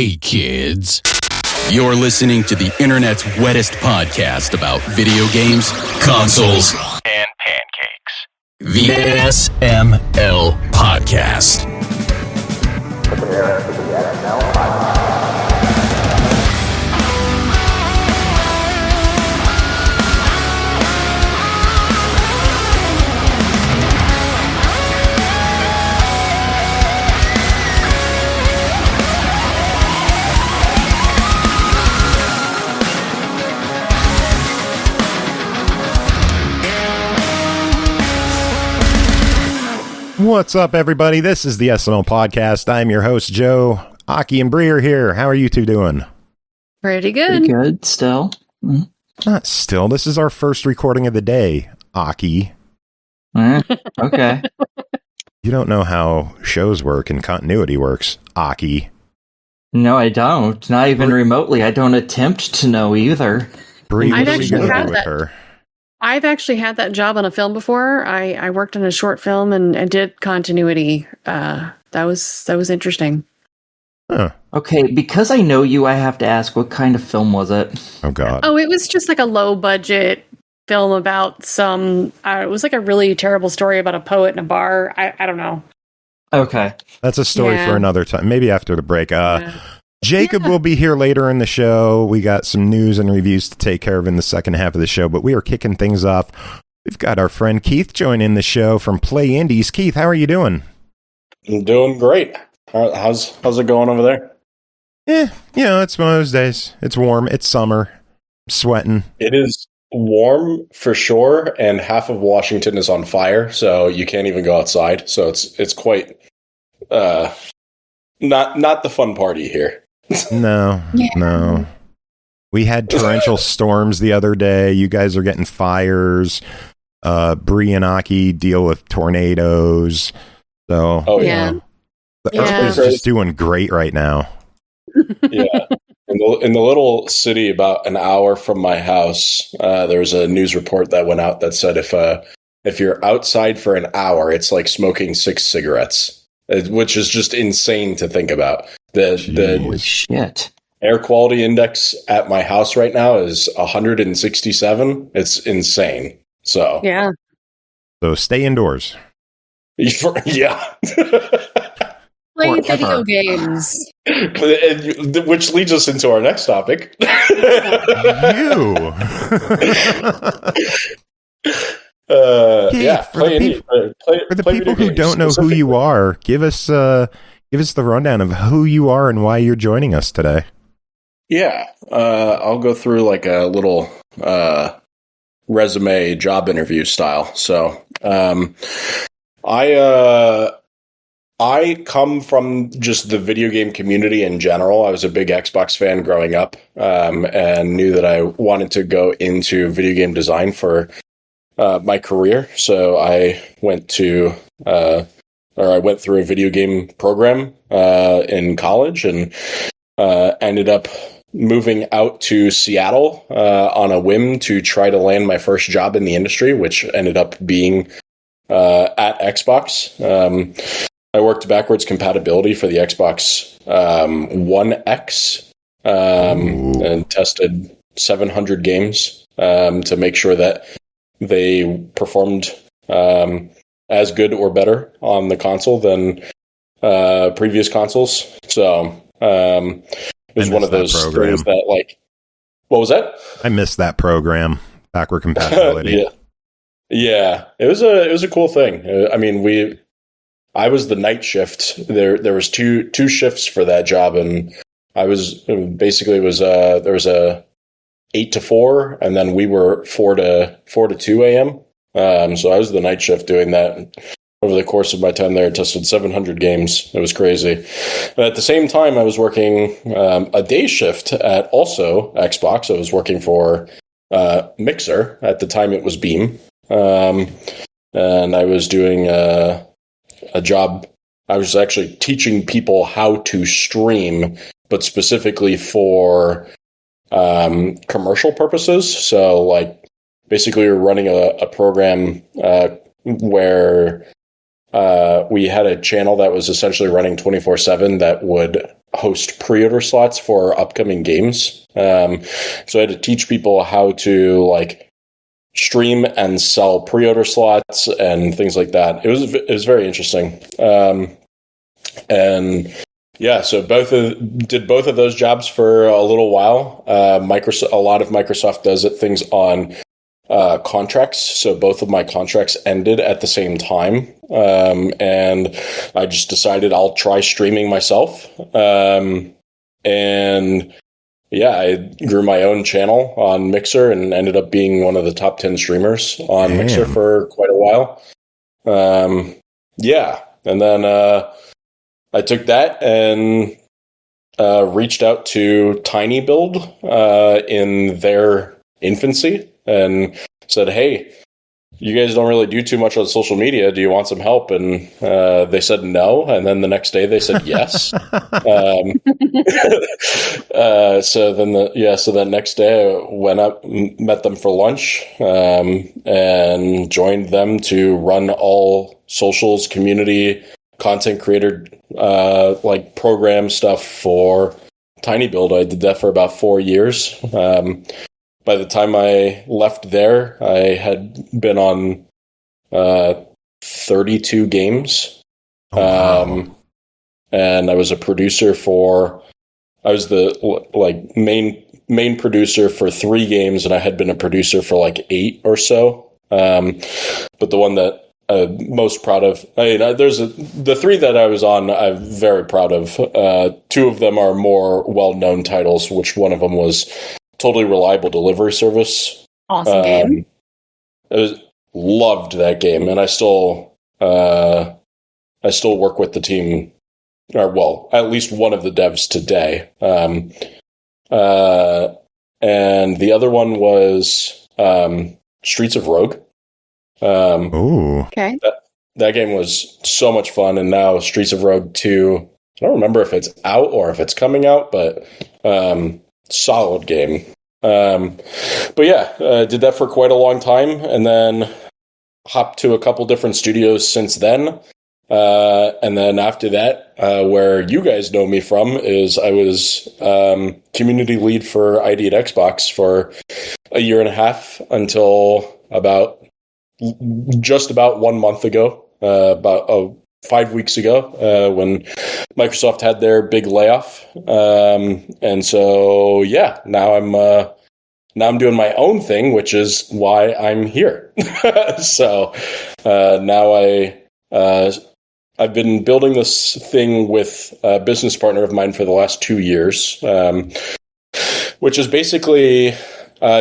Hey, kids. You're listening to the internet's wettest podcast about video games, consoles, and pancakes. The SML Podcast. Prepare for the SML Podcast. What's up, everybody? This is the SML Podcast. I'm your host, Joe. Aki and Bri are here. How are you two doing? Pretty good. Pretty good, still. Not still. This is our first recording of the day, Aki. Okay. You don't know how shows work and continuity works, Aki. No, I don't. Not even remotely. I don't attempt to know either. Bri, what I'd are we actually going to had do with that. her? I've actually had that job on a film before. I worked on a short film and did continuity. That was interesting. Huh. Okay, because I know you, I have to ask, what kind of film was it? Oh, God. Oh, it was just like a low budget film about some. It was like a really terrible story about a poet in a bar. I don't know. Okay. That's a story Yeah. for another time. Maybe after the break. Yeah. Jacob will be here later in the show. We got some news and reviews to take care of in the second half of the show, but we are kicking things off. We've got our friend Keith joining the show from PlayIndies. Keith, how are you doing? I'm doing great. How's it going over there? It's one of those days. It's warm. It's summer. I'm sweating. It is warm for sure, and half of Washington is on fire, so you can't even go outside. So it's quite not the fun party here. No. We had torrential storms the other day. You guys are getting fires. Bri and Aki deal with tornadoes. So, Oh Yeah. the Earth is just doing great right now. yeah. In the little city about an hour from my house, there was a news report that went out that said if you're outside for an hour, it's like smoking 6 cigarettes, which is just insane to think about. Holy shit. Air quality index at my house right now is 167. It's insane. So Yeah. So stay indoors. yeah. Playing Forever. video games. Which leads us into our next topic. You. Yeah, for the people who don't know who you are, give us the rundown of who you are and why you're joining us today. Yeah, I'll go through like a little resume job interview style. So, I come from just the video game community in general. I was a big Xbox fan growing up, and knew that I wanted to go into video game design for my career. So I went through a video game program in college, and ended up moving out to Seattle on a whim to try to land my first job in the industry, which ended up being at Xbox. I worked backwards compatibility for the Xbox One X and tested 700 games to make sure that they performed as good or better on the console than previous consoles. So it was one of those things that, like, what was that? I missed that program, backward compatibility. Yeah, it was a cool thing. I mean, I was the night shift. There was two shifts for that job, and there was a 8 to 4, and then we were 4 to 2 a.m. So I was the night shift doing that. Over the course of my time there, I tested 700 games. It was crazy. But at the same time, I was working a day shift at also Xbox. I was working for Mixer. At the time, it was Beam. And I was doing a job. I was actually teaching people how to stream, but specifically for commercial purposes. So, like, basically, we were running a program where we had a channel that was essentially running 24/7 that would host pre-order slots for upcoming games. So I had to teach people how to like stream and sell pre-order slots and things like that. It was very interesting. And yeah, so did both of those jobs for a little while. Microsoft, a lot of Microsoft does things on contracts. So both of my contracts ended at the same time. And I just decided I'll try streaming myself. And yeah, I grew my own channel on Mixer and ended up being one of the top 10 streamers on Mixer for quite a while. Yeah. And then I took that and reached out to tinyBuild in their infancy and said, hey, you guys don't really do too much on social media. Do you want some help? And they said no. And then the next day they said yes. So then next day I went up, met them for lunch, and joined them to run all socials, community, content creator, like program stuff for tinyBuild. I did that for about 4 years. By the time I left there, I had been on 32 games. Wow. And I was a producer I was the like main producer for 3 games, and I had been a producer for like 8 or so. But the one that most proud of, the 3 that I was on, I'm very proud of. 2 of them are more well-known titles, which one of them was Totally Reliable Delivery Service. Awesome game. Loved that game, and I still work with the team, or well, at least one of the devs today. And the other one was Streets of Rogue. Okay. That game was so much fun, and now Streets of Rogue 2, I don't remember if it's out or if it's coming out, but solid game. But yeah, did that for quite a long time, and then hopped to a couple different studios since then. And then after that, where you guys know me from is I was community lead for ID at Xbox for a year and a half until just about 1 month ago, about 5 weeks ago, when Microsoft had their big layoff. And so, yeah, now I'm doing my own thing, which is why I'm here. So now I've been building this thing with a business partner of mine for the last 2 years, which is basically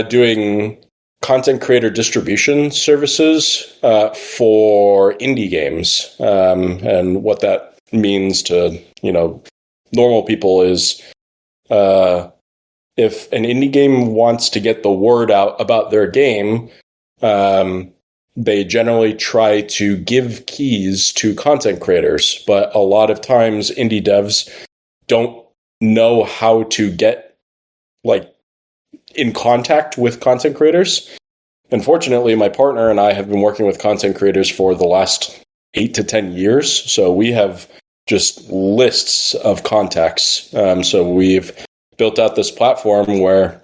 doing content creator distribution services for indie games. And what that means to, normal people is if an indie game wants to get the word out about their game, they generally try to give keys to content creators. But a lot of times indie devs don't know how to get in contact with content creators. Unfortunately, my partner and I have been working with content creators for the last 8 to 10 years. So we have just lists of contacts. So we've built out this platform where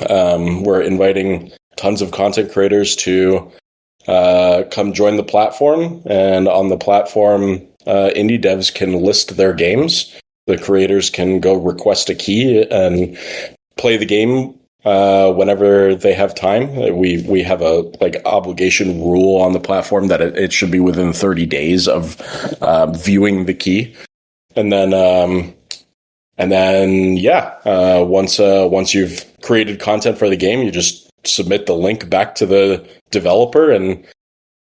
we're inviting tons of content creators to come join the platform. And on the platform, indie devs can list their games. The creators can go request a key and play the game whenever they have time. We have a obligation rule on the platform that it should be within 30 days of viewing the key. And then once you've created content for the game, you just submit the link back to the developer, and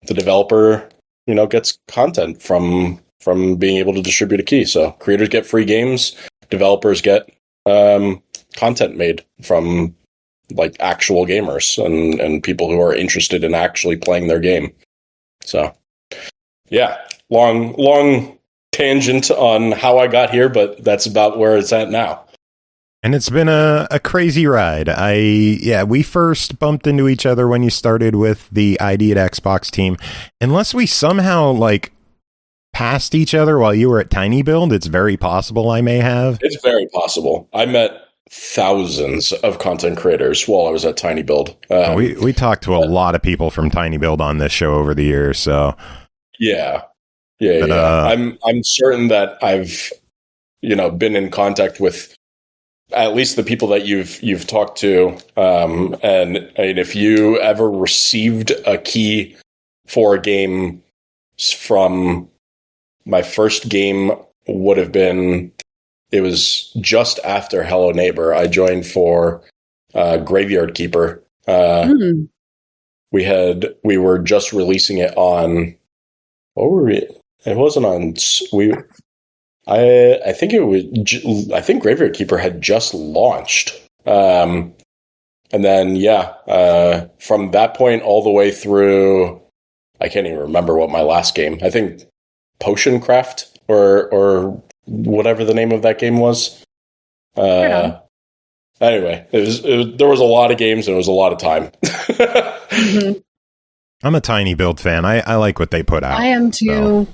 the developer, gets content from being able to distribute a key. So creators get free games, developers get content made from actual gamers and people who are interested in actually playing their game. So yeah, long tangent on how I got here, but that's about where it's at now. And it's been a crazy ride. We first bumped into each other when you started with the ID at Xbox team. Unless we somehow passed each other while you were at tinyBuild? It's very possible I may have. It's very possible. I met thousands of content creators while I was at tinyBuild. We talked to a lot of people from tinyBuild on this show over the years, so yeah. I'm certain that I've been in contact with at least the people that you've talked to. And if you ever received a key for a game from my first game, would have been, it was just after Hello Neighbor. I joined for Graveyard Keeper. We were just releasing it on, what were we? It wasn't on. I think Graveyard Keeper had just launched, and then from that point all the way through, I can't even remember what my last game. I think Potion Craft or whatever the name of that game was. Anyway, there was a lot of games and it was a lot of time. Mm-hmm. I'm a tinyBuild fan. I like what they put out. I am too. So.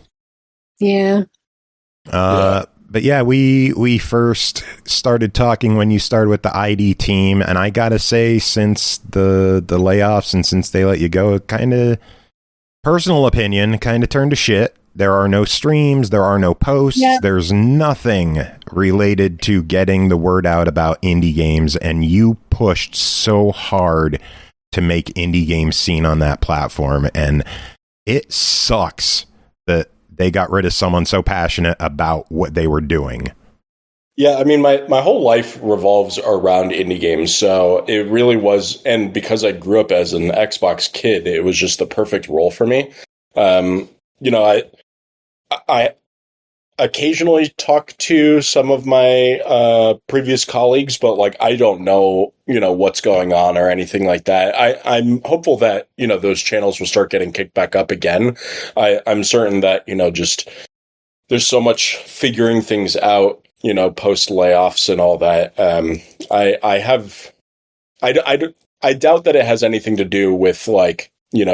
Yeah. But yeah, we first started talking when you started with the ID team, and I gotta say, since the layoffs and since they let you go, kind of personal opinion, kind of turned to shit. There are no streams, there are no posts, There's nothing related to getting the word out about indie games, and you pushed so hard to make indie games seen on that platform, and it sucks that they got rid of someone so passionate about what they were doing. Yeah, I mean, my whole life revolves around indie games, so it really was, and because I grew up as an Xbox kid, it was just the perfect role for me. I occasionally talk to some of my previous colleagues, but I don't know, what's going on or anything like that. I'm hopeful that, those channels will start getting kicked back up again. I'm certain that, just there's so much figuring things out, post layoffs and all that. I doubt that it has anything to do with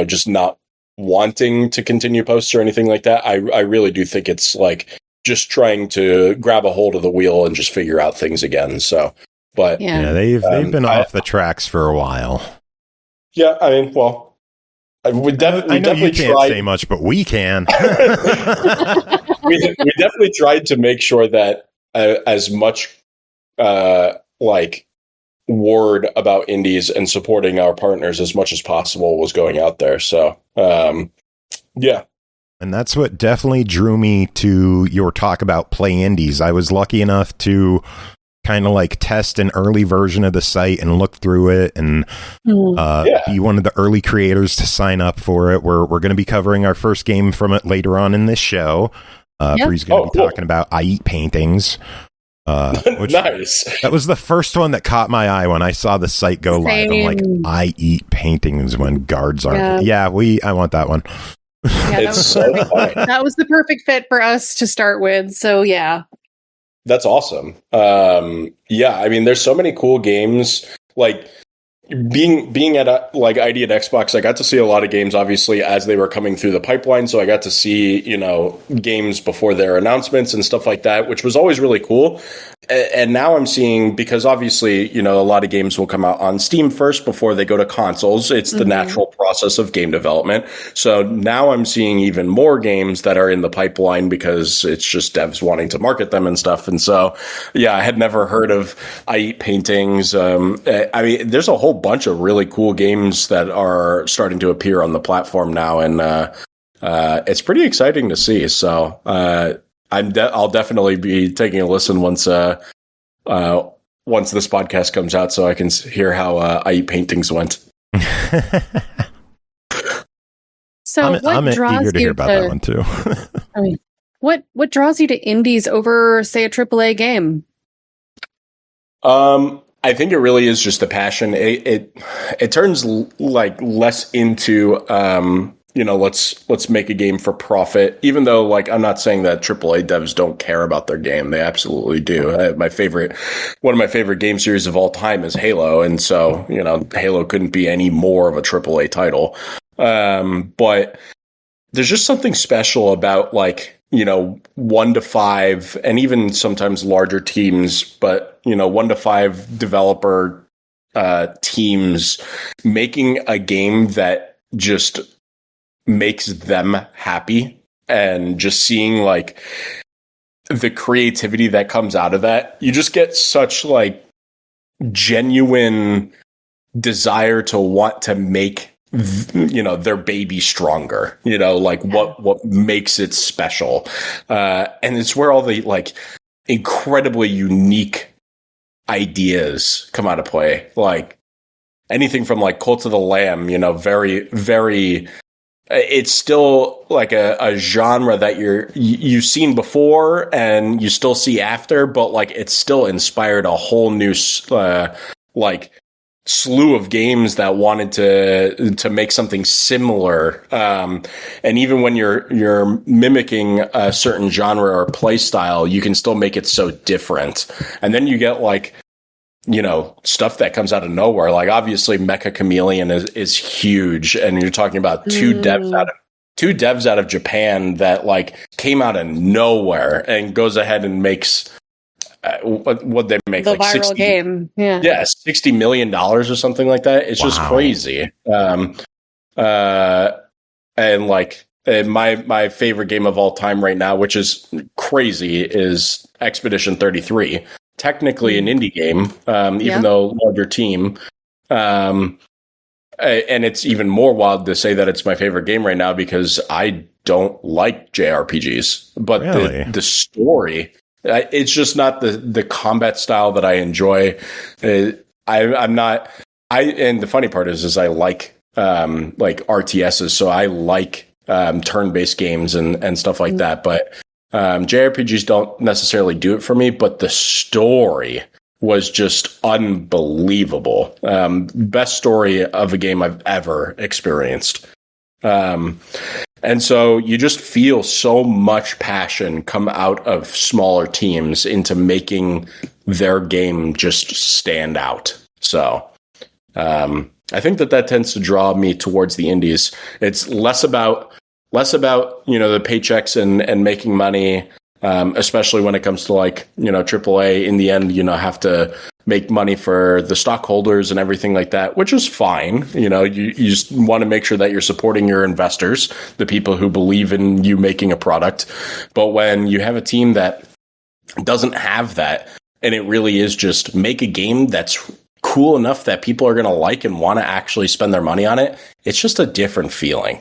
just not wanting to continue posts or anything like that. I really do think it's just trying to grab a hold of the wheel and just figure out things again. So, but they've been off the tracks for a while. Yeah, I mean, well, we definitely you can't tried. Say much, but we can. we definitely tried to make sure that as much word about indies and supporting our partners as much as possible was going out there. So, yeah. And that's what definitely drew me to your talk about PlayIndies. I was lucky enough to kind of test an early version of the site and look through it and be one of the early creators to sign up for it. We're going to be covering our first game from it later on in this show. Bri's going to be talking about I Eat Paintings. Which, nice. That was the first one that caught my eye when I saw the site go live. I'm like, I eat paintings when guards aren't. I want that one. Yeah, that was the perfect fit for us to start with. So yeah, that's awesome. Yeah, I mean, there's so many cool games. Being at ID at Xbox, I got to see a lot of games, obviously, as they were coming through the pipeline. So I got to see, games before their announcements and stuff like that, which was always really cool. And now I'm seeing, because obviously, a lot of games will come out on Steam first before they go to consoles. It's the natural process of game development. So now I'm seeing even more games that are in the pipeline because it's just devs wanting to market them and stuff. And so, yeah, I had never heard of I Eat Paintings. I mean, there's a whole bunch of really cool games that are starting to appear on the platform now. And it's pretty exciting to see. So, I'll definitely be taking a listen once this podcast comes out, so I can hear how I Eat Paintings went. So I'm eager to hear about that one too. I mean, what draws you to indies over, say, a AAA game? I think it really is just the passion. It turns less into let's make a game for profit, even though I'm not saying that AAA devs don't care about their game. They absolutely do. One of my favorite game series of all time is Halo. And so, Halo couldn't be any more of a AAA title. But there's just something special about 1 to 5, and even sometimes larger teams, but 1 to 5 developer teams making a game that just makes them happy, and just seeing like the creativity that comes out of that, you just get such like genuine desire to want to make their baby stronger, what makes it special. And it's where all the like incredibly unique ideas come out of play. Like anything from like Cult of the Lamb, very, very, it's still like a genre that you've seen before and you still see after, but like it's still inspired a whole new, like slew of games that wanted to make something similar, and even when you're mimicking a certain genre or play style, you can still make it so different. And then you get like stuff that comes out of nowhere. Like obviously Mecha Chameleon is huge, and you're talking about two devs out of Japan that like came out of nowhere and goes ahead and makes what they make, the like viral 60 game, $60 million or something like that. It's just crazy. And like my favorite game of all time right now, which is crazy, is Expedition 33. Technically an indie game, even though larger team. And it's even more wild to say that it's my favorite game right now because I don't like JRPGs, but really? the story. It's just not the combat style that I enjoy. I'm not. And the funny part is I like RTSs, so I like turn-based games and stuff like that. But JRPGs don't necessarily do it for me. But the story was just unbelievable. Best story of a game I've ever experienced. And so you just feel so much passion come out of smaller teams into making their game just stand out. So I think that tends to draw me towards the indies. It's less about the paychecks and making money, especially when it comes to like AAA. In the end, have to make money for the stockholders and everything like that, which is fine. You just want to make sure that you're supporting your investors, the people who believe in you making a product. But when you have a team that doesn't have that, and it really is just make a game that's cool enough that people are going to like and want to actually spend their money on it, it's just a different feeling.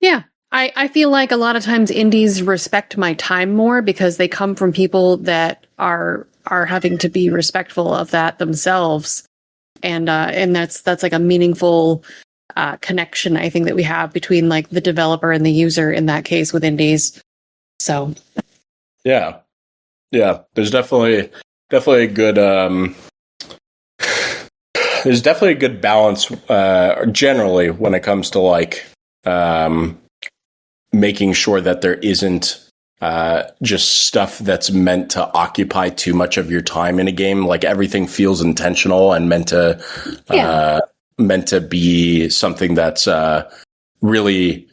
Yeah. I feel like a lot of times indies respect my time more because they come from people that are having to be respectful of that themselves, and that's like a meaningful connection I think that we have between like the developer and the user in that case with indies. So yeah, there's definitely a good there's definitely a good balance generally when it comes to like making sure that there isn't just stuff that's meant to occupy too much of your time in a game. Like everything feels intentional and meant to be something that's really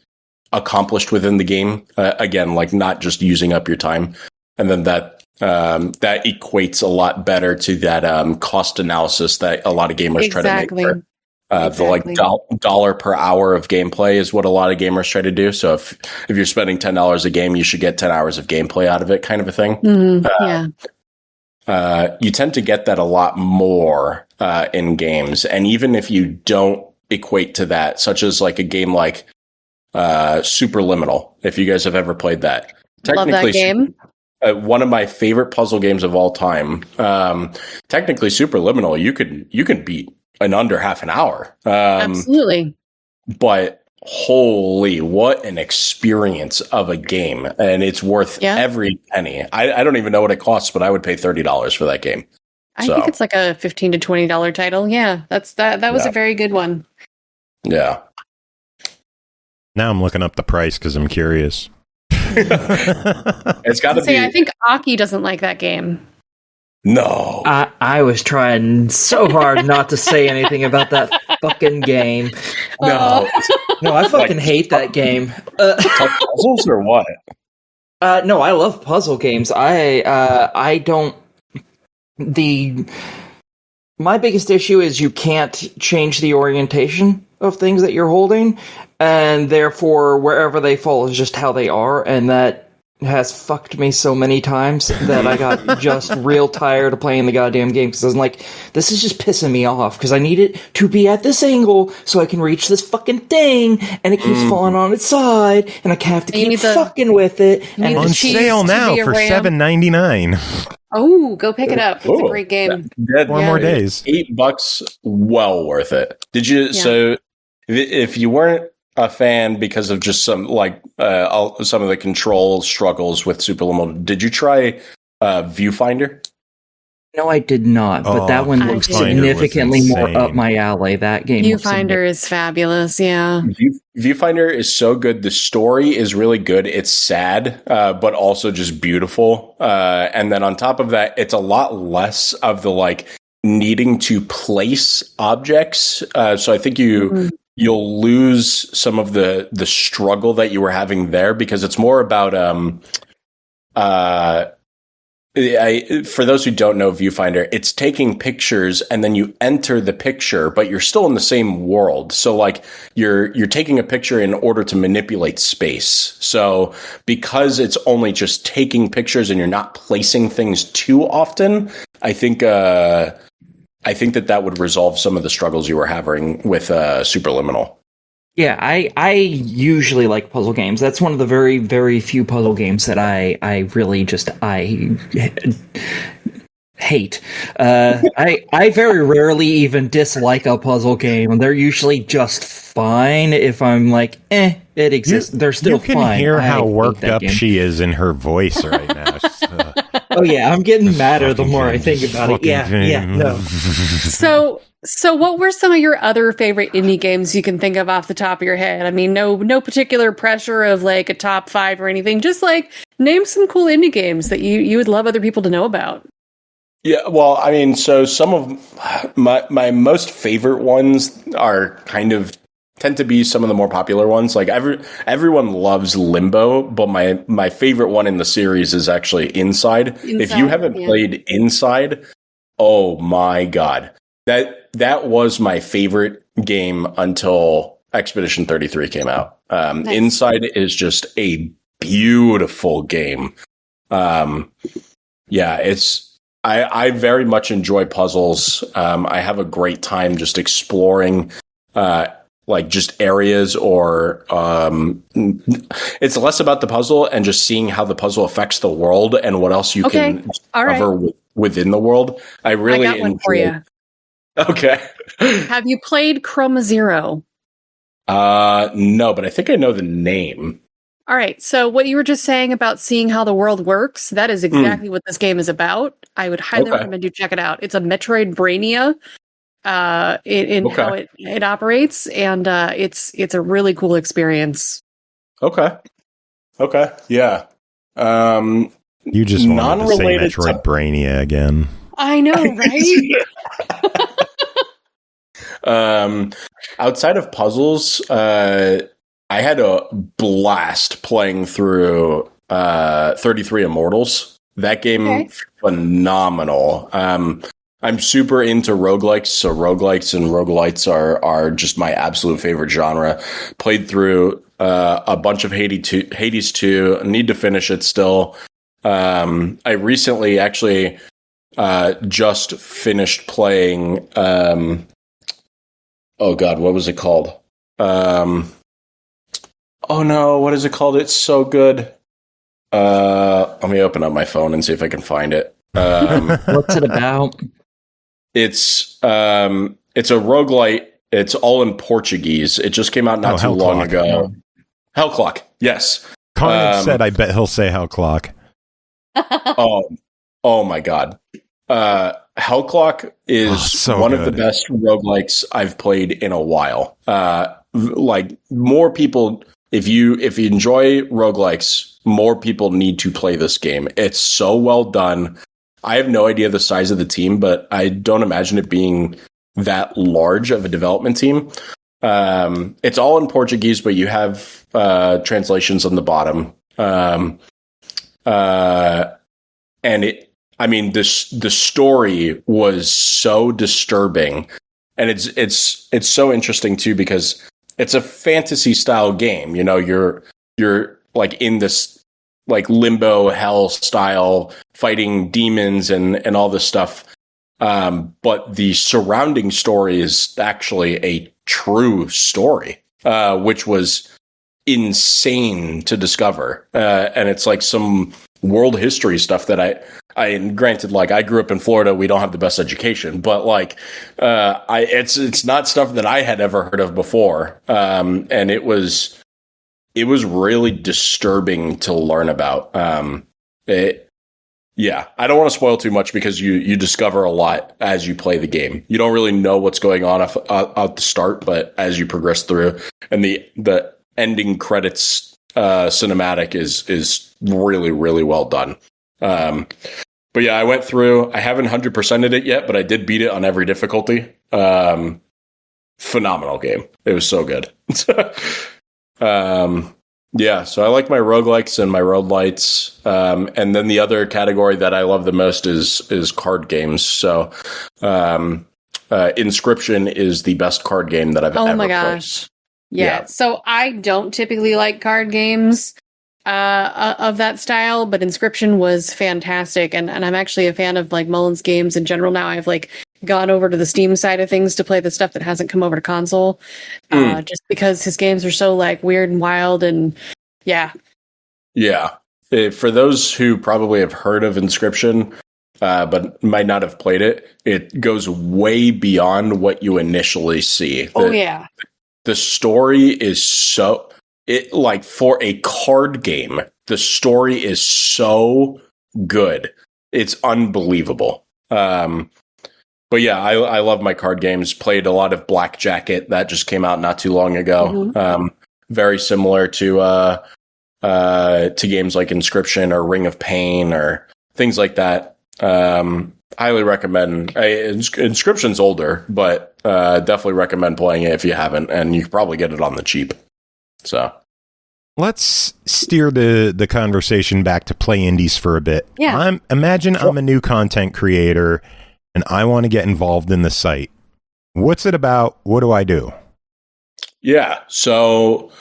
accomplished within the game. Again, like not just using up your time. And then that equates a lot better to that cost analysis that a lot of gamers try to make. The like dollar per hour of gameplay is what a lot of gamers try to do. So if you're spending $10 a game, you should get 10 hours of gameplay out of it, kind of a thing. You tend to get that a lot more in games. And even if you don't equate to that, such as like a game like Superliminal, if you guys have ever played that. Love that game. One of my favorite puzzle games of all time. Technically, Superliminal, you can beat in under half an hour. Absolutely. But holy, what an experience of a game. And it's worth every penny. I don't even know what it costs, but I would pay $30 for that game. I think it's like a $15 to $20 title. Yeah, that was a very good one. Yeah. Now I'm looking up the price because I'm curious. It's got to be. I think Aki doesn't like that game. No. I was trying so hard not to say anything about that fucking game. No. No, I fucking hate that game. Puzzles or what? No, I love puzzle games. I don't. My biggest issue is you can't change the orientation of things that you're holding, and therefore wherever they fall is just how they are, and that has fucked me so many times that I got just real tired of playing the goddamn game, because I was like, this is just pissing me off, because I need it to be at this angle so I can reach this fucking thing, and it keeps falling on its side, and I have to keep fucking with it. And on sale now for $7.99. Oh, go pick it up. It's a great game. Four more days. $8, well worth it. Did you? Yeah. So, if you weren't a fan because of just some some of the control struggles with Superliminal, did you try Viewfinder? No, I did not, but that one looks significantly more up my alley. That game. Viewfinder is fabulous, yeah. Viewfinder is so good. The story is really good. It's sad, but also just beautiful. And then on top of that, it's a lot less of the needing to place objects. So I think you'll lose some of the struggle that you were having there, because it's more about for those who don't know Viewfinder, it's taking pictures and then you enter the picture, but you're still in the same world. So you're taking a picture in order to manipulate space. So because it's only just taking pictures and you're not placing things too often, I think that would resolve some of the struggles you were having with Superliminal. Yeah, I usually like puzzle games. That's one of the very, very few puzzle games that I really just hate. I very rarely even dislike a puzzle game. They're usually just fine if I'm like, it exists. They're still fine. You can hear how worked up she is in her voice right now. Oh yeah, I'm getting madder the more I think about it. Yeah, no. So what were some of your other favorite indie games you can think of off the top of your head? I mean, no particular pressure of a top 5 or anything. Just name some cool indie games that you would love other people to know about. Yeah, well, I mean, so some of my most favorite ones are tend to be some of the more popular ones. Everyone loves Limbo, but my favorite one in the series is actually Inside. If you haven't played Inside, oh my god. That was my favorite game until Expedition 33 came out. Nice. Inside is just a beautiful game. I very much enjoy puzzles. I have a great time just exploring just areas, or it's less about the puzzle and just seeing how the puzzle affects the world and what else you can discover within the world. I really got one for you. Okay. Have you played Chroma Zero? No, but I think I know the name. All right. So what you were just saying about seeing how the world works, that is exactly what this game is about. I would highly recommend you check it out. It's a Metroidvania in how it operates, and it's a really cool experience. Okay. Yeah. You just wanted to say Metroidvania again. I know, right? Outside of puzzles, I had a blast playing through 33 Immortals. That game, phenomenal. I'm super into roguelikes, so roguelikes and roguelites are just my absolute favorite genre. Played through a bunch of Hades 2. Need to finish it still. I recently actually just finished playing oh god, what was it called? Oh no, what is it called? It's so good. Let me open up my phone and see if I can find it. What's it about? It's a roguelite. It's all in Portuguese. It just came out not too long ago. Hellclock, yes. Carnage said, I bet he'll say Hellclock. Oh my god. Hellclock is one of the best roguelikes I've played in a while. More people, if you enjoy roguelikes, more people need to play this game. It's so well done. I have no idea the size of the team, but I don't imagine it being that large of a development team. It's all in Portuguese, but you have translations on the bottom. And the story was so disturbing, and it's so interesting too, because it's a fantasy style game. You're like in this like limbo hell style fighting demons and all this stuff. But the surrounding story is actually a true story, which was insane to discover. And it's like some world history stuff that and granted, like, I grew up in Florida, we don't have the best education, but like, it's not stuff that I had ever heard of before. And it was really disturbing to learn about. I don't want to spoil too much, because you discover a lot as you play the game. You don't really know what's going on at the start, but as you progress through, and the ending credits cinematic is really, really well done. But yeah, I went through. I haven't 100%ed it yet, but I did beat it on every difficulty. Phenomenal game. It was so good. Yeah, so I like my roguelikes and my roguelites. And then the other category that I love the most is card games. So Inscription is the best card game that I've ever played. Oh my gosh. Yeah. So I don't typically like card games of that style, but Inscription was fantastic. And I'm actually a fan of like Mullen's games in general now. I've like gone over to the Steam side of things to play the stuff that hasn't come over to console, just because his games are so like weird and wild. And yeah. For those who probably have heard of Inscription, but might not have played it, it goes way beyond what you initially see. The story is for a card game, the story is so good. It's unbelievable. But yeah, I love my card games. Played a lot of Black Jacket that just came out not too long ago. Mm-hmm. Very similar to games like Inscription or Ring of Pain or things like that. Highly recommend. Inscription's older, but definitely recommend playing it if you haven't, and you can probably get it on the cheap. So let's steer the conversation back to PlayIndies for a bit. Yeah. Imagine I'm a new content creator and I want to get involved in the site. What's it about? What do I do? Yeah. So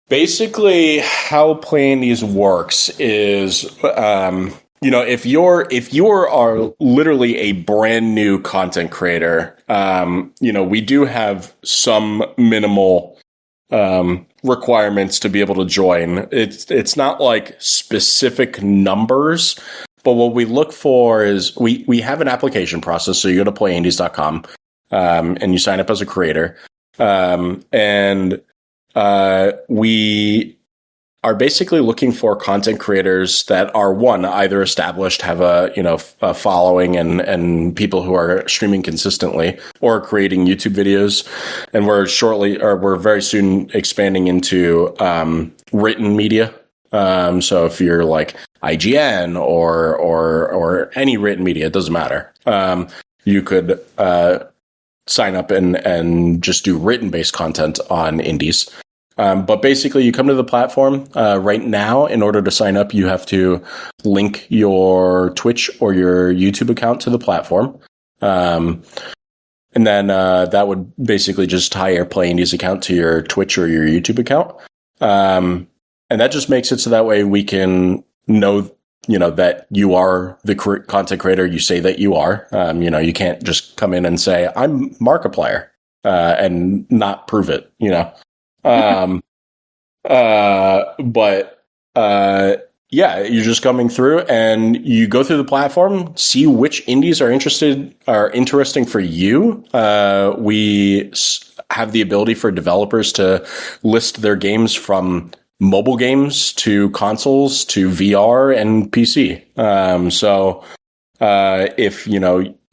basically how PlayIndies works is, if you are literally a brand new content creator, we do have some minimal requirements to be able to join. It's not like specific numbers, but what we look for is we have an application process. So you go to PlayIndies.com and you sign up as a creator, and we are basically looking for content creators that are either established, have a following and people who are streaming consistently or creating YouTube videos. And we're very soon expanding into written media. So if you're like IGN or any written media, it doesn't matter. You could sign up and just do written based content on Indies. But basically, you come to the platform right now. In order to sign up, you have to link your Twitch or your YouTube account to the platform. And then that would basically just tie your PlayIndies account to your Twitch or your YouTube account. And that just makes it so that way we can know, that you are the content creator you say that you are. You can't just come in and say, I'm Markiplier, and not prove it, you're just coming through and you go through the platform, see which indies are interesting for you. We have the ability for developers to list their games from mobile games to consoles to VR and PC.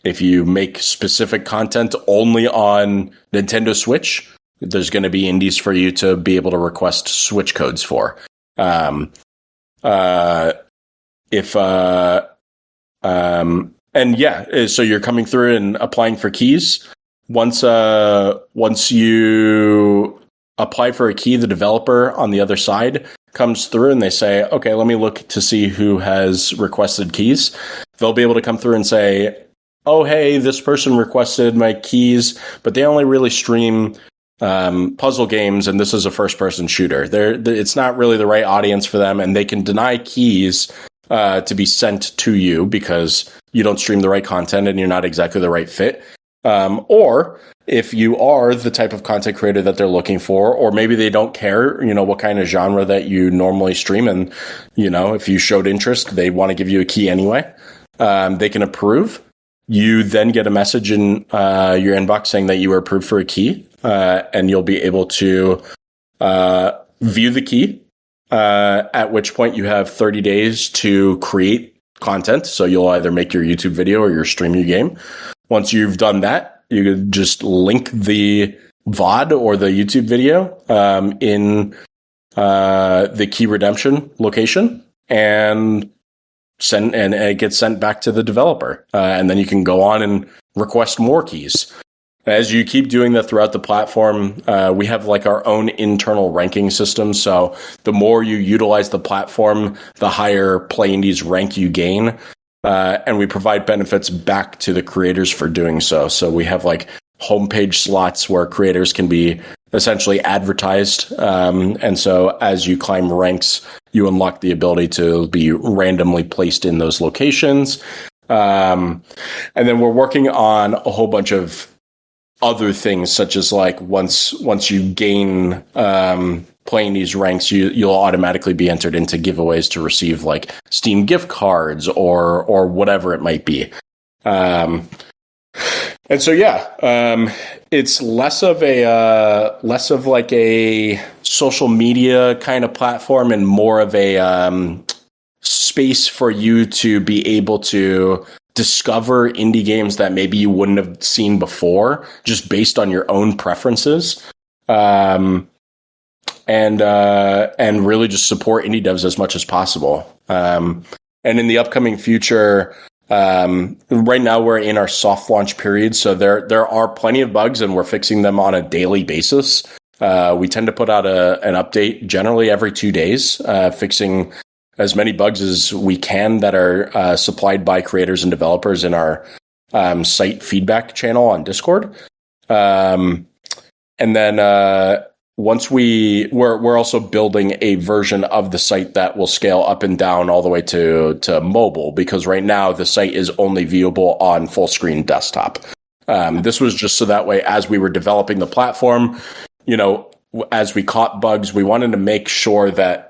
If you make specific content only on Nintendo Switch, there's going to be indies for you to be able to request Switch codes for. So you're coming through and applying for keys. Once you apply for a key, the developer on the other side comes through and they say, okay, let me look to see who has requested keys, they'll be able to come through and say, oh, hey, this person requested my keys, but they only really stream puzzle games, and this is a first-person shooter. It's not really the right audience for them, and they can deny keys to be sent to you because you don't stream the right content and you're not exactly the right fit. Or if you are the type of content creator that they're looking for, or maybe they don't care, what kind of genre that you normally stream, and, if you showed interest, they want to give you a key anyway, they can approve. You then get a message in your inbox saying that you were approved for a key, and you'll be able to view the key, at which point you have 30 days to create content. So you'll either make your YouTube video or stream your game. Once you've done that, you can just link the VOD or the YouTube video in the key redemption location and it gets sent back to the developer. And then you can go on and request more keys. As you keep doing that throughout the platform, we have like our own internal ranking system. So the more you utilize the platform, the higher PlayIndies rank you gain. And we provide benefits back to the creators for doing so. So we have like homepage slots where creators can be essentially advertised. And so as you climb ranks, you unlock the ability to be randomly placed in those locations. And then we're working on a whole bunch of other things, such as like once you gain playing these ranks, you'll automatically be entered into giveaways to receive like Steam gift cards or whatever it might be. And so it's less of like a social media kind of platform and more of a space for you to be able to discover indie games that maybe you wouldn't have seen before, just based on your own preferences, and really just support indie devs as much as possible. And in the upcoming future, right now we're in our soft launch period, so there are plenty of bugs, and we're fixing them on a daily basis. We tend to put out an update generally every 2 days, fixing as many bugs as we can that are supplied by creators and developers in our site feedback channel on Discord. And then once we're also building a version of the site that will scale up and down all the way to mobile, because right now the site is only viewable on full screen desktop. This was just so that way, as we were developing the platform, as we caught bugs, we wanted to make sure that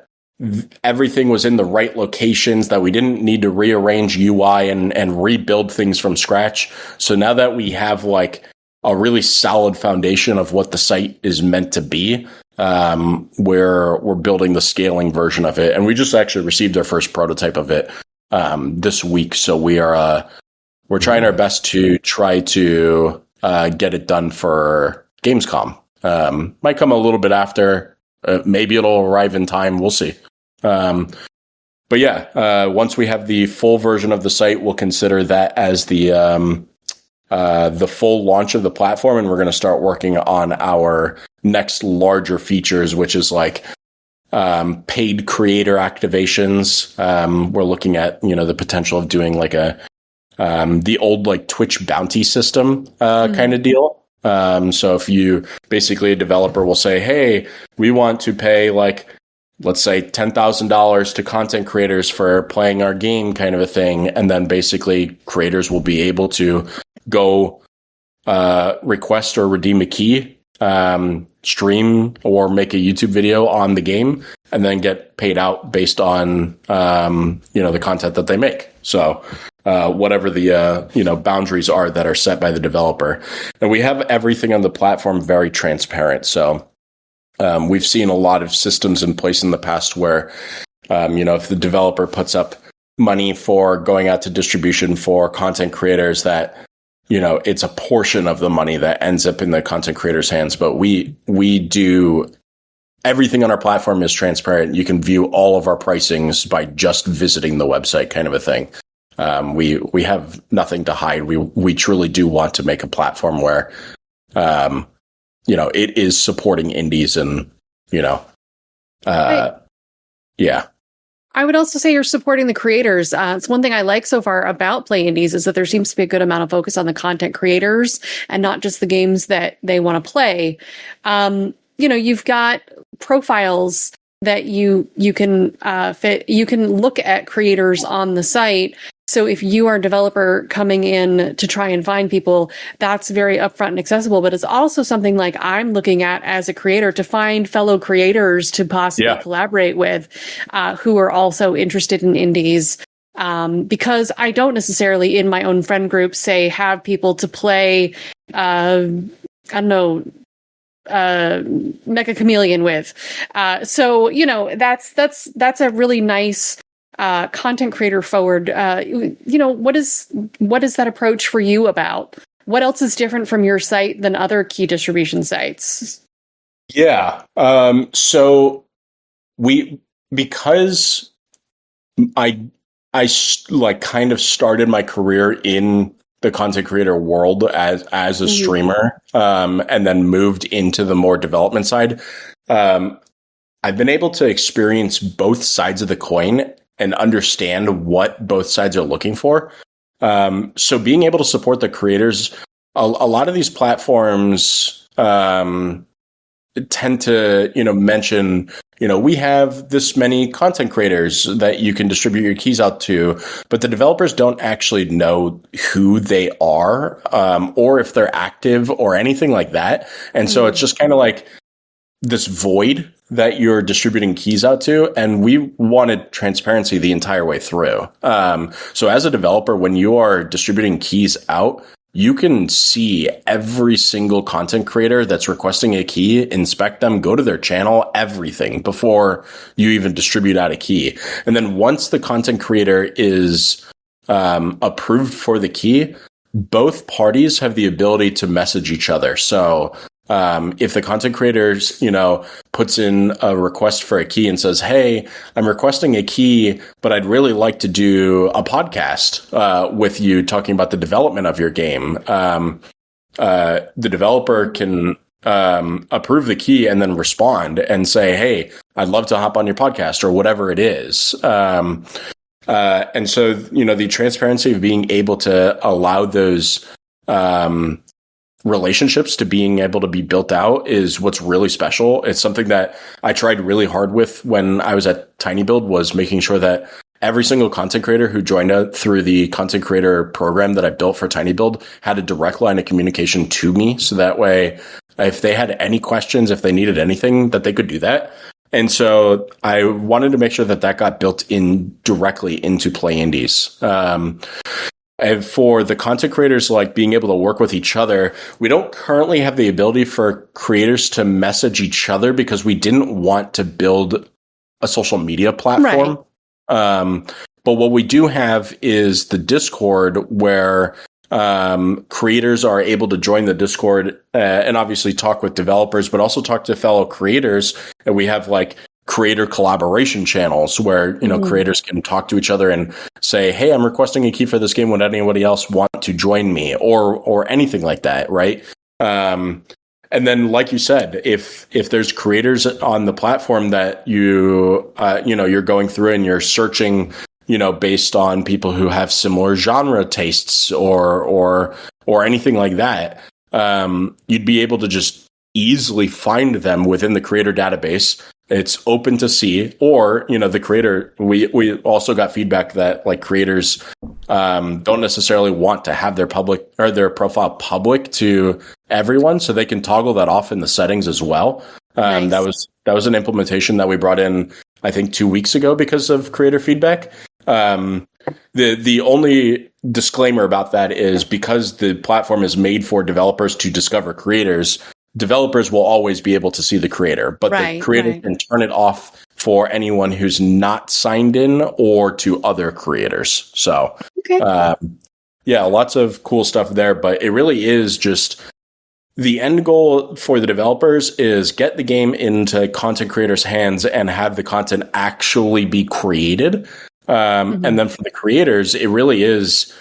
everything was in the right locations, that we didn't need to rearrange UI and rebuild things from scratch. So now that we have like a really solid foundation of what the site is meant to be, we're building the scaling version of it. And we just actually received our first prototype of it this week. So we're trying our best to try to get it done for Gamescom. Might come a little bit after. Maybe it'll arrive in time. We'll see. But once we have the full version of the site, we'll consider that as the full launch of the platform, and we're going to start working on our next larger features, which is like paid creator activations. We're looking at the potential of doing like the old like Twitch bounty system kind of deal. So if you basically, a developer will say, hey, we want to pay like, let's say $10,000 to content creators for playing our game, kind of a thing. And then basically creators will be able to go request or redeem a key, stream or make a YouTube video on the game, and then get paid out based on the content that they make. So whatever the boundaries are that are set by the developer. And we have everything on the platform very transparent. So we've seen a lot of systems in place in the past where if the developer puts up money for going out to distribution for content creators, that it's a portion of the money that ends up in the content creator's hands. But we do everything on our platform is transparent. You can view all of our pricings by just visiting the website, kind of a thing. We have nothing to hide. We truly do want to make a platform where, it is supporting indies and, Yeah. I would also say you're supporting the creators. It's one thing I like so far about PlayIndies is that there seems to be a good amount of focus on the content creators and not just the games that they want to play. You've got profiles that you can fit. You can look at creators on the site. So if you are a developer coming in to try and find people, that's very upfront and accessible. But it's also something like I'm looking at as a creator to find fellow creators to possibly collaborate with, who are also interested in indies. Because I don't necessarily in my own friend group say have people to play, Mecha Chameleon with. So that's a really nice content creator forward. What is that approach for you about? What else is different from your site than other key distribution sites? Yeah. Because I kind of started my career in the content creator world as a streamer, and then moved into the more development side. I've been able to experience both sides of the coin and understand what both sides are looking for. So being able to support the creators, a lot of these platforms tend to, mention, we have this many content creators that you can distribute your keys out to, but the developers don't actually know who they are, or if they're active or anything like that. And so it's just kind of like this void that you're distributing keys out to, and we wanted transparency the entire way through. So as a developer, when you are distributing keys out, you can see every single content creator that's requesting a key, inspect them, go to their channel, everything before you even distribute out a key. And then once the content creator is approved for the key, both parties have the ability to message each other. So if the content creators, puts in a request for a key and says, hey, I'm requesting a key, but I'd really like to do a podcast with you talking about the development of your game. The developer can approve the key and then respond and say, hey, I'd love to hop on your podcast or whatever it is. And so, the transparency of being able to allow those relationships to being able to be built out is what's really special. It's something that I tried really hard with when I was at tinyBuild, was making sure that every single content creator who joined out through the content creator program that I built for tinyBuild had a direct line of communication to me. So that way, if they had any questions, if they needed anything, that they could do that. And so I wanted to make sure that got built in directly into PlayIndies. And for the content creators, like being able to work with each other, we don't currently have the ability for creators to message each other because we didn't want to build a social media platform. Right. But what we do have is the Discord, where creators are able to join the Discord and obviously talk with developers, but also talk to fellow creators. And we have creator collaboration channels where, creators can talk to each other and say, hey, I'm requesting a key for this game. Would anybody else want to join me or anything like that? Right. And then, like you said, if there's creators on the platform that you're going through and you're searching, based on people who have similar genre tastes or anything like that, you'd be able to just easily find them within the creator database. It's open to see, or, the creator, we also got feedback that creators don't necessarily want to have their public or their profile public to everyone, so they can toggle that off in the settings as well. Nice. That was an implementation that we brought in, I think, 2 weeks ago because of creator feedback. The only disclaimer about that is because the platform is made for developers to discover creators, developers will always be able to see the creator, but the creator can turn it off for anyone who's not signed in or to other creators. So, lots of cool stuff there, but it really is just the end goal for the developers is get the game into content creators' hands and have the content actually be created. And then for the creators, it really is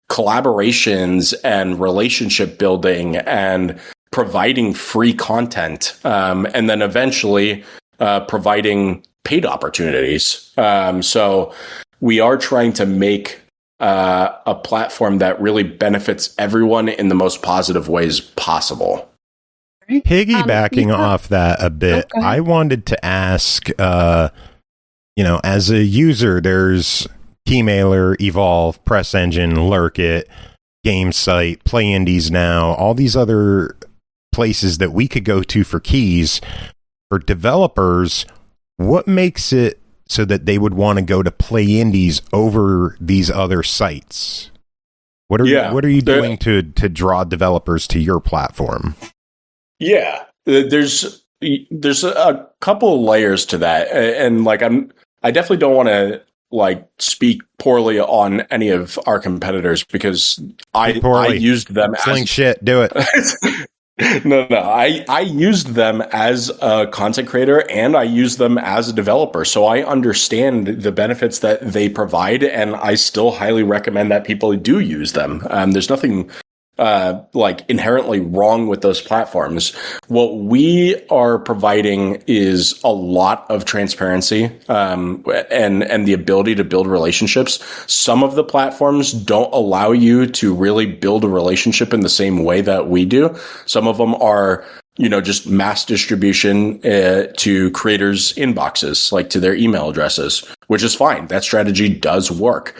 collaborations and relationship building and providing free content. And then eventually, providing paid opportunities. So we are trying to make a platform that really benefits everyone in the most positive ways possible. Piggybacking off that a bit, I wanted to ask, as a user, there's Keymailer, Evolve, Press Engine, Lurk It, GameSite, PlayIndies now, all these other places that we could go to for keys. For developers, what makes it so that they would want to go to PlayIndies over these other sites? What are you doing to draw developers to your platform? Yeah, there's a couple layers to that, and I definitely don't want to speak poorly on any of our competitors because I used them as shit. Do it. No. I used them as a content creator and I used them as a developer. So I understand the benefits that they provide, and I still highly recommend that people do use them. There's nothing inherently wrong with those platforms. What we are providing is a lot of transparency, and the ability to build relationships. Some of the platforms don't allow you to really build a relationship in the same way that we do. Some of them are, just mass distribution to creators' inboxes, like to their email addresses, which is fine. That strategy does work.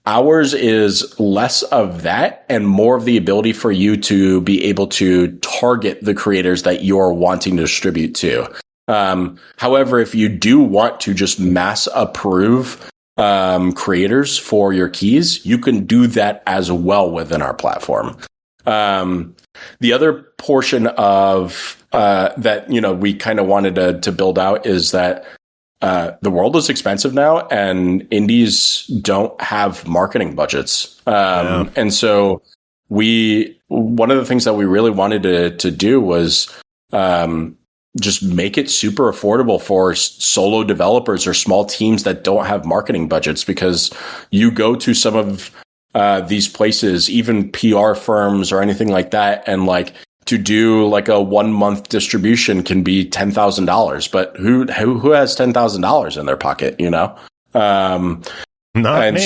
Ours is less of that and more of the ability for you to be able to target the creators that you're wanting to distribute to. However, if you do want to just mass approve creators for your keys, you can do that as well within our platform. The other portion of that, we kind of wanted to build out is that the world is expensive now, and indies don't have marketing budgets. And so one of the things that we really wanted to do was just make it super affordable for solo developers or small teams that don't have marketing budgets, because you go to some of these places, even PR firms or anything like that, and to do a 1 month distribution can be $10,000, but who has $10,000 in their pocket, Not and me.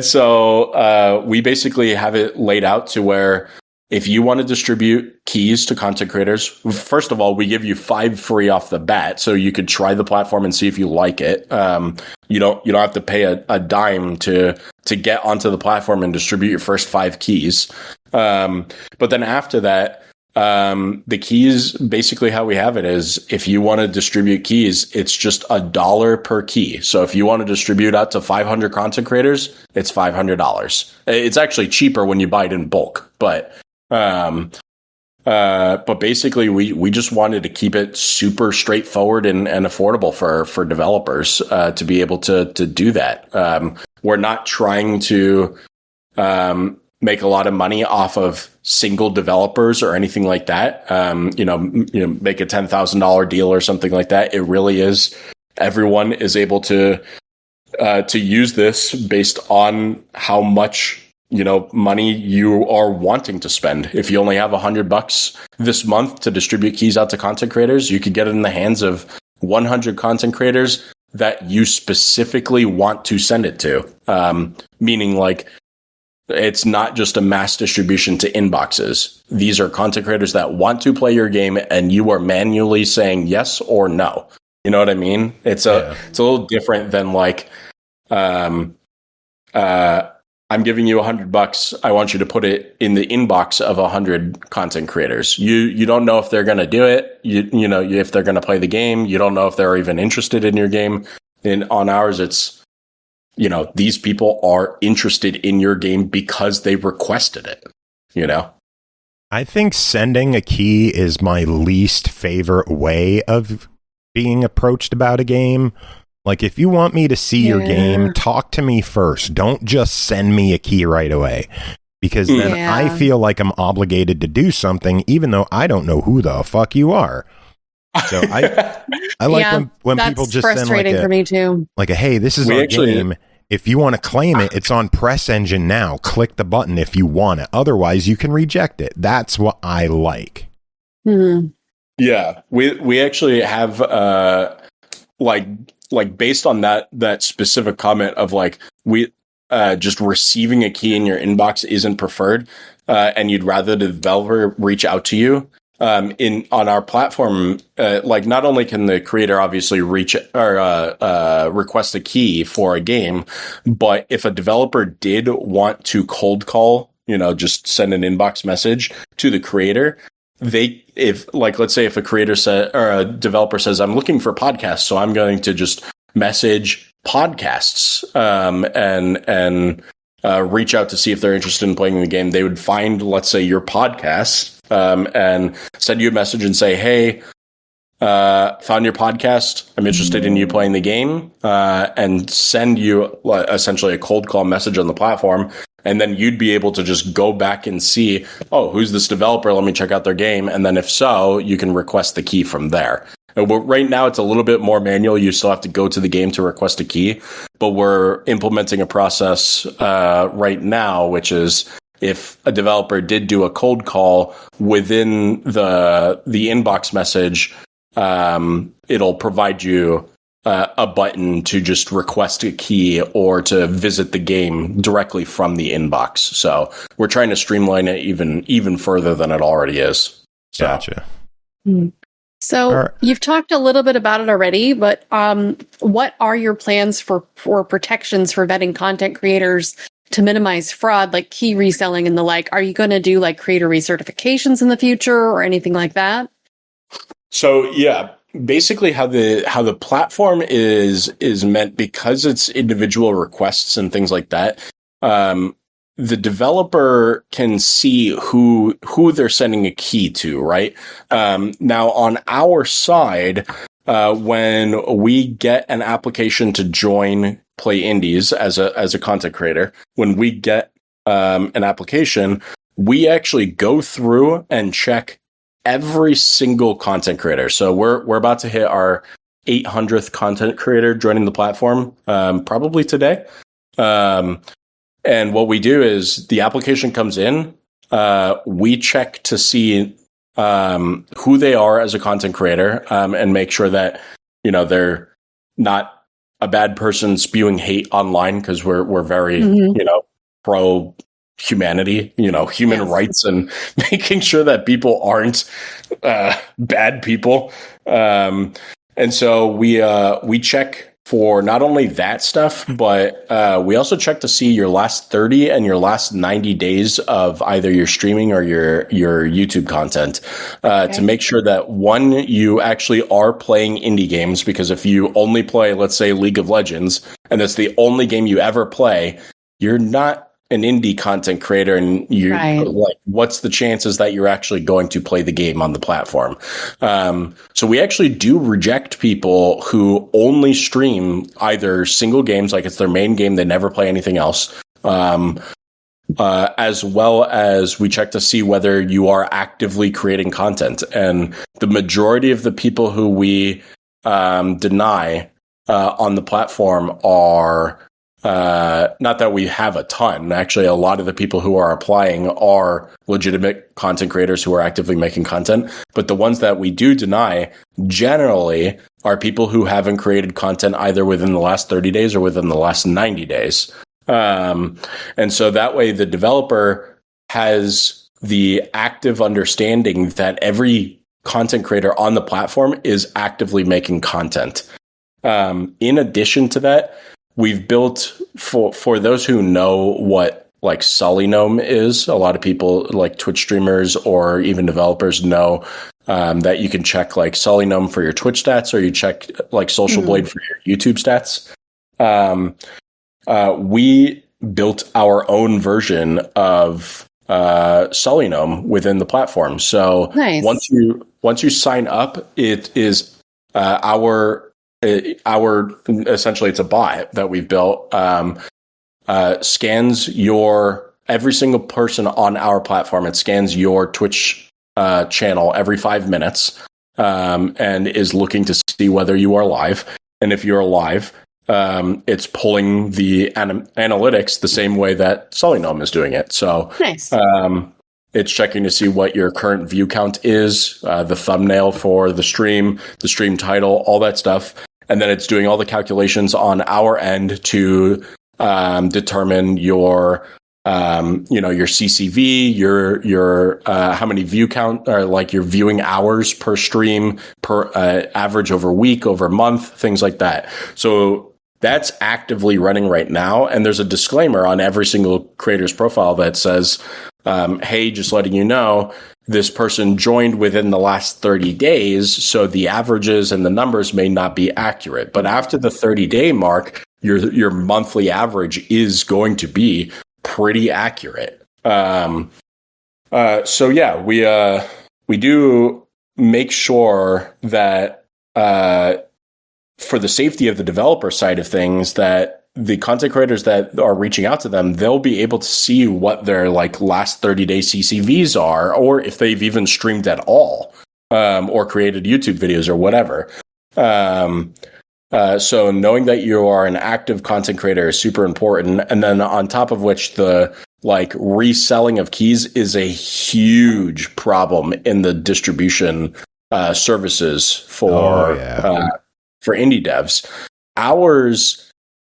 So we basically have it laid out to where if you want to distribute keys to content creators, first of all, we give you 5 free off the bat, so you could try the platform and see if you like it. You don't have to pay a dime to get onto the platform and distribute your first 5 keys. But then after that, the keys, basically how we have it is, if you want to distribute keys, it's just $1 per key. So if you want to distribute out to 500 content creators, it's $500. It's actually cheaper when you buy it in bulk, but basically we just wanted to keep it super straightforward and affordable for developers to be able to do that. We're not trying to make a lot of money off of single developers or anything like that. Make a $10,000 deal or something like that. It really is, everyone is able to use this based on how much money you are wanting to spend. If you only have $100 this month to distribute keys out to content creators, you could get it in the hands of 100 content creators that you specifically want to send it to. Meaning it's not just a mass distribution to inboxes. These are content creators that want to play your game, and you are manually saying yes or no. You know what I mean? It's a little different than I'm giving you $100. I want you to put it in the inbox of 100 content creators. You don't know if they're going to do it. If they're going to play the game. You don't know if they're even interested in your game. And on ours, it's, these people are interested in your game because they requested it. I think sending a key is my least favorite way of being approached about a game. If you want me to see your game, talk to me first. Don't just send me a key right away, because then I feel like I'm obligated to do something, even though I don't know who the fuck you are. So I like when people just send frustrating for me too. Hey, this is our game. If you want to claim it, it's on Press Engine now. Click the button if you want it. Otherwise, you can reject it. That's what I like. Mhm. Yeah, we actually have like based on that specific comment of like we just receiving a key in your inbox isn't preferred, and you'd rather the developer reach out to you. On our platform, like not only can the creator obviously reach or request a key for a game, but if a developer did want to cold call, just send an inbox message to the creator, let's say if a creator or a developer says, I'm looking for podcasts, so I'm going to just message podcasts, and reach out to see if they're interested in playing the game. They would find, let's say, your podcast, and send you a message and say, hey, found your podcast. I'm interested in you playing the game, and send you essentially a cold call message on the platform. And then you'd be able to just go back and see, oh, who's this developer? Let me check out their game. And then if so, you can request the key from there. Right now, it's a little bit more manual. You still have to go to the game to request a key. But we're implementing a process right now, which is if a developer did do a cold call within the inbox message, it'll provide you a button to just request a key or to visit the game directly from the inbox. So we're trying to streamline it even further than it already is. So. Gotcha. So you've talked a little bit about it already, but what are your plans for protections for vetting content creators to minimize fraud, like key reselling and the like? Are you going to do like creator recertifications in the future or anything like that? So yeah, basically how the platform is meant, because it's individual requests and things like that. The developer can see who they're sending a key to, right? Now on our side, when we get an application to join PlayIndies as a content creator, when we get an application, we actually go through and check every single content creator. So we're about to hit our 800th content creator joining the platform, probably today. And what we do is the application comes in, we check to see who they are as a content creator, and make sure that they're not a bad person spewing hate online, because we're very pro humanity, human rights, and making sure that people aren't bad people. And so we check for not only that stuff, but we also check to see your last 30 and your last 90 days of either your streaming or your YouTube content, to make sure that, one, you actually are playing indie games. Because if you only play, let's say, League of Legends, and that's the only game you ever play, you're not an indie content creator, and like, what's the chances that you're actually going to play the game on the platform? So we actually do reject people who only stream either single games, like it's their main game, they never play anything else, as well as we check to see whether you are actively creating content. And the majority of the people who we deny on the platform are not that we have a ton. Actually, a lot of the people who are applying are legitimate content creators who are actively making content. But the ones that we do deny generally are people who haven't created content either within the last 30 days or within the last 90 days. And so that way the developer has the active understanding that every content creator on the platform is actively making content. In addition to that, we've built, for those who know what like Solynome is, a lot of people like Twitch streamers or even developers know that you can check like Solynome for your Twitch stats, or you check like Social Blade for your YouTube stats. We built our own version of Solynome within the platform. So once you sign up, it is our essentially, it's a bot that we've built, scans every single person on our platform. It scans your Twitch channel every 5 minutes, and is looking to see whether you are live. And if you're live, it's pulling the analytics the same way that Solynome is doing it. So, It's checking to see what your current view count is, the thumbnail for the stream title, all that stuff. And then it's doing all the calculations on our end to determine your your CCV, your how many view count, or like your viewing hours per stream, per average over week, over month, things like that. So that's actively running right now. And there's a disclaimer on every single creator's profile that says, hey, just letting you know, this person joined within the last 30 days. So the averages and the numbers may not be accurate. But after the 30-day mark, your monthly average is going to be pretty accurate. So yeah, we do make sure that for the safety of the developer side of things, that the content creators that are reaching out to them, they'll be able to see what their like last 30-day CCVs are, or if they've even streamed at all, or created YouTube videos or whatever. So knowing that you are an active content creator is super important. And then on top of which, the like reselling of keys is a huge problem in the distribution services for indie devs. Ours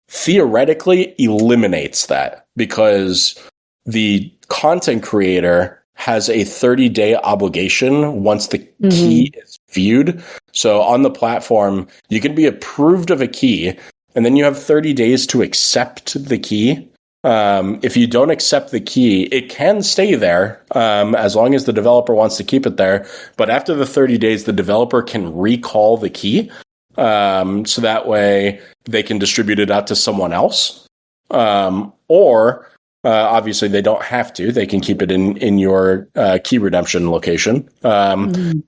theoretically eliminates that, because the content creator has a 30-day obligation once the key is viewed. So on the platform, you can be approved of a key, and then you have 30 days to accept the key. If you don't accept the key, it can stay there as long as the developer wants to keep it there. But after the 30 days, the developer can recall the key. So that way they can distribute it out to someone else. Or obviously they don't have to. They can keep it in your key redemption location. And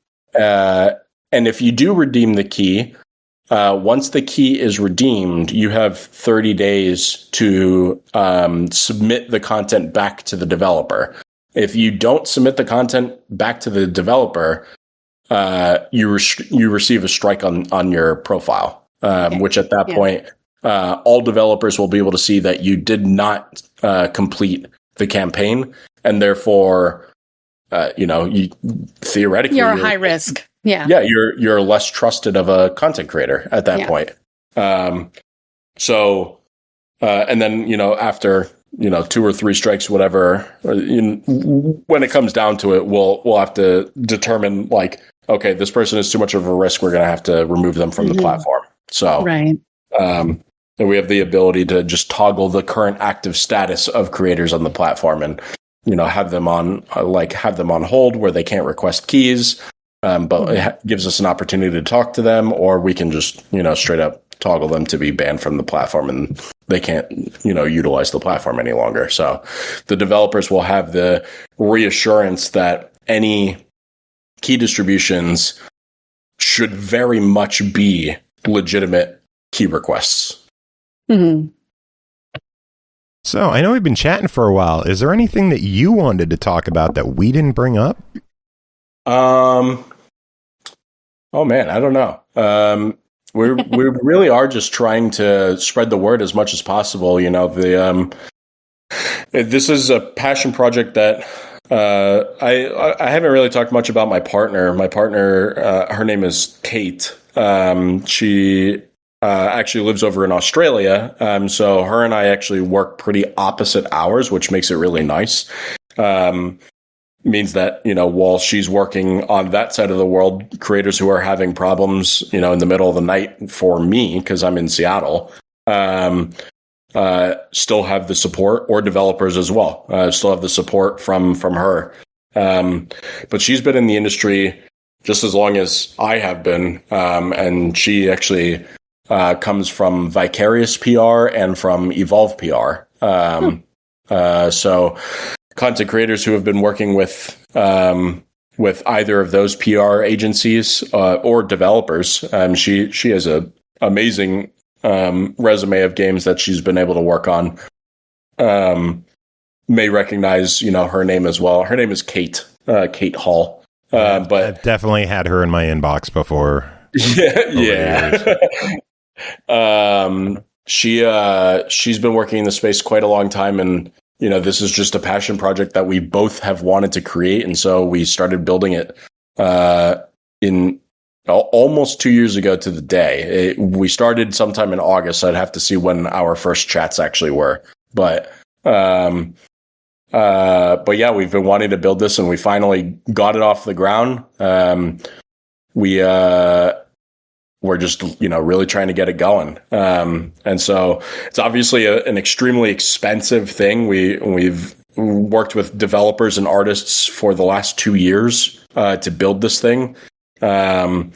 if you do redeem the key, once the key is redeemed, you have 30 days to submit the content back to the developer. If you don't submit the content back to the developer, you receive a strike on your profile, which at that point, all developers will be able to see that you did not complete the campaign, and therefore, you theoretically you're high risk. Yeah, you're less trusted of a content creator at that point. So, and then after 2 or 3 strikes, whatever, when it comes down to it, we'll have to determine, like, okay, this person is too much of a risk. We're going to have to remove them from the platform. So, right. And we have the ability to just toggle the current active status of creators on the platform, and have them on hold where they can't request keys. But it gives us an opportunity to talk to them, or we can just straight up toggle them to be banned from the platform, and they can't utilize the platform any longer. So the developers will have the reassurance that any key distributions should very much be legitimate key requests. So I know we've been chatting for a while. Is there anything that you wanted to talk about that we didn't bring up? Oh man, I don't know. We really are just trying to spread the word as much as possible. This is a passion project that I haven't really talked much about my partner. My partner, her name is Kate. She actually lives over in Australia. So her and I actually work pretty opposite hours, which makes it really nice. Means that, while she's working on that side of the world, creators who are having problems, in the middle of the night for me, because I'm in Seattle, still have the support, or developers as well, still have the support from her. But she's been in the industry just as long as I have been. And she actually comes from Vicarious PR and from Evolve PR. So content creators who have been working with either of those PR agencies or developers. She has a amazing resume of games that she's been able to work on. May recognize her name as well. Her name is Kate Hall. But I've definitely had her in my inbox before. Yeah. She's been working in the space quite a long time, and this is just a passion project that we both have wanted to create. And so we started building it in almost 2 years ago to the day. We started sometime in August. So I'd have to see when our first chats actually were. But yeah, we've been wanting to build this, and we finally got it off the ground. We're just, really trying to get it going. And so it's obviously an extremely expensive thing. We've worked with developers and artists for the last 2 years to build this thing. And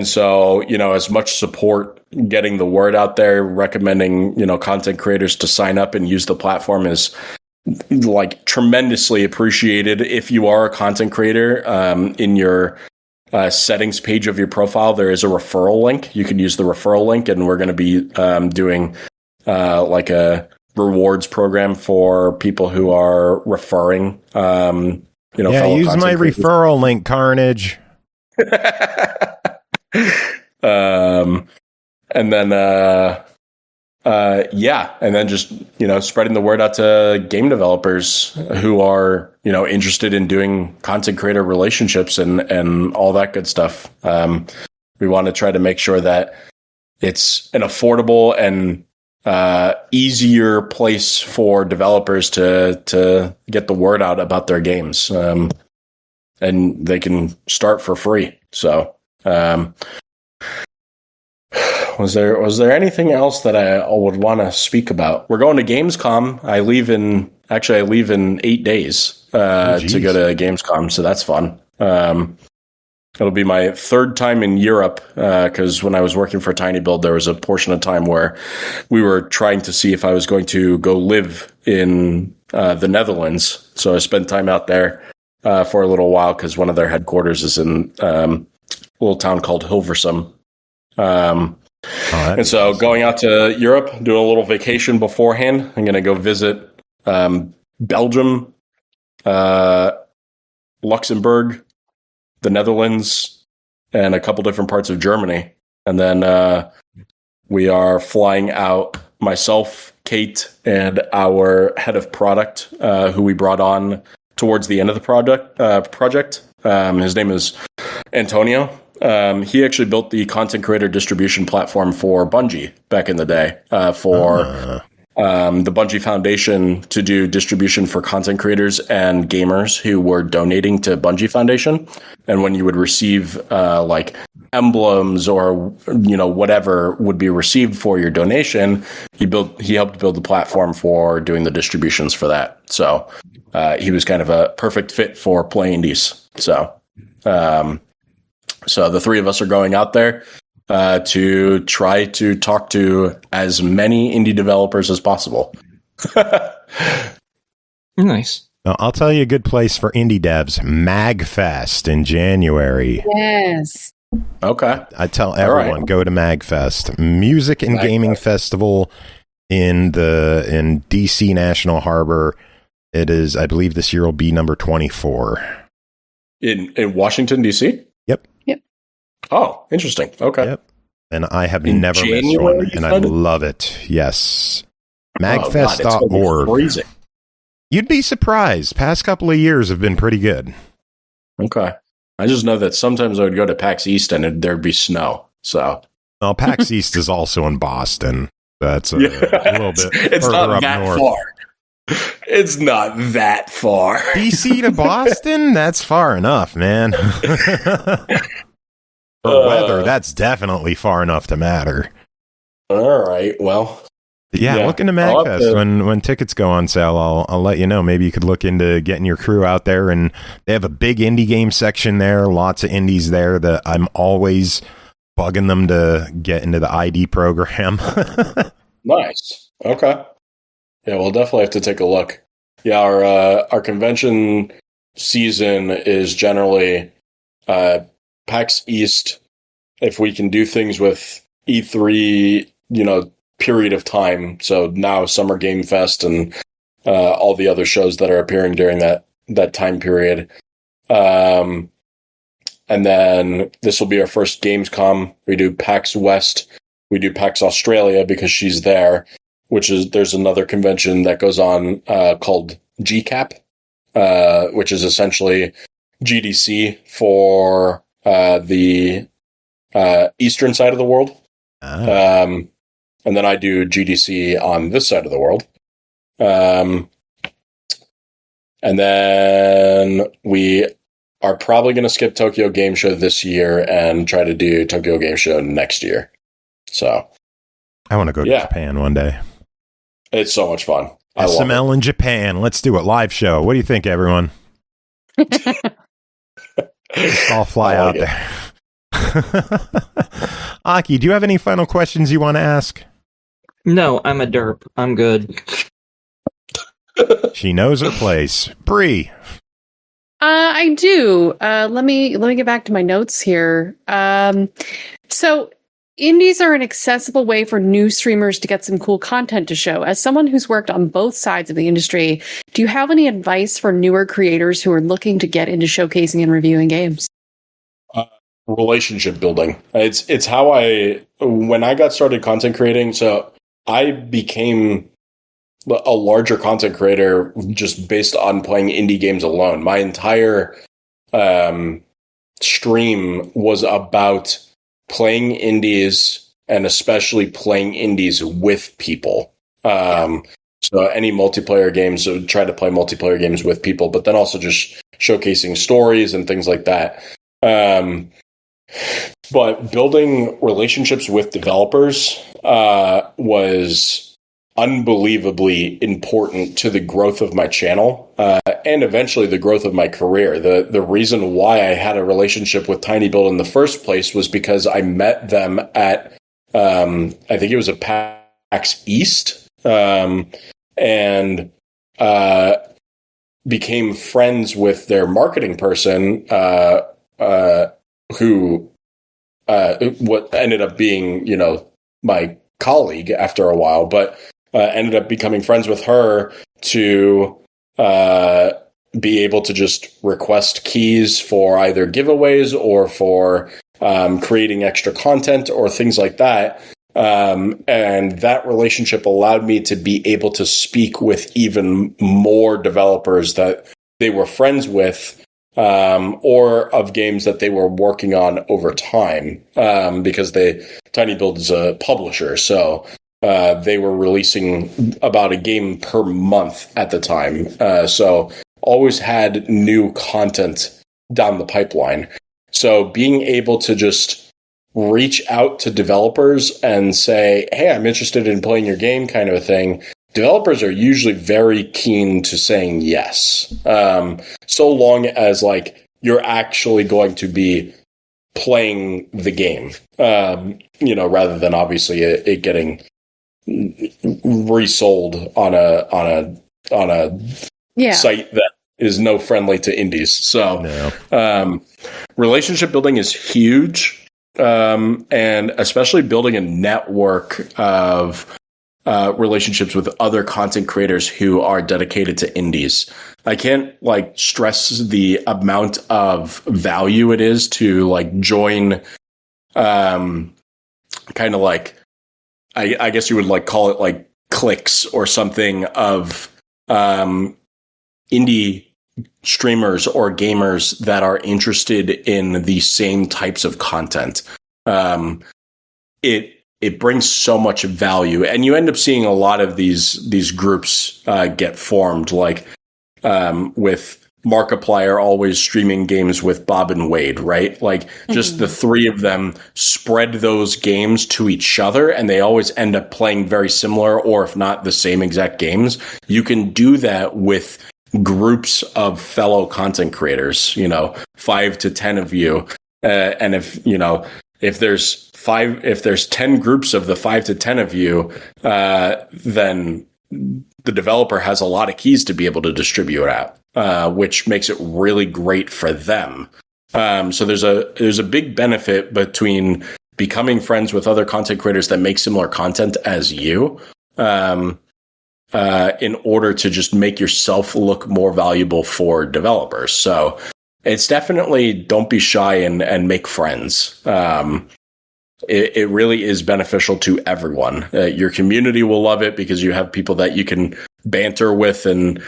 so, as much support, getting the word out there, recommending, content creators to sign up and use the platform is tremendously appreciated. If you are a content creator, in your settings page of your profile, there is a referral link. You can use the referral link, and we're going to be doing a rewards program for people who are referring. Use my referral link, Carnage. And then just spreading the word out to game developers who are interested in doing content creator relationships and all that good stuff. We want to try to make sure that it's an affordable and easier place for developers to get the word out about their games, and they can start for free. So was there anything else that I would want to speak about? We're going to Gamescom. I leave in 8 days to go to Gamescom, so that's fun. It'll be my third time in Europe, because when I was working for tinyBuild, there was a portion of time where we were trying to see if I was going to go live in the Netherlands. So I spent time out there for a little while, because one of their headquarters is in a little town called Hilversum. And so going out to Europe, doing a little vacation beforehand. I'm going to go visit Belgium, Luxembourg, the Netherlands, and a couple different parts of Germany. And then we are flying out, myself, Kate, and our head of product, who we brought on towards the end of the project. His name is Antonio. He actually built the content creator distribution platform for Bungie back in the day, for the Bungie Foundation to do distribution for content creators and gamers who were donating to Bungie Foundation. And when you would receive emblems or whatever would be received for your donation, he helped build the platform for doing the distributions for that. So he was kind of a perfect fit for PlayIndies. So the three of us are going out there to try to talk to as many indie developers as possible. Nice. I'll tell you a good place for indie devs, MagFest in January. Yes. Okay. I tell everyone, go to MagFest. Music and Gaming Festival in DC National Harbor. It is, I believe this year will be number 24. In Washington, D.C.? Yep. Oh, interesting. Okay. Yep. And I have never missed one, and I love it. Yes. Magfest.org. You'd be surprised. Past couple of years have been pretty good. Okay. I just know that sometimes I would go to PAX East and there'd be snow. So. Well, PAX East is also in Boston. That's a little bit it's further not up that north. Far. It's not that far. DC to Boston? That's far enough, man. For weather, that's definitely far enough to matter. All right. Well. Yeah, look into MagFest. When tickets go on sale, I'll let you know. Maybe you could look into getting your crew out there. And they have a big indie game section there. Lots of indies there that I'm always bugging them to get into the ID program. Nice. Okay. Yeah, we'll definitely have to take a look. Yeah, our convention season is generally PAX East. If we can do things with E3, period of time. So now Summer Game Fest and all the other shows that are appearing during that time period. And then this will be our first Gamescom. We do PAX West. We do PAX Australia because she's there. there's another convention that goes on called GCAP, which is essentially GDC for the eastern side of the world. And then I do GDC on this side of the world. And then we are probably going to skip Tokyo Game Show this year and try to do Tokyo Game Show next year. So I want to go to Japan one day. It's so much fun. SML in Japan. Let's do it. Live show. What do you think, everyone? I'll fly out there. Aki, do you have any final questions you want to ask? No, I'm a derp. I'm good. She knows her place. Bri. I do. Let me get back to my notes here. So indies are an accessible way for new streamers to get some cool content to show. As someone who's worked on both sides of the industry, do you have any advice for newer creators who are looking to get into showcasing and reviewing games? Relationship building. It's how when I got started content creating, so I became a larger content creator just based on playing indie games alone. My entire stream was about playing indies, and especially playing indies with people. So any multiplayer games, I would try to play multiplayer games with people, but then also just showcasing stories and things like that. But building relationships with developers was unbelievably important to the growth of my channel and eventually the growth of my career. The reason why I had a relationship with tinyBuild in the first place was because I met them at I think it was a PAX East, and became friends with their marketing person who what ended up being, my colleague after a while, but ended up becoming friends with her to be able to just request keys for either giveaways or for creating extra content or things like that. And that relationship allowed me to be able to speak with even more developers that they were friends with, or of games that they were working on over time, because tinyBuild is a publisher, so they were releasing about a game per month at the time. So always had new content down the pipeline. So being able to just reach out to developers and say, hey, I'm interested in playing your game, kind of a thing. Developers are usually very keen to saying yes, so long as you're actually going to be playing the game, rather than obviously it getting resold on a site that is no friendly to indies. So relationship building is huge, and especially building a network of relationships with other content creators who are dedicated to indies. I can't stress the amount of value it is to join, kind of I guess you would call it cliques or something of indie streamers or gamers that are interested in the same types of content. It brings so much value, and you end up seeing a lot of these groups get formed, with Markiplier always streaming games with Bob and Wade, right? Just the three of them spread those games to each other, and they always end up playing very similar, or if not the same exact games. You can do that with groups of fellow content creators, 5 to 10 of you, and if there's 10 groups of the 5 to 10 of you, then the developer has a lot of keys to be able to distribute out, which makes it really great for them. So there's a big benefit between becoming friends with other content creators that make similar content as you, in order to just make yourself look more valuable for developers. So it's definitely, don't be shy and make friends. it really is beneficial to everyone. Your community will love it because you have people that you can banter with and,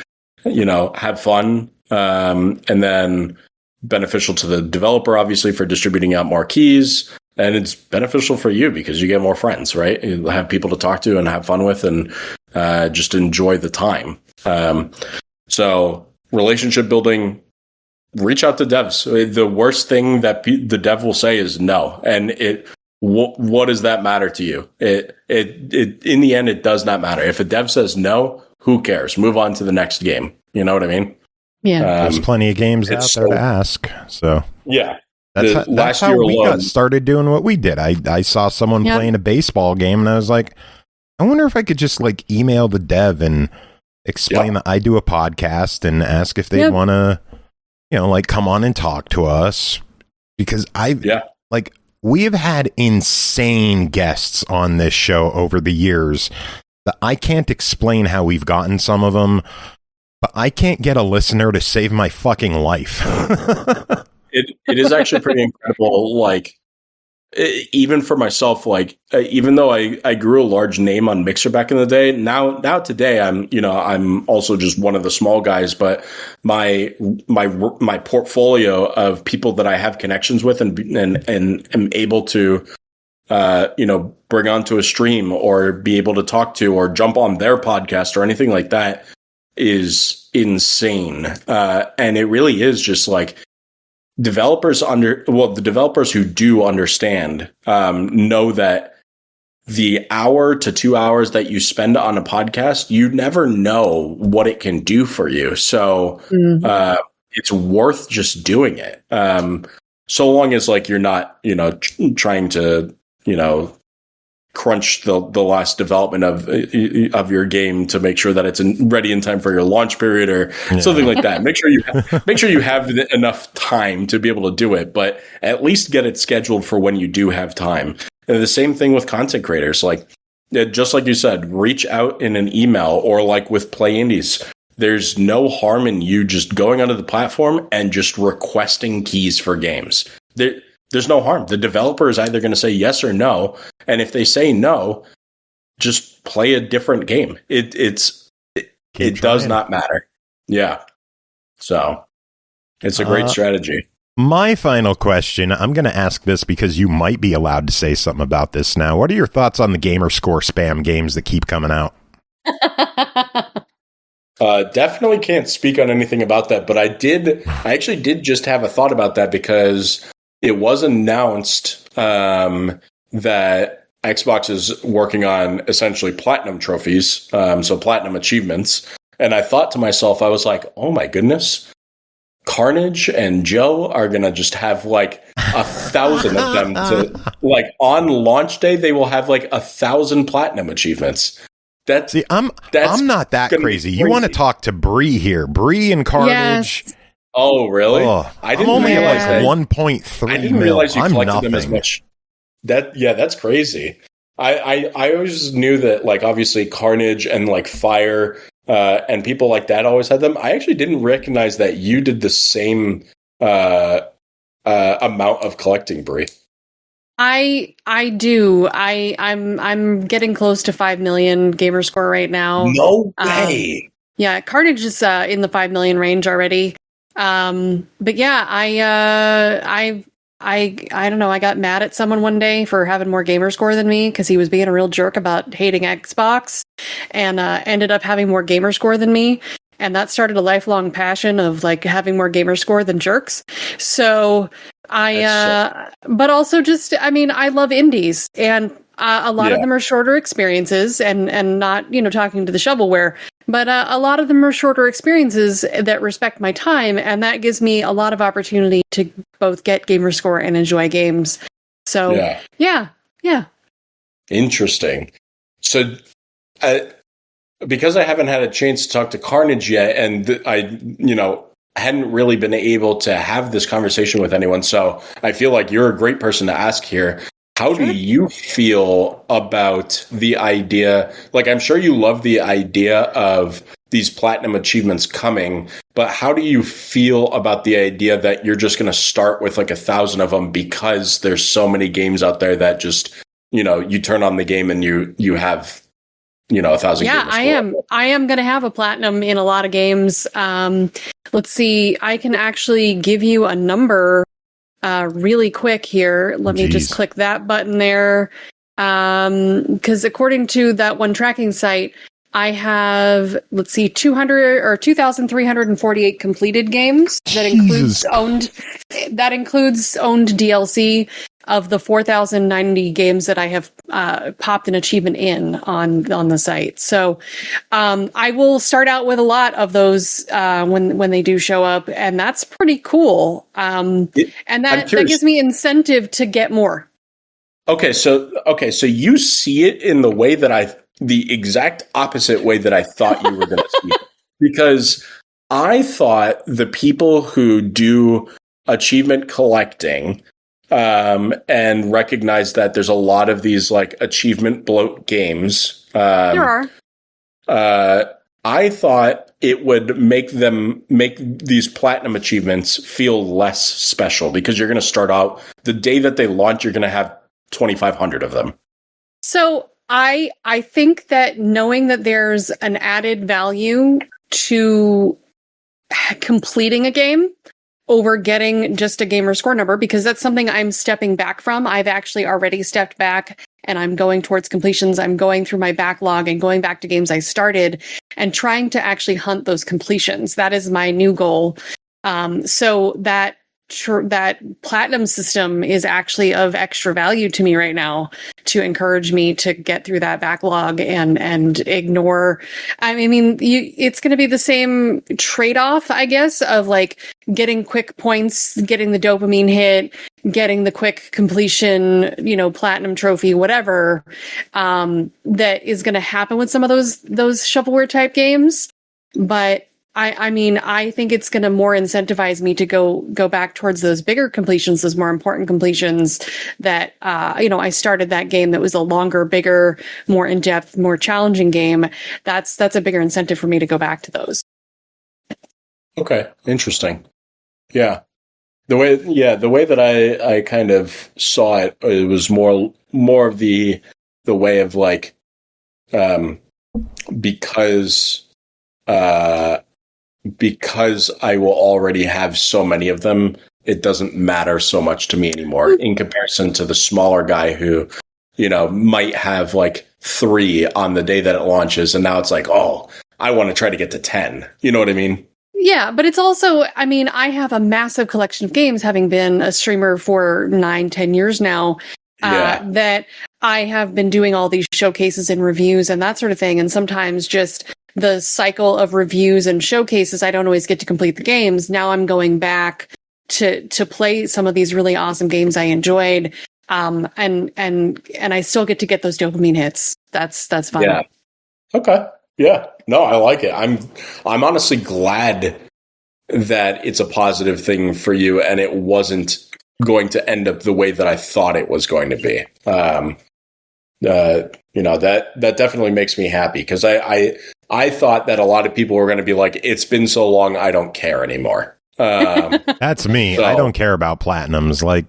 have fun. And then beneficial to the developer, obviously, for distributing out more keys. And it's beneficial for you because you get more friends, right? You have people to talk to and have fun with and just enjoy the time. So relationship building, reach out to devs. The worst thing that the dev will say is no. And what does that matter to you? It in the end, it does not matter. If a dev says no, who cares? Move on to the next game. You know what I mean? Yeah. There's plenty of games out there to ask. So yeah. That's how we got started doing what we did. I saw someone playing a baseball game and I was like, I wonder if I could just like email the dev and explain that I do a podcast and ask if they want to, like come on and talk to us, because we have had insane guests on this show over the years that I can't explain how we've gotten some of them, but I can't get a listener to save my fucking life. It is actually pretty incredible. Like, even for myself, like, even though I grew a large name on Mixer back in the day, now today I'm also just one of the small guys, but my portfolio of people that I have connections with and am able to bring onto a stream or be able to talk to or jump on their podcast or anything like that is insane. And it really is just like, the developers who do understand know that the hour to 2 hours that you spend on a podcast, you never know what it can do for you. So it's worth just doing it. So long as like you're not, trying to, crunch the last development of your game to make sure that it's ready in time for your launch period or something like that. Make sure you have enough time to be able to do it, but at least get it scheduled for when you do have time. And the same thing with content creators, like just like you said, reach out in an email or like with PlayIndies. There's no harm in you just going onto the platform and just requesting keys for games. There's no harm. The developer is either going to say yes or no. And if they say no, just play a different game. It does not matter. Yeah. So it's a great strategy. My final question, I'm going to ask this because you might be allowed to say something about this now. What are your thoughts on the Gamerscore spam games that keep coming out? Definitely can't speak on anything about that, but I actually did just have a thought about that because it was announced that Xbox is working on essentially platinum trophies, so platinum achievements. And I thought to myself, I was like, oh my goodness, Carnage and Joe are going to just have like 1,000 of them to like on launch day. They will have like 1,000 platinum achievements. I'm not that crazy. You want to talk to Bri here. Bri and Carnage. Yes. Oh, really? I'm only at like 1.3 I didn't realize you collected them as much. That's crazy. I always knew that, like, obviously Carnage and like Fire and people like that always had them. I actually didn't recognize that you did the same amount of collecting, Bri. I do. I'm getting close to 5 million Gamerscore right now. No way. Yeah, Carnage is in the 5 million range already. But yeah, I don't know. I got mad at someone one day for having more Gamerscore than me because he was being a real jerk about hating Xbox, and ended up having more Gamerscore than me. And that started a lifelong passion of like having more Gamerscore than jerks. So but also just, I mean, I love indies, and a lot of them are shorter experiences and not, talking to the shovelware, but a lot of them are shorter experiences that respect my time. And that gives me a lot of opportunity to both get Gamerscore and enjoy games. So yeah. Interesting. So, because I haven't had a chance to talk to Carnage yet, and I, hadn't really been able to have this conversation with anyone, so I feel like you're a great person to ask here. How do you feel about the idea? Like, I'm sure you love the idea of these platinum achievements coming, but how do you feel about the idea that you're just going to start with like 1,000 of them because there's so many games out there that just, you turn on the game and you have, 1,000 games. Yeah, I am going to have a platinum in a lot of games. Let's see. I can actually give you a number really quick here. Let me just click that button there. Because according to that one tracking site, I have, 2,348 completed games. That includes owned DLC of the 4,090 games that I have popped an achievement in on the site. So I will start out with a lot of those when they do show up, and that's pretty cool. And that gives me incentive to get more. Okay, so you see it in the way that the exact opposite way that I thought you were going to see it. Because I thought the people who do achievement collecting and recognize that there's a lot of these like achievement bloat games. There are. I thought it would make these platinum achievements feel less special because you're going to start out the day that they launch, you're going to have 2,500 of them. So I think that knowing that there's an added value to completing a game over getting just a Gamerscore number, because that's something I'm stepping back from. I've actually already stepped back and I'm going towards completions. I'm going through my backlog and going back to games I started and trying to actually hunt those completions. That is my new goal. So that platinum system is actually of extra value to me right now to encourage me to get through that backlog and ignore. I mean, it's going to be the same trade-off, I guess, of like getting quick points, getting the dopamine hit, getting the quick completion, platinum trophy, whatever, that is going to happen with some of those shovelware type games. But I think it's going to more incentivize me to go back towards those bigger completions, those more important completions that, I started that game that was a longer, bigger, more in-depth, more challenging game. That's a bigger incentive for me to go back to those. Okay. Interesting. Yeah. The way that I kind of saw it, it was more of the way of like, because I will already have so many of them, it doesn't matter so much to me anymore in comparison to the smaller guy who, might have like 3 on the day that it launches. And now it's like, oh, I want to try to get to 10. You know what I mean? Yeah, but it's also, I have a massive collection of games, having been a streamer for 9-10 years now, that I have been doing all these showcases and reviews and that sort of thing. And sometimes just the cycle of reviews and showcases, I don't always get to complete the games. Now I'm going back to play some of these really awesome games I enjoyed. And I still get to get those dopamine hits. That's fun. Yeah. Okay. Yeah. No, I like it. I'm honestly glad that it's a positive thing for you and it wasn't going to end up the way that I thought it was going to be. That definitely makes me happy because I thought that a lot of people were going to be like, it's been so long, I don't care anymore. That's me. So, I don't care about platinums. Like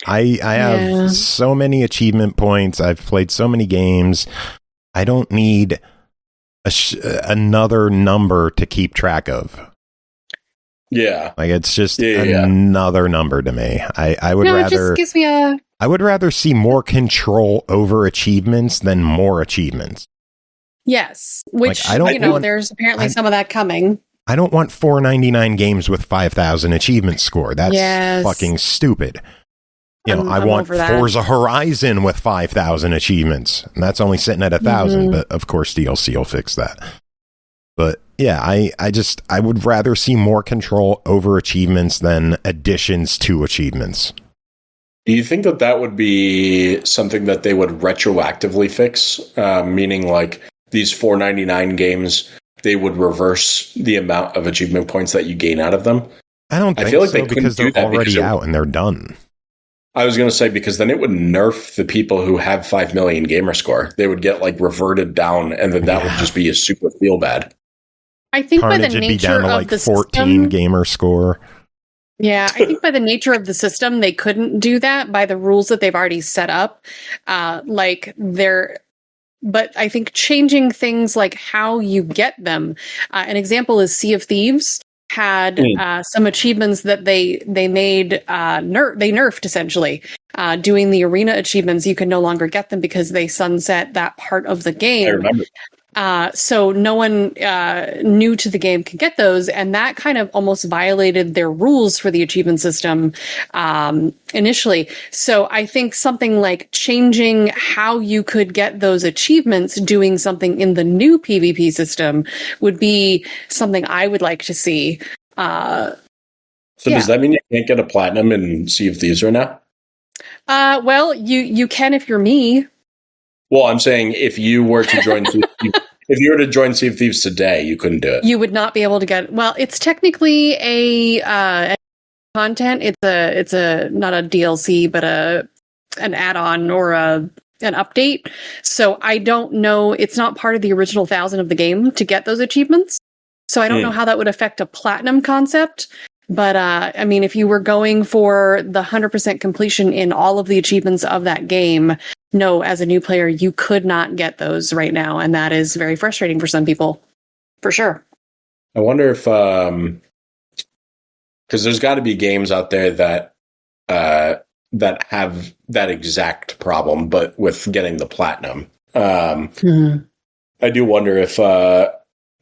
I have so many achievement points. I've played so many games. I don't need another number to keep track of. Yeah. Like it's just another number to me. I would rather, it just gives me I would rather see more control over achievements than more achievements. Yes, which, like, there's apparently some of that coming. I don't want 499 games with 5,000 achievement score. That's fucking stupid. I want Forza Horizon with 5,000 achievements. And that's only sitting at 1,000, but of course DLC will fix that. But yeah, I would rather see more control over achievements than additions to achievements. Do you think that would be something that they would retroactively fix? Meaning like these 499 games, they would reverse the amount of achievement points that you gain out of them? I don't think so because they're already out and they're done. I was going to say, because then it would nerf the people who have 5 million gamer score. They would get like reverted down and then that would just be a super feel bad. I think by the Carnage would be nature down to of like the 14 system, gamer score. yeah, I think by the nature of the system, they couldn't do that by the rules that they've already set up. But I think changing things like how you get them. An example is Sea of Thieves had some achievements that they made they nerfed essentially. Doing the arena achievements, you can no longer get them because they sunset that part of the game. I remember. So no one new to the game could get those, and that kind of almost violated their rules for the achievement system initially. So I think something like changing how you could get those achievements, doing something in the new PvP system, would be something I would like to see. So does that mean you can't get a platinum in Sea of Thieves right now? Well, you can if you're me. Well, I'm saying if you were to join if you were to join Sea of Thieves today, you couldn't do it. You would not be able to get. Well, it's technically a content. It's a not a DLC, but an add-on or an update. So I don't know. It's not part of the original 1,000 of the game to get those achievements. So I don't know how that would affect a platinum concept. But I mean, if you were going for the 100% completion in all of the achievements of that game, no, as a new player, you could not get those right now. And that is very frustrating for some people, for sure. I wonder if, because there's got to be games out there that have that exact problem, but with getting the platinum. I do wonder if,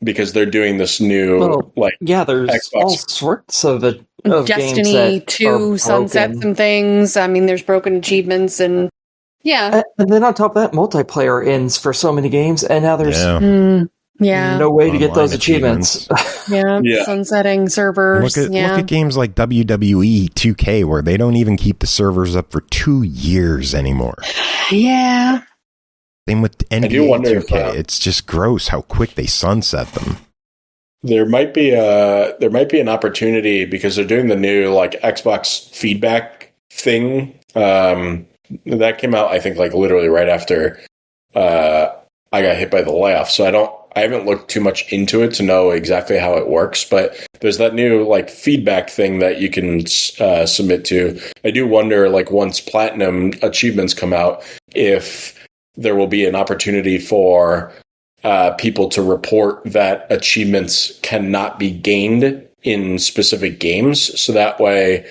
because they're doing this new, there's Xbox. all sorts of Destiny games that 2 sunsets and things. I mean, there's broken achievements and and then on top of that, multiplayer ends for so many games, and now there's no way to get those achievements. Sunsetting servers. Look at games like WWE 2K where they don't even keep the servers up for 2 years anymore. Yeah. Same with NBA I do wonder 2K. It's just gross how quick they sunset them. There might be an opportunity because they're doing the new like Xbox feedback thing. That came out, I think, like literally right after I got hit by the layoff. So I haven't looked too much into it to know exactly how it works. But there's that new like feedback thing that you can submit to. I do wonder, like once platinum achievements come out, if there will be an opportunity for people to report that achievements cannot be gained in specific games. So that way,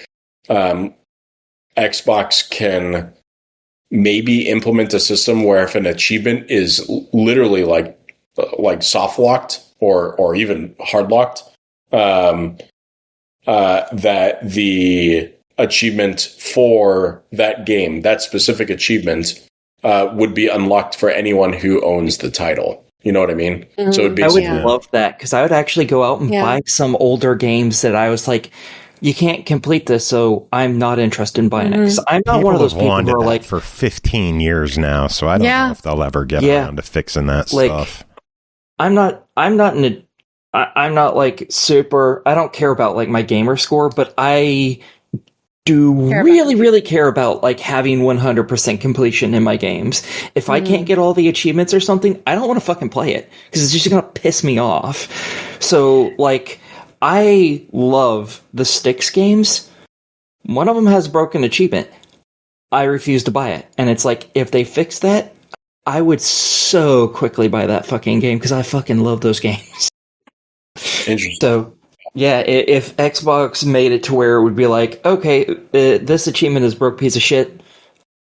Xbox can maybe implement a system where if an achievement is literally like soft locked or even hard locked, that the achievement for that game, that specific achievement, would be unlocked for anyone who owns the title. You know what I mean? So it'd be I would love that, because I would actually go out and buy some older games that I was like, you can't complete this, so I'm not interested in buying it. Because I'm not one of those people who are like, for 15 years now, so I don't know if they'll ever get around to fixing that stuff. I'm not like super. I don't care about like my gamer score, but I do really care about like having 100% completion in my games. If I can't get all the achievements or something, I don't want to fucking play it because it's just gonna piss me off. So like, I love the Styx games. One of them has a broken achievement. I refuse to buy it, and it's like, if they fix that, I would so quickly buy that fucking game because I fucking love those games. Interesting. So, yeah, if Xbox made it to where it would be like, okay, this achievement is broke piece of shit,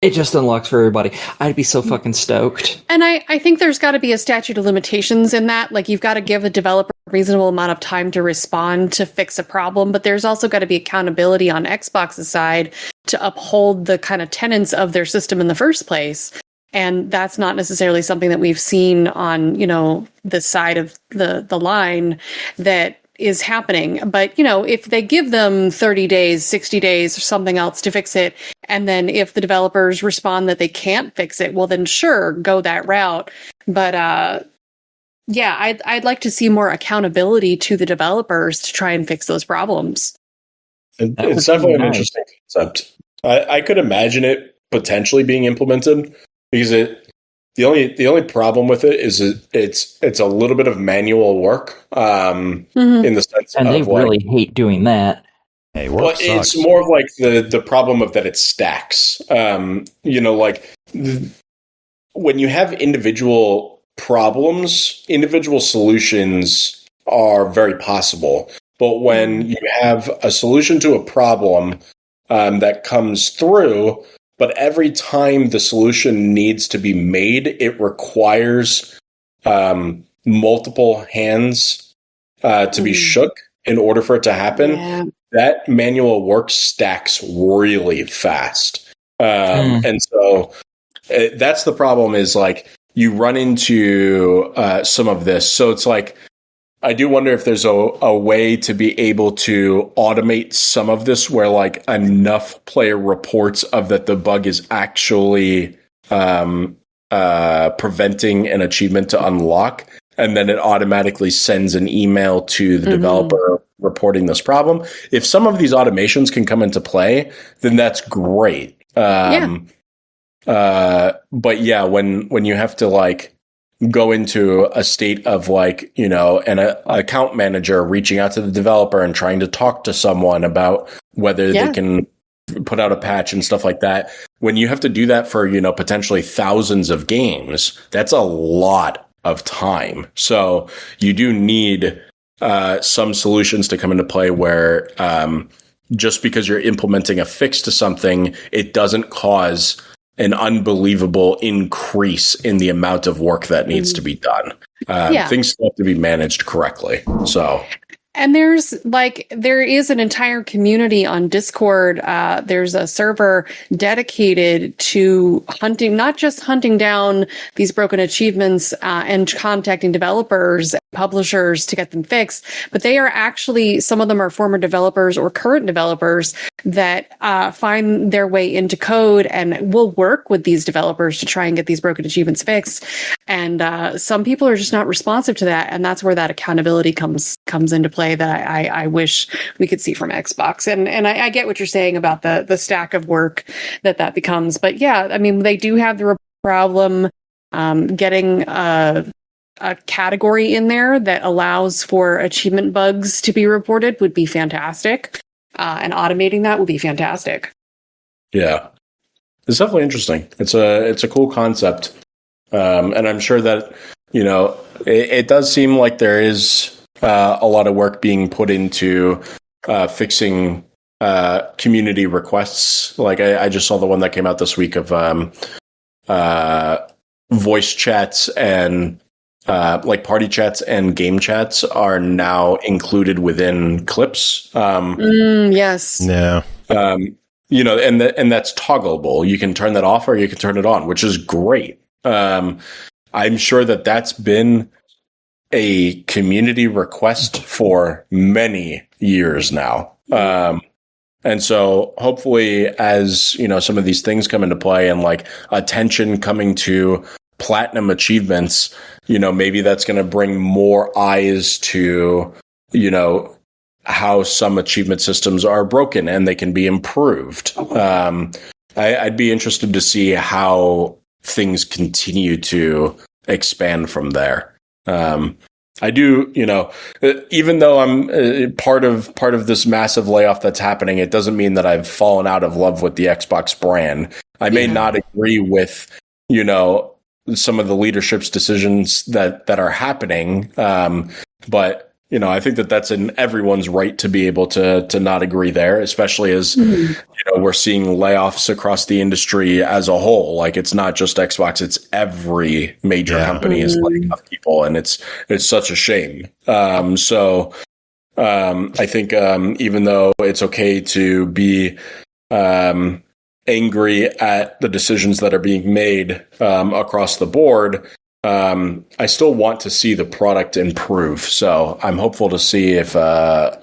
it just unlocks for everybody, I'd be so fucking stoked. And I think there's got to be a statute of limitations in that. Like, you've got to give a developer a reasonable amount of time to respond to fix a problem, but there's also got to be accountability on Xbox's side to uphold the kind of tenets of their system in the first place. And that's not necessarily something that we've seen on, this side of the line that is happening. But, if they give them 30 days, 60 days or something else to fix it, and then if the developers respond that they can't fix it, well, then sure, go that route. But, I'd like to see more accountability to the developers to try and fix those problems. It's definitely an interesting concept. I could imagine it potentially being implemented because The only problem with it is it's a little bit of manual work in the sense and of they really hate doing that. Hey, well, it's more of like the problem of that it stacks. You know, like when you have individual problems, individual solutions are very possible. But when you have a solution to a problem that comes through, but every time the solution needs to be made, it requires multiple hands to be shook in order for it to happen. Yeah. That manual work stacks really fast. And so that's the problem, is like you run into some of this. So it's like, I do wonder if there's a way to be able to automate some of this where like enough player reports of that the bug is actually preventing an achievement to unlock, and then it automatically sends an email to the developer reporting this problem. If some of these automations can come into play, then that's great. But yeah, when you have to like go into a state of like, you know, an account manager reaching out to the developer and trying to talk to someone about whether they can put out a patch and stuff like that. When you have to do that for, you know, potentially thousands of games, that's a lot of time. So you do need some solutions to come into play where just because you're implementing a fix to something, it doesn't cause an unbelievable increase in the amount of work that needs to be done. Things still have to be managed correctly. So, and there is an entire community on Discord. There's a server dedicated to hunting, not just hunting down these broken achievements and contacting developers, publishers to get them fixed, but they are actually, some of them are former developers or current developers that find their way into code and will work with these developers to try and get these broken achievements fixed. And some people are just not responsive to that, and that's where that accountability comes into play that I wish we could see from Xbox. And I get what you're saying about the stack of work that becomes. But yeah, I mean, they do have the problem getting a category in there that allows for achievement bugs to be reported would be fantastic. And automating that would be fantastic. Yeah, it's definitely interesting. It's a cool concept. And I'm sure that, you know, it does seem like there is a lot of work being put into fixing community requests. Like I just saw the one that came out this week of voice chats and like party chats and game chats are now included within clips. Yes. Yeah. You know, and that's toggleable. You can turn that off or you can turn it on, which is great. I'm sure that that's been a community request for many years now. And so hopefully as, you know, some of these things come into play and like attention coming to platinum achievements, you know, maybe that's going to bring more eyes to, you know, how some achievement systems are broken and they can be improved. I'd be interested to see how things continue to expand from there. I do, you know, even though I'm part of this massive layoff that's happening, it doesn't mean that I've fallen out of love with the Xbox brand. I may not agree with, you know, some of the leadership's decisions that are happening. But, you know, I think that that's in everyone's right to be able to not agree there, especially as, you know, we're seeing layoffs across the industry as a whole. Like, it's not just Xbox, it's every major company is laying off people, and it's such a shame. So I think even though it's okay to be angry at the decisions that are being made across the board, I still want to see the product improve. So I'm hopeful to see if,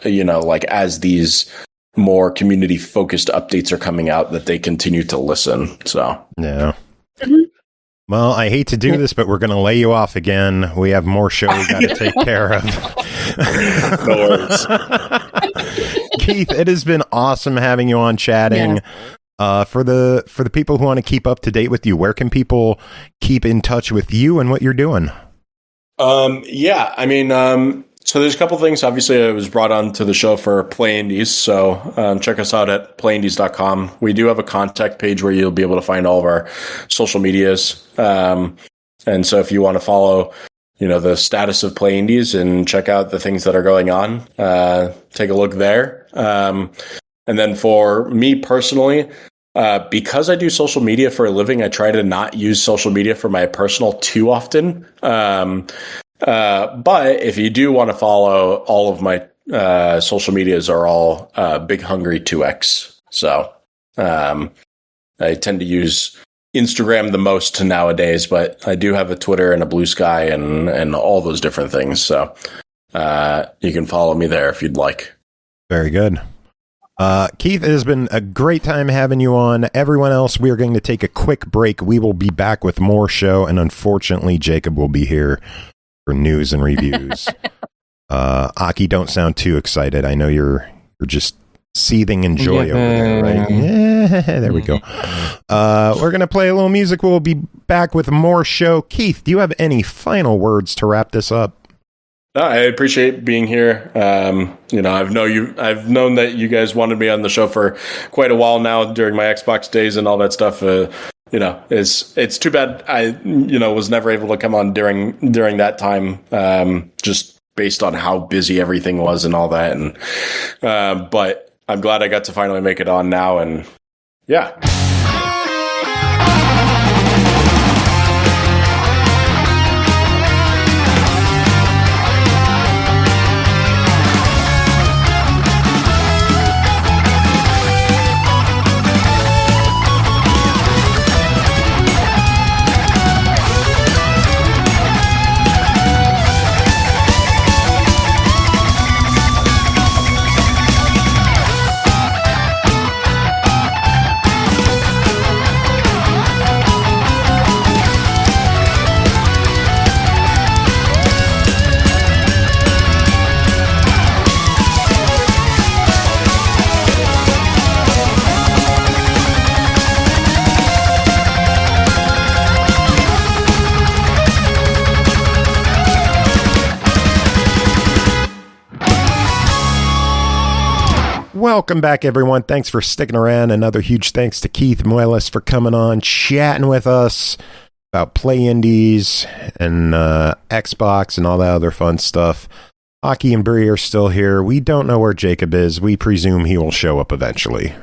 you know, like as these more community focused updates are coming out, that they continue to listen. So, yeah. Well, I hate to do this, but we're going to lay you off again. We have more show we got to take care of. No worries. Keith, it has been awesome having you on chatting. For the people who want to keep up to date with you, where can people keep in touch with you and what you're doing? Yeah, I mean, so there's a couple things. Obviously, I was brought on to the show for PlayIndies, so check us out at PlayIndies.com. We do have a contact page where you'll be able to find all of our social medias. And so if you want to follow, the status of PlayIndies and check out the things that are going on, take a look there. And then for me personally, because I do social media for a living, I try to not use social media for my personal too often. But if you do want to follow, all of my social medias are all Big Hungry 2X. So I tend to use Instagram the most nowadays, but I do have a Twitter and a Blue Sky and all those different things. So you can follow me there if you'd like. Very good. Keith, it has been a great time having you on. Everyone else, we are going to take a quick break. We will be back with more show, and unfortunately, Jacob will be here for news and reviews. Aki, don't sound too excited. I know you're just seething in joy over there, right? Yeah, there we go. We're going to play a little music. We'll be back with more show. Keith, do you have any final words to wrap this up? No, I appreciate being here. I've known that you guys wanted me on the show for quite a while now during my Xbox days and all that stuff. It's too bad I was never able to come on during that time, just based on how busy everything was and all that. And but I'm glad I got to finally make it on now. And yeah. Welcome back, everyone. Thanks for sticking around. Another huge thanks to Keith Muelas for coming on, chatting with us about PlayIndies and Xbox and all that other fun stuff. Aki and Bri are still here. We don't know where Jacob is. We presume he will show up eventually.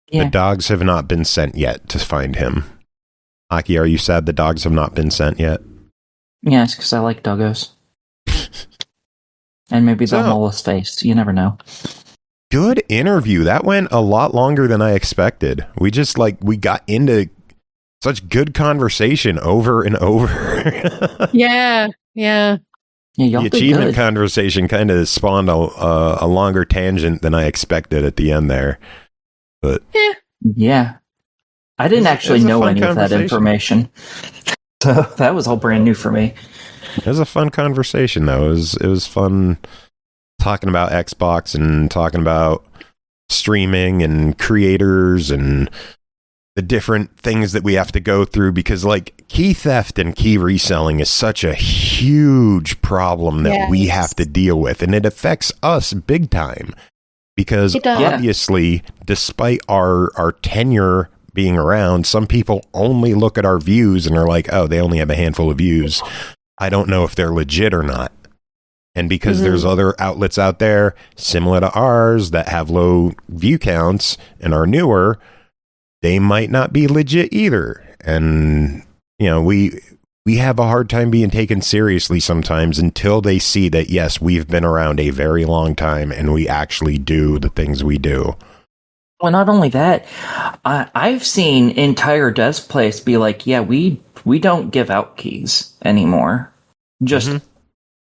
Yeah. The dogs have not been sent yet to find him. Aki, are you sad the dogs have not been sent yet? Yes, because I like doggos. And maybe they'll maul his face. You never know. Good interview. That went a lot longer than I expected. We just we got into such good conversation over and over. Yeah. Yeah, the achievement conversation kind of spawned a longer tangent than I expected at the end there. But yeah, I didn't actually know any of that information, so that was all brand new for me. It was a fun conversation, though. It was fun talking about Xbox and talking about streaming and creators and the different things that we have to go through, because key theft and key reselling is such a huge problem that we have to deal with, and it affects us big time because obviously, despite our tenure being around, some people only look at our views and are like, oh, they only have a handful of views. I don't know if they're legit or not. And because there's other outlets out there similar to ours that have low view counts and are newer, they might not be legit either. And, we have a hard time being taken seriously sometimes until they see that, yes, we've been around a very long time and we actually do the things we do. Well, not only that, I've seen entire desk plays be like, yeah, we don't give out keys anymore. Just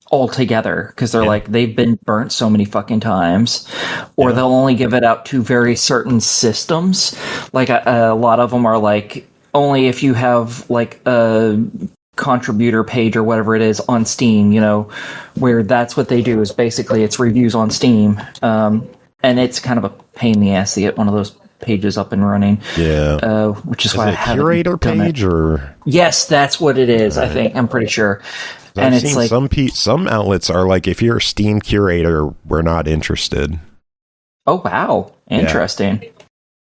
altogether, because they're they've been burnt so many fucking times, or they'll only give it out to very certain systems. A lot of them are only if you have a contributor page or whatever it is on Steam, where that's what they do is basically it's reviews on Steam. And it's kind of a pain in the ass to get one of those pages up and running. Yeah. Which is Is why it I haven't curator done page it. or? Yes, that's what it is. I think I'm pretty sure. I've And it's seen like some outlets are like, if you're a Steam curator, we're not interested. oh wow, interesting. Yeah.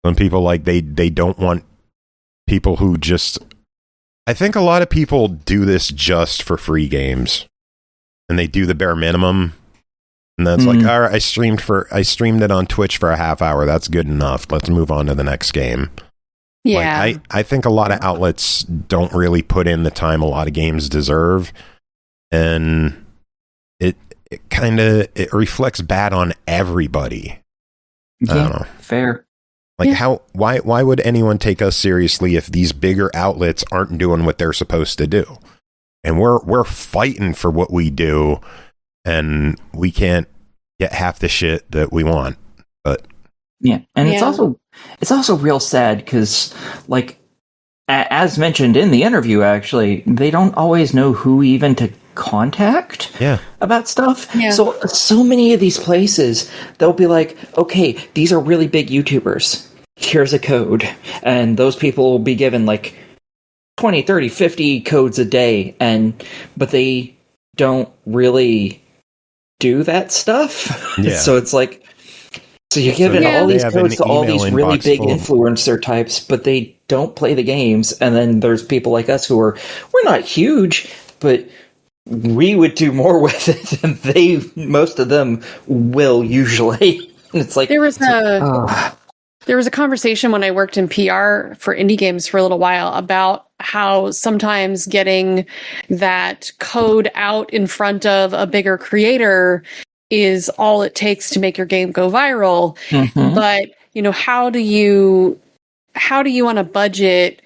Some people like they don't want people who just. I think a lot of people do this just for free games, and they do the bare minimum, and that's like, all right, I streamed it on Twitch for a half hour. That's good enough. Let's move on to the next game. Yeah. Like, I think a lot of outlets don't really put in the time a lot of games deserve, and it reflects bad on everybody. I don't know. Fair. Like why would anyone take us seriously if these bigger outlets aren't doing what they're supposed to do? And we're fighting for what we do, and we can't get half the shit that we want. But yeah, and it's also real sad because, like, as mentioned in the interview, actually, they don't always know who even to contact about stuff. Yeah. So many of these places, they'll be like, okay, these are really big YouTubers. Here's a code. And those people will be given like 20, 30, 50 codes a day. But they don't really do that stuff. Yeah. So it's like, so you're giving all these codes to all these really big influencer types, but they don't play the games. And then there's people like us we're not huge, but we would do more with it than most of them will usually. It's like there was a conversation when I worked in PR for indie games for a little while about how sometimes getting that code out in front of a bigger creator is all it takes to make your game go viral. Mm-hmm. But, how do you on a budget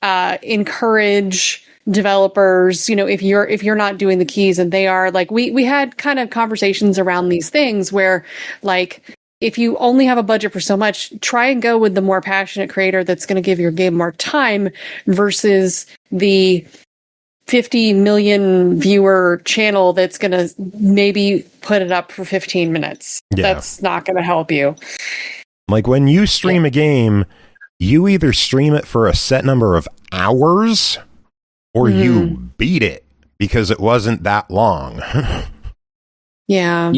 encourage developers, if you're not doing the keys and they are, like, we had kind of conversations around these things where, like, if you only have a budget for so much, try and go with the more passionate creator that's going to give your game more time versus the 50 million viewer channel that's going to maybe put it up for 15 minutes. Yeah. That's not going to help you. Like, when you stream a game, you either stream it for a set number of hours or you beat it because it wasn't that long. Yeah.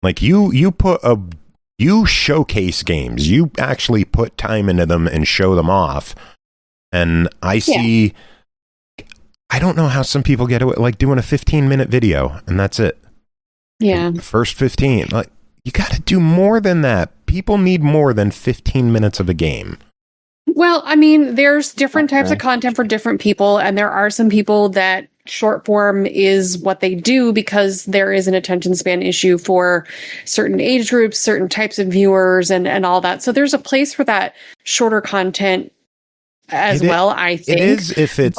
Like, you showcase games. You actually put time into them and show them off. And I see, I don't know how some people get away, like, doing a 15-minute video and that's it. Yeah. Like, the first 15. Like, you got to do more than that. People need more than 15 minutes of a game. Well, I mean, there's different types of content for different people, and there are some people that short form is what they do because there is an attention span issue for certain age groups, certain types of viewers, and all that. So there's a place for that shorter content as well, I think. It is if it's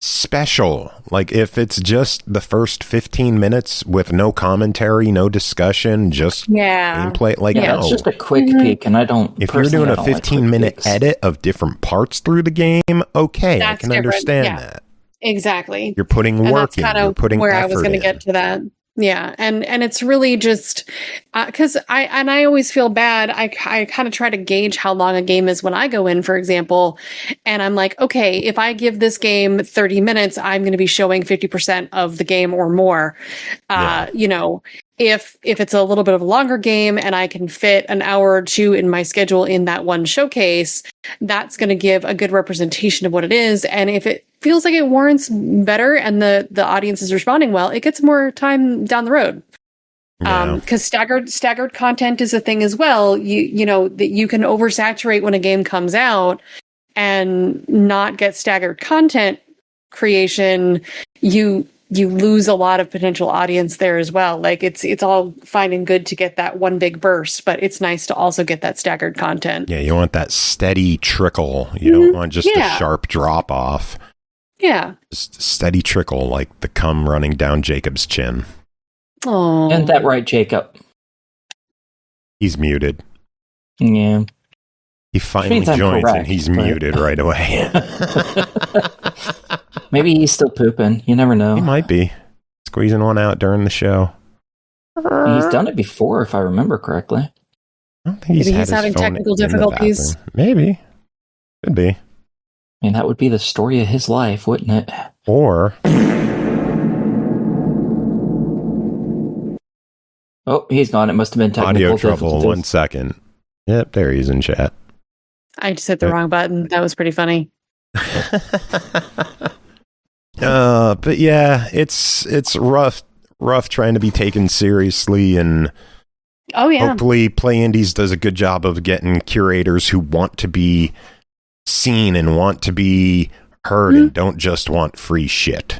special. Like, if it's just the first 15 minutes with no commentary, no discussion, just gameplay. Like, no. It's just a quick peek, and I don't. If you're doing a 15-minute edit of different parts through the game, okay, I can understand that. Exactly. You're putting work in. You're putting where effort I was going to get to that. Yeah, and it's really just because I always feel bad. I kind of try to gauge how long a game is when I go in, for example, and I'm like, okay, if I give this game 30 minutes, I'm going to be showing 50% of the game or more. If it's a little bit of a longer game and I can fit an hour or two in my schedule in that one showcase, that's going to give a good representation of what it is. And if it feels like it warrants better and the audience is responding well, it gets more time down the road. Because staggered content is a thing as well. You know that you can oversaturate when a game comes out and not get staggered content creation. You lose a lot of potential audience there as well. Like, it's all fine and good to get that one big burst, but it's nice to also get that staggered content. Yeah, you want that steady trickle. You don't want just a sharp drop off. Yeah. Just steady trickle, like the cum running down Jacob's chin. Oh. Isn't that right, Jacob? He's muted. Yeah. He finally joins and he's muted right away. Maybe he's still pooping. You never know. He might be. Squeezing one out during the show. He's done it before, if I remember correctly. I don't think Maybe had he's his having phone technical in the difficulties. bathroom. Maybe. Could be. And that would be the story of his life, wouldn't it? Or... Oh, he's gone. It must have been technical audio trouble. difficulties. 1 second. Yep, there he is in chat. I just hit the wrong button. That was pretty funny. But yeah, it's rough trying to be taken seriously, and Oh yeah. hopefully PlayIndies does a good job of getting curators who want to be seen and want to be heard and don't just want free shit.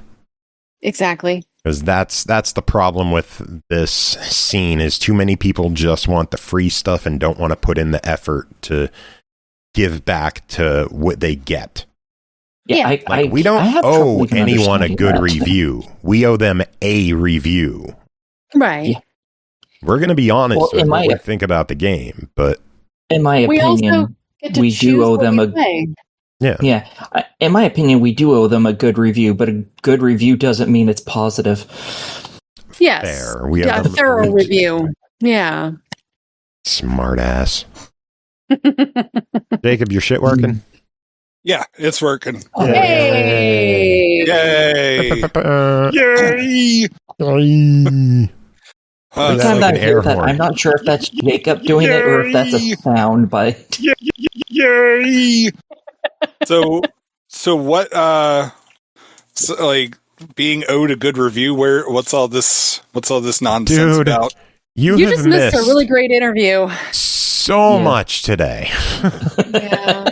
Exactly. Because that's the problem with this scene, is too many people just want the free stuff and don't want to put in the effort to give back to what they get. Yeah. We don't owe anyone a good review. We owe them a review. Right. Yeah. We're going to be honest Well, with what we think about the game, but in my opinion, we do owe them a... Yeah. In my opinion, we do owe them a good review, but a good review doesn't mean it's positive. Yes. Fair. A thorough review. Yeah. Smart ass. Jacob, your shit working? Yeah, it's working. Hey! Yay! Yay! I'm not sure if that's Jacob doing it or if that's a sound bite. Yay! So what? Like being owed a good review. What's all this nonsense Dude, about? You just missed a really great interview. So much today. Yeah.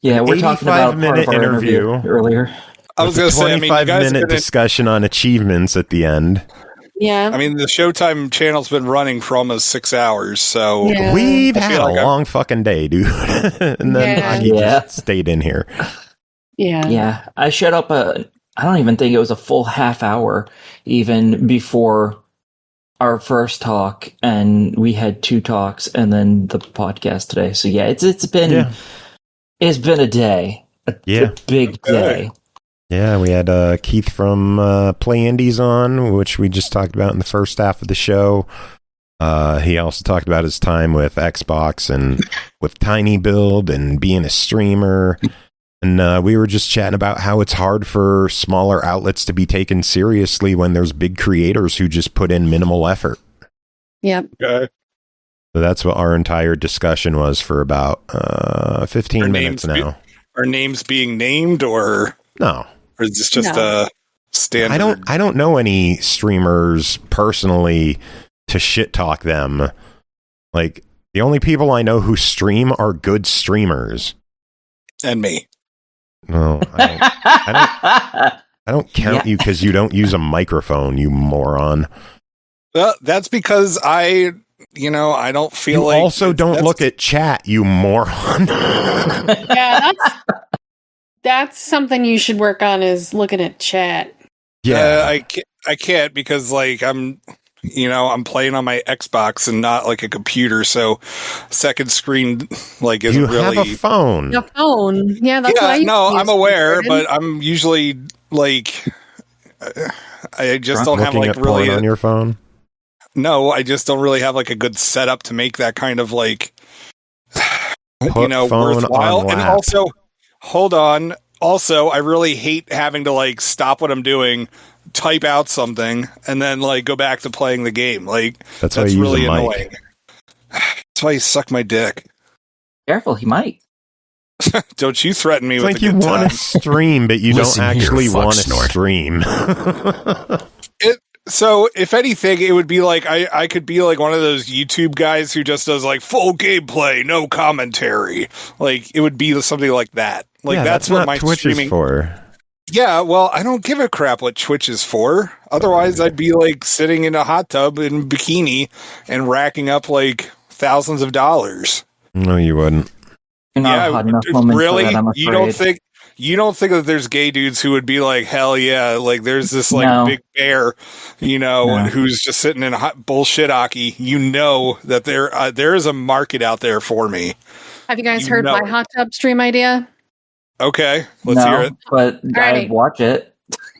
Yeah, we're talking about part of our interview earlier. I was going to say, 25-minute discussion on achievements at the end. Yeah. I mean, the Showtime channel's been running for almost 6 hours, so we've had a long fucking day, dude. And then Aki just stayed in here. Yeah. Yeah. I showed up I don't even think it was a full half hour even before our first talk, and we had 2 talks and then the podcast today. So yeah, it's been a day. A big day. Yeah, we had Keith from PlayIndies on, which we just talked about in the first half of the show. He also talked about his time with Xbox and with tinyBuild and being a streamer. And we were just chatting about how it's hard for smaller outlets to be taken seriously when there's big creators who just put in minimal effort. Yep. Okay. So that's what our entire discussion was for about 15 minutes now. Are names being named or... No. Or is this just a standard? I don't know any streamers personally to shit talk them. Like, the only people I know who stream are good streamers. And me. No, I don't count you because you don't use a microphone, you moron. Well, that's because I don't feel you like... You also don't look at chat, you moron. Yeah, that's something you should work on, is looking at chat. Yeah, I can't because I'm playing on my Xbox and not like a computer, so second screen isn't you really. Have a phone. A phone, yeah. That's what I used to use. I'm aware, but I'm usually I just don't have at really on your phone. No, I just don't really have a good setup to make that kind of worthwhile. And also, hold on. Also, I really hate having to Stop what I'm doing, type out something, and then go back to playing the game. That's really use a annoying. That's why you suck my dick. Careful, he might. Don't you threaten me it's with like you want to stream, but you don't actually want to stream. So, if anything, it would be I could be one of those YouTube guys who just does full gameplay, no commentary. It would be something like that. That's what my Twitch streaming is for. Yeah, well, I don't give a crap what Twitch is for. Otherwise, I'd be sitting in a hot tub in bikini and racking up thousands of dollars. No, you wouldn't. Really? You don't think that there's gay dudes who would be hell yeah, there's this big bear, who's just sitting in a hot bullshit Aki. That there is a market out there for me. Have you guys heard my hot tub stream idea? Okay, let's hear it. But I'd watch it.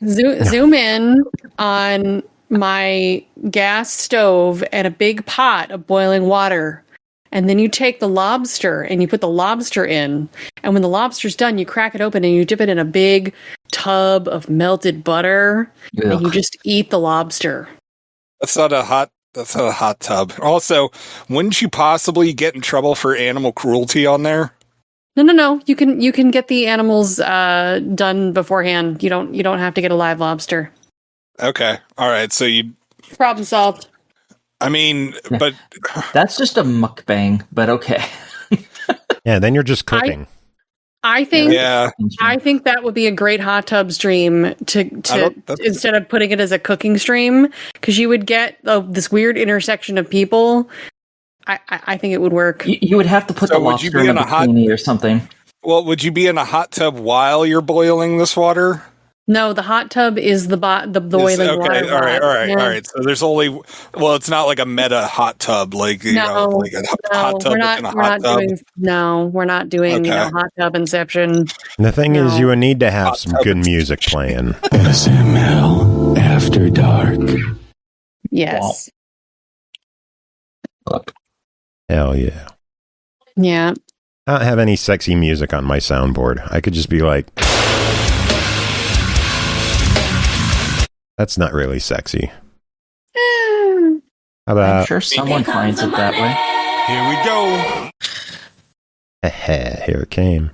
Zoom in on my gas stove and a big pot of boiling water, And then you take the lobster and you put the lobster in. And when the lobster's done, you crack it open and you dip it in a big tub of melted butter. Ugh. And you just eat the lobster. That's not a hot tub. Also, wouldn't you possibly get in trouble for animal cruelty on there? No. You can get the animals done beforehand. You don't have to get a live lobster. Okay. All right. So you problem solved. I mean, but that's just a mukbang, but okay. Yeah, then you're just cooking. I think yeah. I think that would be a great hot tub stream to instead of putting it as a cooking stream, because you would get this weird intersection of people. I think it would work. You would have to put the lobster in a bikini or something. Well, would you be in a hot tub while you're boiling this water? No, the hot tub is the boiling water. Okay, all right. So there's only it's not like a meta hot tub, like like a hot tub in a hot tub. We're not doing hot tub inception. The thing is, you would need to have some good music playing. SML After Dark. Yes. Wow. Hell yeah. Yeah. I don't have any sexy music on my soundboard. I could just be like, that's not really sexy. How about? I'm sure someone finds it that way. Here we go. Here it came.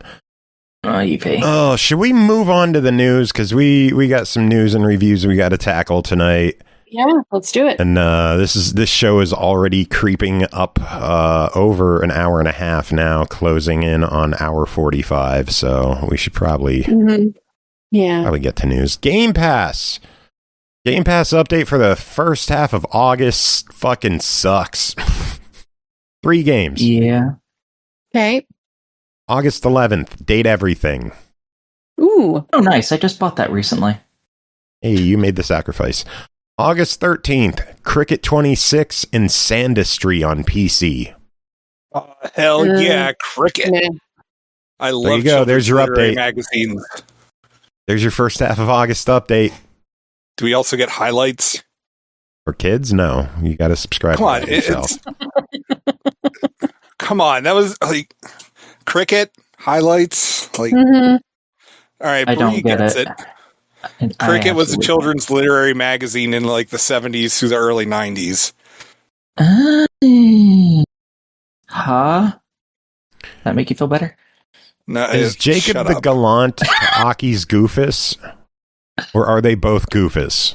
Oh, you pay. Oh, should we move on to the news? Because we got some news and reviews we got to tackle tonight. Yeah, let's do it. And this show is already creeping up over an hour and a half now, closing in on hour 45. So we should probably probably get to news. Game Pass update for the first half of August fucking sucks. 3 games. Yeah. Okay. August 11th, Date Everything. Ooh. Oh, nice. I just bought that recently. Hey, you made the sacrifice. August 13th, Cricket 26 and Sandustry on PC. Hell yeah, Cricket. Yeah. I love there you go. There's your update. Magazines. There's your first half of August update. Do we also get highlights? For kids? No. You got to subscribe. Come on. Come on. That was like Cricket highlights. Like, all right, I don't get it. Cricket was a children's literary magazine in like the 70s through the early 90s. Huh? That make you feel better? No, is Jacob the Gallant Aki's Goofus? Or are they both Goofus?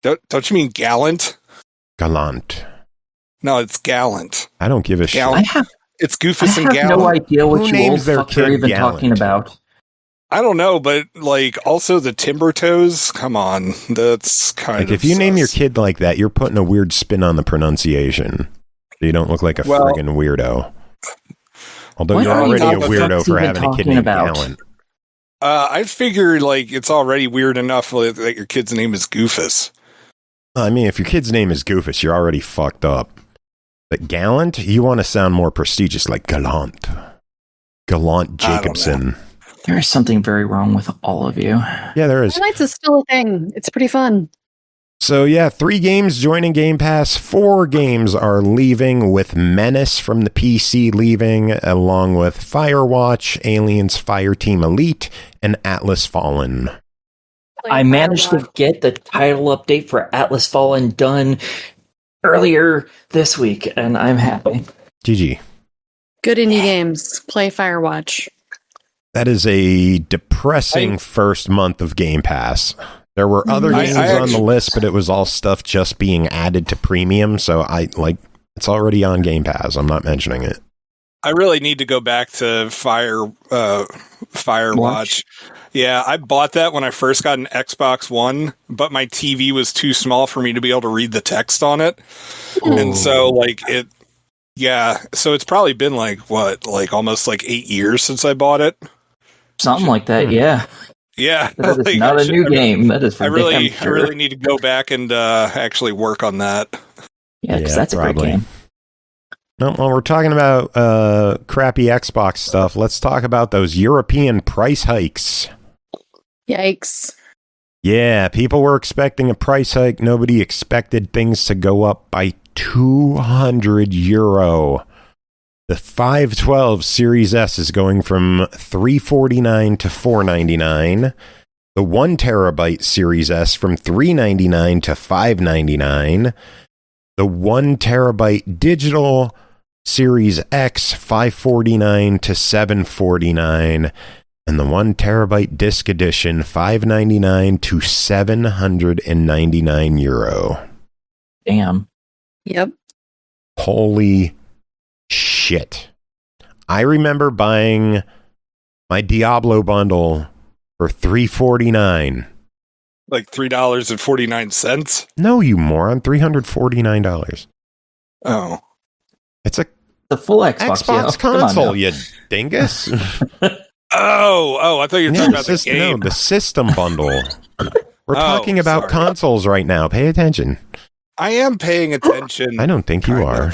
Don't you mean gallant? Gallant. No, it's gallant. I don't give a shit. It's Goofus and gallant. I have no idea what Who names their kid are even Gallant? talking about. I don't know, but like also the Timber Toes. Come on, that's kind of if you name your kid like that, you're putting a weird spin on the pronunciation. So you don't look like a friggin' weirdo. Although you're already a weirdo for having a kid named Gallant. I figure like it's already weird enough that your kid's name is Goofus. I mean, if your kid's name is Goofus, you're already fucked up. But Gallant, you want to sound more prestigious, like Gallant Jacobson. There is something very wrong with all of you. Yeah, there is. Highlights is still a thing. It's pretty fun. So yeah, 3 games joining Game Pass. 4 games are leaving, with Menace from the PC leaving, along with Firewatch, Aliens Fireteam Elite, and Atlas Fallen. I managed to get the title update for Atlas Fallen done earlier this week, and I'm happy. GG. Good indie games. Play Firewatch. That is a depressing first month of Game Pass. There were other games on the list, but it was all stuff just being added to premium, so it's already on Game Pass. I'm not mentioning it. I really need to go back to Firewatch. Yeah, I bought that when I first got an Xbox One, but my TV was too small for me to be able to read the text on it. Ooh. And so so it's probably been almost 8 years since I bought it. Something like that, yeah. Yeah. That is not a new game. That is I really need to go back and actually work on that. Yeah, because that's probably a great game. No, well, we're talking about crappy Xbox stuff. Let's talk about those European price hikes. Yikes. Yeah, people were expecting a price hike. Nobody expected things to go up by €200. The 512 Series S is going from $349 to $499. The 1 terabyte Series S from $399 to $599. The 1 terabyte digital Series X $549 to $749. And the 1 terabyte disc edition $599 to €799. Damn. Yep. Holy shit. I remember buying my Diablo bundle for $349. Like $3.49? No, you moron. $349. Oh. It's a the full Xbox console, you dingus. I thought you were talking about the game. No, the system bundle. We're talking about consoles right now. Pay attention. I am paying attention. I don't think you are.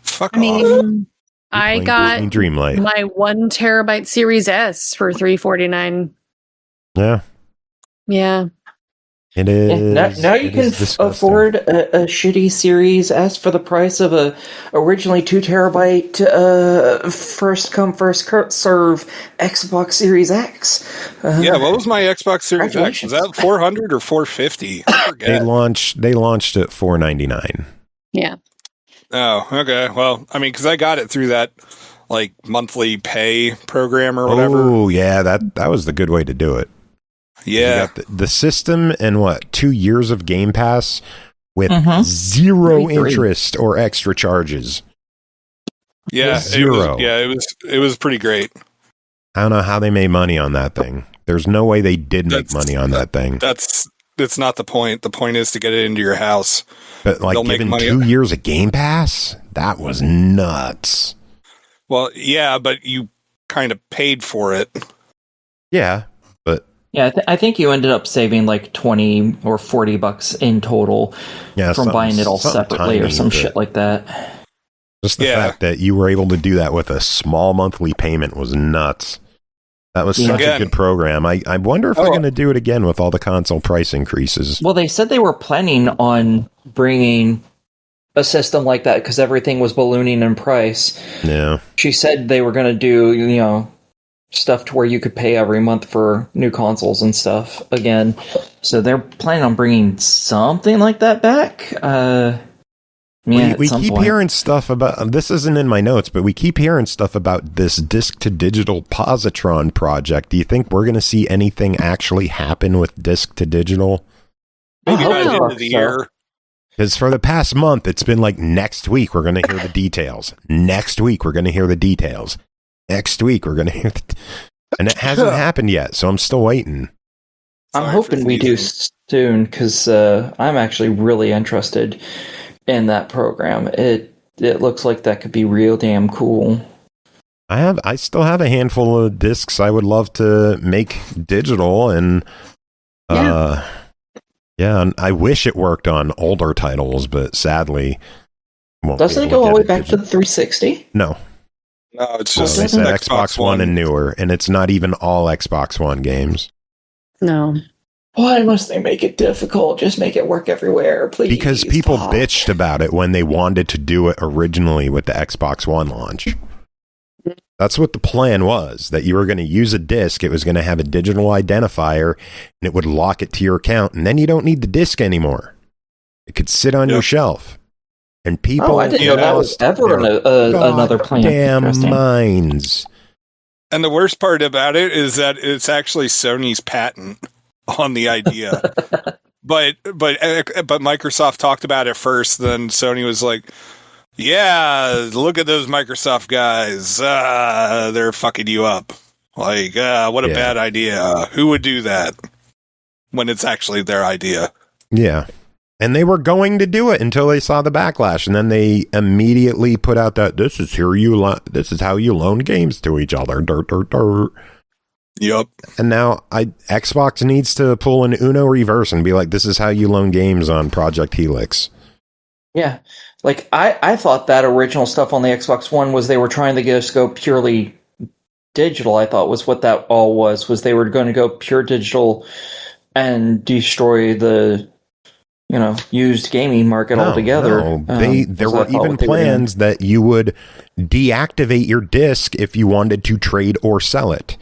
Fuck I mean, I got Dreamlight. my 1 terabyte Series S for $349. Yeah. Yeah. It is. Now you can afford a shitty Series S for the price of a originally 2 terabyte first come first serve Xbox Series X. What was my Xbox Series X? Was that $400 or $450? I forget. They launched at $499. Yeah. Oh, okay. Well, I mean, because I got it through that like monthly pay program or whatever. Oh, yeah, that was the good way to do it. Yeah. You got the system and 2 years of Game Pass with zero interest or extra charges. Yeah, zero. It was pretty great. I don't know how they made money on that thing. There's no way they did make money on that thing. That's not the point. The point is to get it into your house. But like given 2 years of Game Pass, that was nuts. Well, yeah, but you kind of paid for it. Yeah, but yeah, I think you ended up saving like $20 or $40 in total from buying it all separately or some shit like that. Just the fact that you were able to do that with a small monthly payment was nuts. That was such a good program. I wonder if they're going to do it again with all the console price increases. Well, they said they were planning on bringing a system like that because everything was ballooning in price. Yeah. She said they were going to do, stuff to where you could pay every month for new consoles and stuff again. So they're planning on bringing something like that back. We keep hearing stuff about, this isn't in my notes, but we keep hearing stuff about this disc-to-digital positron project. Do you think we're going to see anything actually happen with disc-to-digital? Maybe by the end of the year. Because for the past month, it's been like, next week, we're going to hear the details. Next week, we're going to hear the details. Next week, we're going to hear and it hasn't happened yet, so I'm still waiting. I'm hoping we do soon, because I'm actually really interested in that program. It looks like that could be real damn cool. I still have a handful of discs I would love to make digital, and and I wish it worked on older titles, but sadly, doesn't it go all the way back to the 360? No, it's just they said Xbox One and newer, and it's not even all Xbox One games. No. Why must they make it difficult? Just make it work everywhere, please. Because people bitched about it when they wanted to do it originally with the Xbox One launch. That's what the plan was, that you were going to use a disc, it was going to have a digital identifier, and it would lock it to your account, and then you don't need the disc anymore. It could sit on your shelf. And people... I didn't know that was ever another plan. Damn minds. And the worst part about it is that it's actually Sony's patent on the idea. but Microsoft talked about it first, then Sony was like, yeah, look at those Microsoft guys. They're fucking you up. Like, what a bad idea. Who would do that when it's actually their idea? Yeah. And they were going to do it until they saw the backlash, and then they immediately put out that this is how you loan games to each other. Yep. And now Xbox needs to pull an Uno reverse and be like, this is how you loan games on Project Helix. Yeah. Like, I thought that original stuff on the Xbox One was they were trying to just go purely digital. I thought was what that all was they were going to go pure digital and destroy the used gaming market altogether. No. There were even plans that you would deactivate your disc if you wanted to trade or sell it.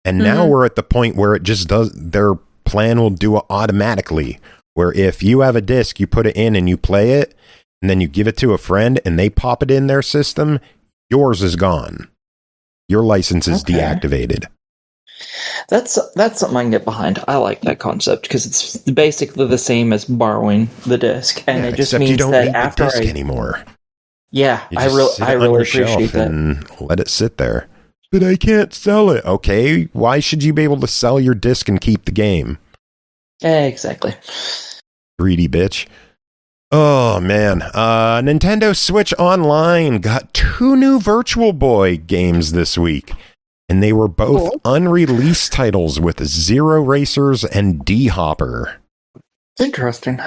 And now we're at the point where it just does, their plan will do it automatically, where if you have a disc, you put it in and you play it, and then you give it to a friend and they pop it in their system, yours is gone. Your license is deactivated. That's something I can get behind. I like that concept because it's basically the same as borrowing the disc, and it just means you don't that need after the disc anymore. Yeah, I really appreciate that. And let it sit there. But I can't sell it. Okay, why should you be able to sell your disc and keep the game? Exactly. Greedy bitch. Oh, man. Nintendo Switch Online got 2 new Virtual Boy games this week. And they were both unreleased titles with Zero Racers and D-Hopper. Interesting.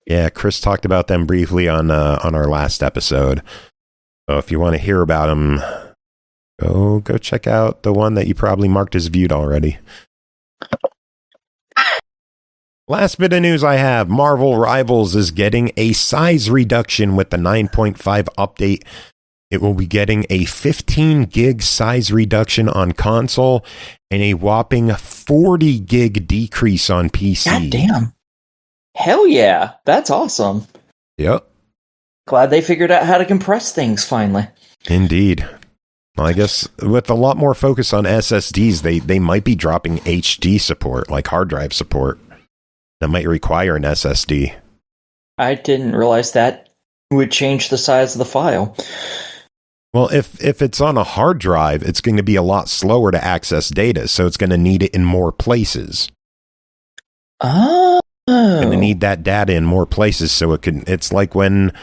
Yeah, Chris talked about them briefly on our last episode. So if you want to hear about them, go check out the one that you probably marked as viewed already. Last bit of news I have, Marvel Rivals is getting a size reduction with the 9.5 update. It will be getting a 15 gig size reduction on console and a whopping 40 gig decrease on PC. God damn. Hell yeah. That's awesome. Yep. Glad they figured out how to compress things finally. Indeed. Well, I guess with a lot more focus on SSDs, they might be dropping HD support, like hard drive support. That might require an SSD. I didn't realize that would change the size of the file. Well, if it's on a hard drive, it's going to be a lot slower to access data, so it's going to need it in more places. Oh. Going to need that data in more places, so it's like when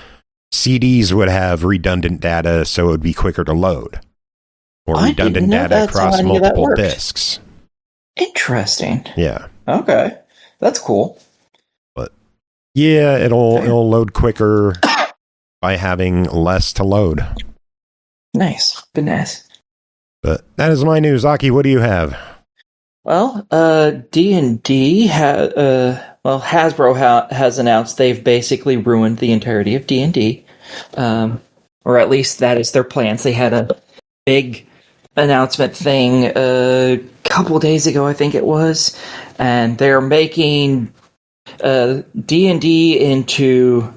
CDs would have redundant data, so it would be quicker to load. Or redundant data across multiple disks. Interesting. Yeah. Okay. That's cool. But yeah, it'll load quicker by having less to load. Nice. Nice. But that is my news. Aki, what do you have? Well, D&D Hasbro has announced they've basically ruined the entirety of D&D. Or at least that is their plans. They had a big announcement thing a couple days ago, I think it was, and they're making D&D into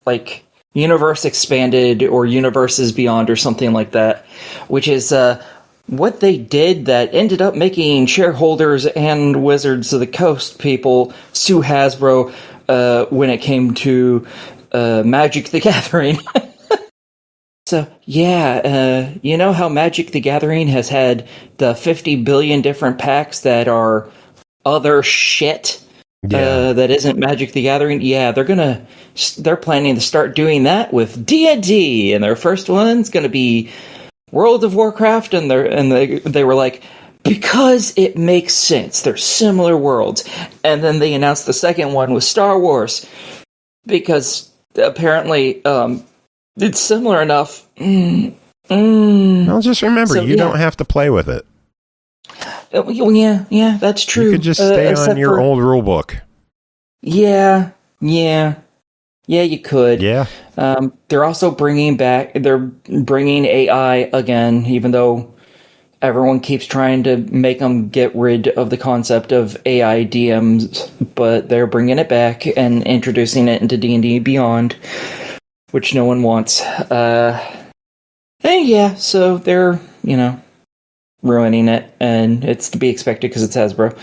like Universe Expanded or Universes Beyond or something like that, which is what they did that ended up making shareholders and Wizards of the Coast people sue Hasbro when it came to Magic the Gathering. So, yeah, you know how Magic the Gathering has had the 50 billion different packs that are other shit that isn't Magic the Gathering? Yeah, they're planning to start doing that with D&D, and their first one's going to be World of Warcraft, and they were like, because it makes sense. They're similar worlds. And then they announced the second one with Star Wars, because apparently it's similar enough. Well, just remember, you don't have to play with it. Yeah, that's true. You could just stay on your old rule book. Yeah, you could. Yeah. They're also bringing AI again, even though everyone keeps trying to make them get rid of the concept of AI DMs, but they're bringing it back and introducing it into D&D Beyond, which no one wants. And yeah, so they're, ruining it, and it's to be expected because it's Hasbro.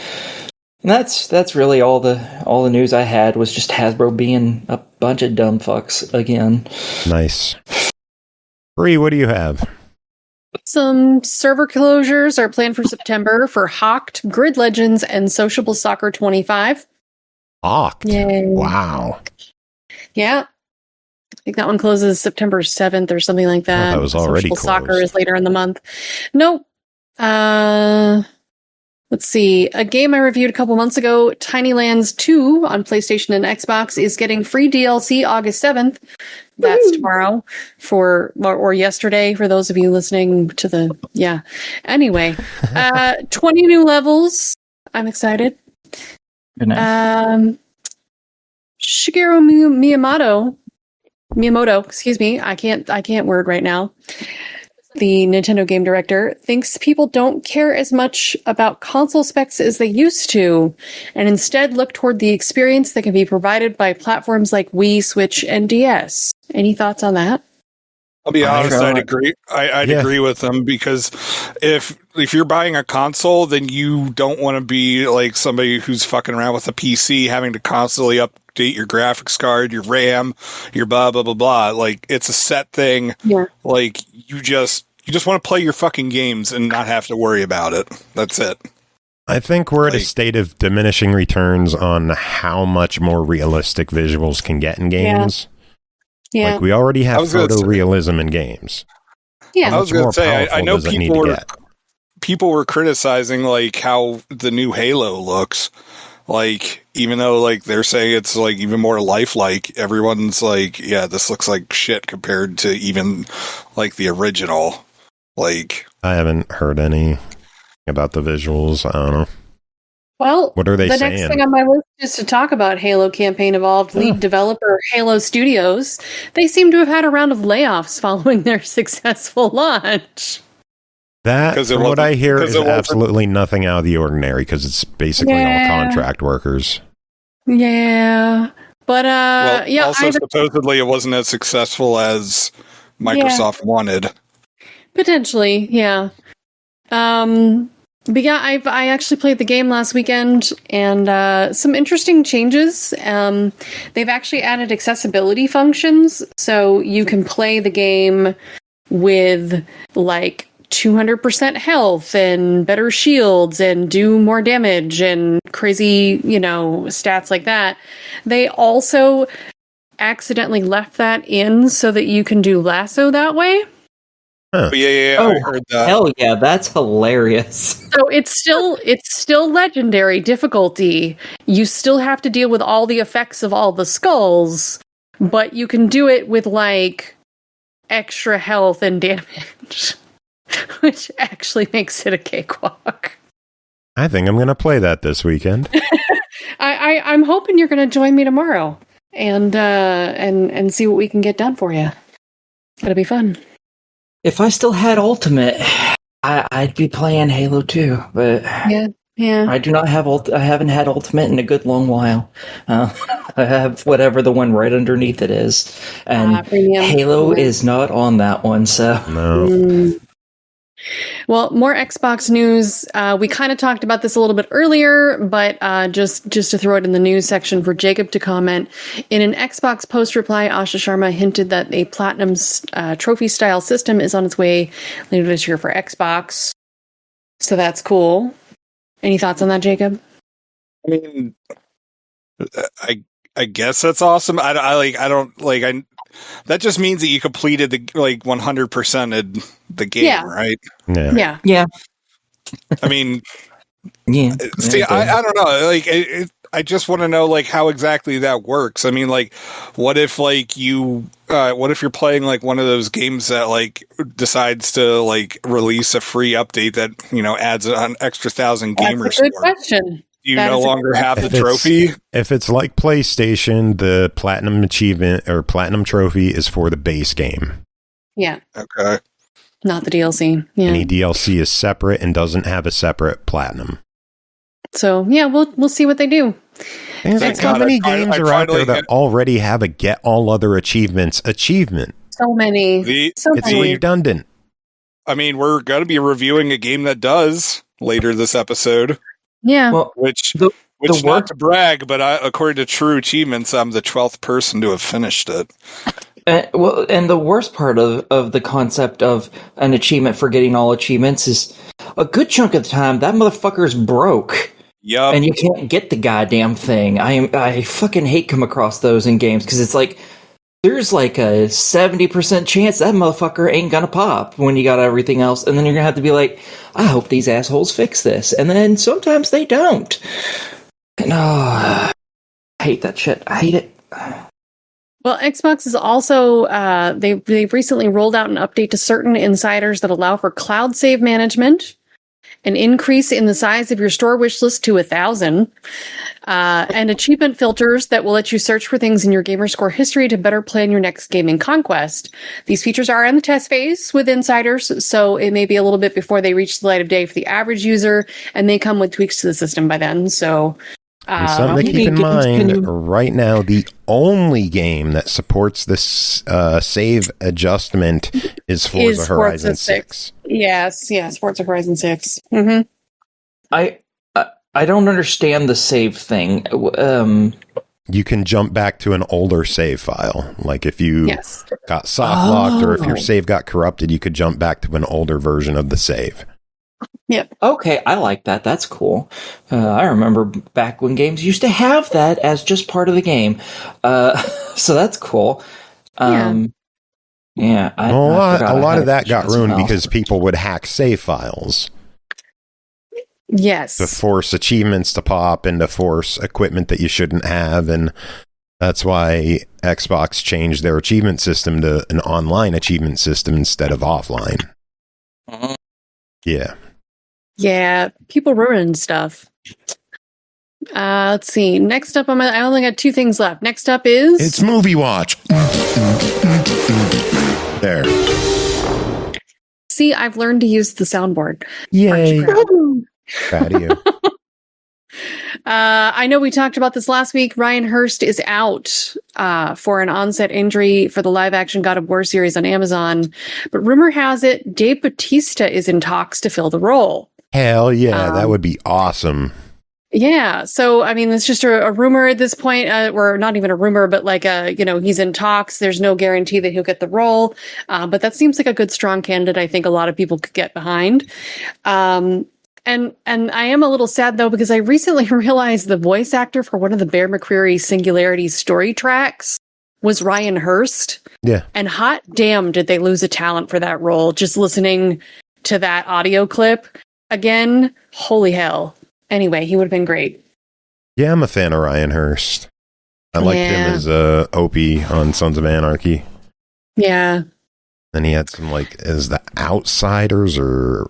And that's really all the news I had, was just Hasbro being a bunch of dumb fucks again. Nice. Bri, what do you have? Some server closures are planned for September for Hawked, Grid Legends, and Sociable Soccer 25. Hawked? Yay. Wow. Yeah. I think that one closes September 7th or something like that. That was already Sociable closed. Soccer is later in the month. Nope. Let's see. A game I reviewed a couple months ago, Tiny Lands 2 on PlayStation and Xbox, is getting free DLC August 7th. That's tomorrow or yesterday for those of you listening to the, yeah. Anyway, 20 new levels. I'm excited. Good night. Shigeru Miyamoto, excuse me, I can't word right now. The Nintendo game director thinks people don't care as much about console specs as they used to, and instead look toward the experience that can be provided by platforms like Wii, Switch, and DS. Any thoughts on that? I'll be honest, I'd agree. I'd agree with them, because if you're buying a console, then you don't want to be like somebody who's fucking around with a PC, having to constantly update your graphics card, your RAM, your blah blah blah blah. Like, it's a set thing. Yeah. Like, you just want to play your fucking games and not have to worry about it. That's it. I think we're at a state of diminishing returns on how much more realistic visuals can get in games. Yeah. Like, we already have photorealism in games. Yeah. I was going to say, I know people were criticizing like how the new Halo looks. Like, even though like they're saying it's like even more lifelike, everyone's like, yeah, this looks like shit compared to even like the original. Like, I haven't heard any about the visuals. I don't know. Well, what are they saying? The next thing on my list is to talk about Halo Campaign Evolved lead developer Halo Studios. They seem to have had a round of layoffs following their successful launch. That, from what I hear, is absolutely nothing out of the ordinary, because it's basically all contract workers. Yeah. But, also supposedly it wasn't as successful as Microsoft wanted. Potentially, yeah. But yeah, I actually played the game last weekend, and some interesting changes. They've actually added accessibility functions, so you can play the game with like 200% health and better shields and do more damage and crazy, stats like that. They also accidentally left that in so that you can do lasso that way. Huh. I heard that. Hell yeah, that's hilarious. So it's still legendary difficulty. You still have to deal with all the effects of all the skulls, but you can do it with like extra health and damage, which actually makes it a cakewalk. I think I'm going to play that this weekend. I'm hoping you're going to join me tomorrow and see what we can get done for you. It'll be fun. If I still had Ultimate, I'd be playing Halo 2, but yeah. I do not have I haven't had Ultimate in a good long while. I have whatever the one right underneath it is, and Halo is not on that one. So no. Well, more Xbox news. We kind of talked about this a little bit earlier, but just to throw it in the news section for Jacob to comment. In an Xbox post reply, Asha Sharma hinted that a Platinum trophy-style system is on its way later this year for Xbox. So that's cool. Any thoughts on that, Jacob? I mean, I guess that's awesome. That just means that you completed the 100%ed the game, right? Yeah. I mean, See, I don't know. I just want to know how exactly that works. I mean, what if you're playing one of those games that decides to release a free update that adds an extra 1,000 Gamerscore? That's a good question. You no longer have the trophy? If it's like PlayStation, the Platinum Achievement or Platinum Trophy is for the base game. Yeah. Okay. Not the DLC. Yeah. Any DLC is separate and doesn't have a separate Platinum. So, yeah, we'll see what they do. How many games are out there that already have a Get All Other Achievements achievement? So many. It's redundant. I mean, we're going to be reviewing a game that does later this episode. Yeah. Well, which not to brag, but according to True Achievements, I'm the 12th person to have finished it. And the worst part of the concept of an achievement for getting all achievements is a good chunk of the time that motherfucker's broke. Yep. And you can't get the goddamn thing. I fucking hate come across those in games because it's there's a 70% chance that motherfucker ain't gonna pop when you got everything else, and then you're gonna have to be I hope these assholes fix this, and then sometimes they don't. And I hate that shit. I hate it. Well, Xbox is also they've recently rolled out an update to certain insiders that allow for cloud save management an increase in the size of your store wish list to 1,000, and achievement filters that will let you search for things in your Gamerscore history to better plan your next gaming conquest. These features are in the test phase with insiders, so it may be a little bit before they reach the light of day for the average user, and they come with tweaks to the system by then. So, something to keep in mind, right now, the only game that supports this save adjustment is Forza Horizon 6. Yes, Forza Horizon 6. Mm-hmm. I don't understand the save thing. You can jump back to an older save file. Like if you got soft locked or if your save got corrupted, you could jump back to an older version of the save. Yep. Okay, I like that. That's cool. I remember back when games used to have that as just part of the game. So that's cool. A lot of that got ruined because people would hack save files. Yes. To force achievements to pop and to force equipment that you shouldn't have. And that's why Xbox changed their achievement system to an online achievement system instead of offline. Yeah. Yeah, people ruin stuff. Let's see. Next up, I only got 2 things left. Next up is... It's Movie Watch. There. See, I've learned to use the soundboard. Yay. Proud of you. I know we talked about this last week. Ryan Hurst is out for an onset injury for the live-action God of War series on Amazon. But rumor has it Dave Bautista is in talks to fill the role. Hell yeah, that would be awesome. Yeah, so I mean, it's just a rumor at this point, or not even a rumor, but like he's in talks. There's no guarantee that he'll get the role, but that seems like a good, strong candidate. I think a lot of people could get behind. And I am a little sad though because I recently realized the voice actor for one of the Bear McCreary Singularity story tracks was Ryan Hurst. Yeah, and hot damn, did they lose a talent for that role? Just listening to that audio clip. Again, holy hell. Anyway, he would have been great. Yeah, I'm a fan of Ryan Hurst. I liked him as Opie on Sons of Anarchy. Yeah. Then he had some, as the Outsiders or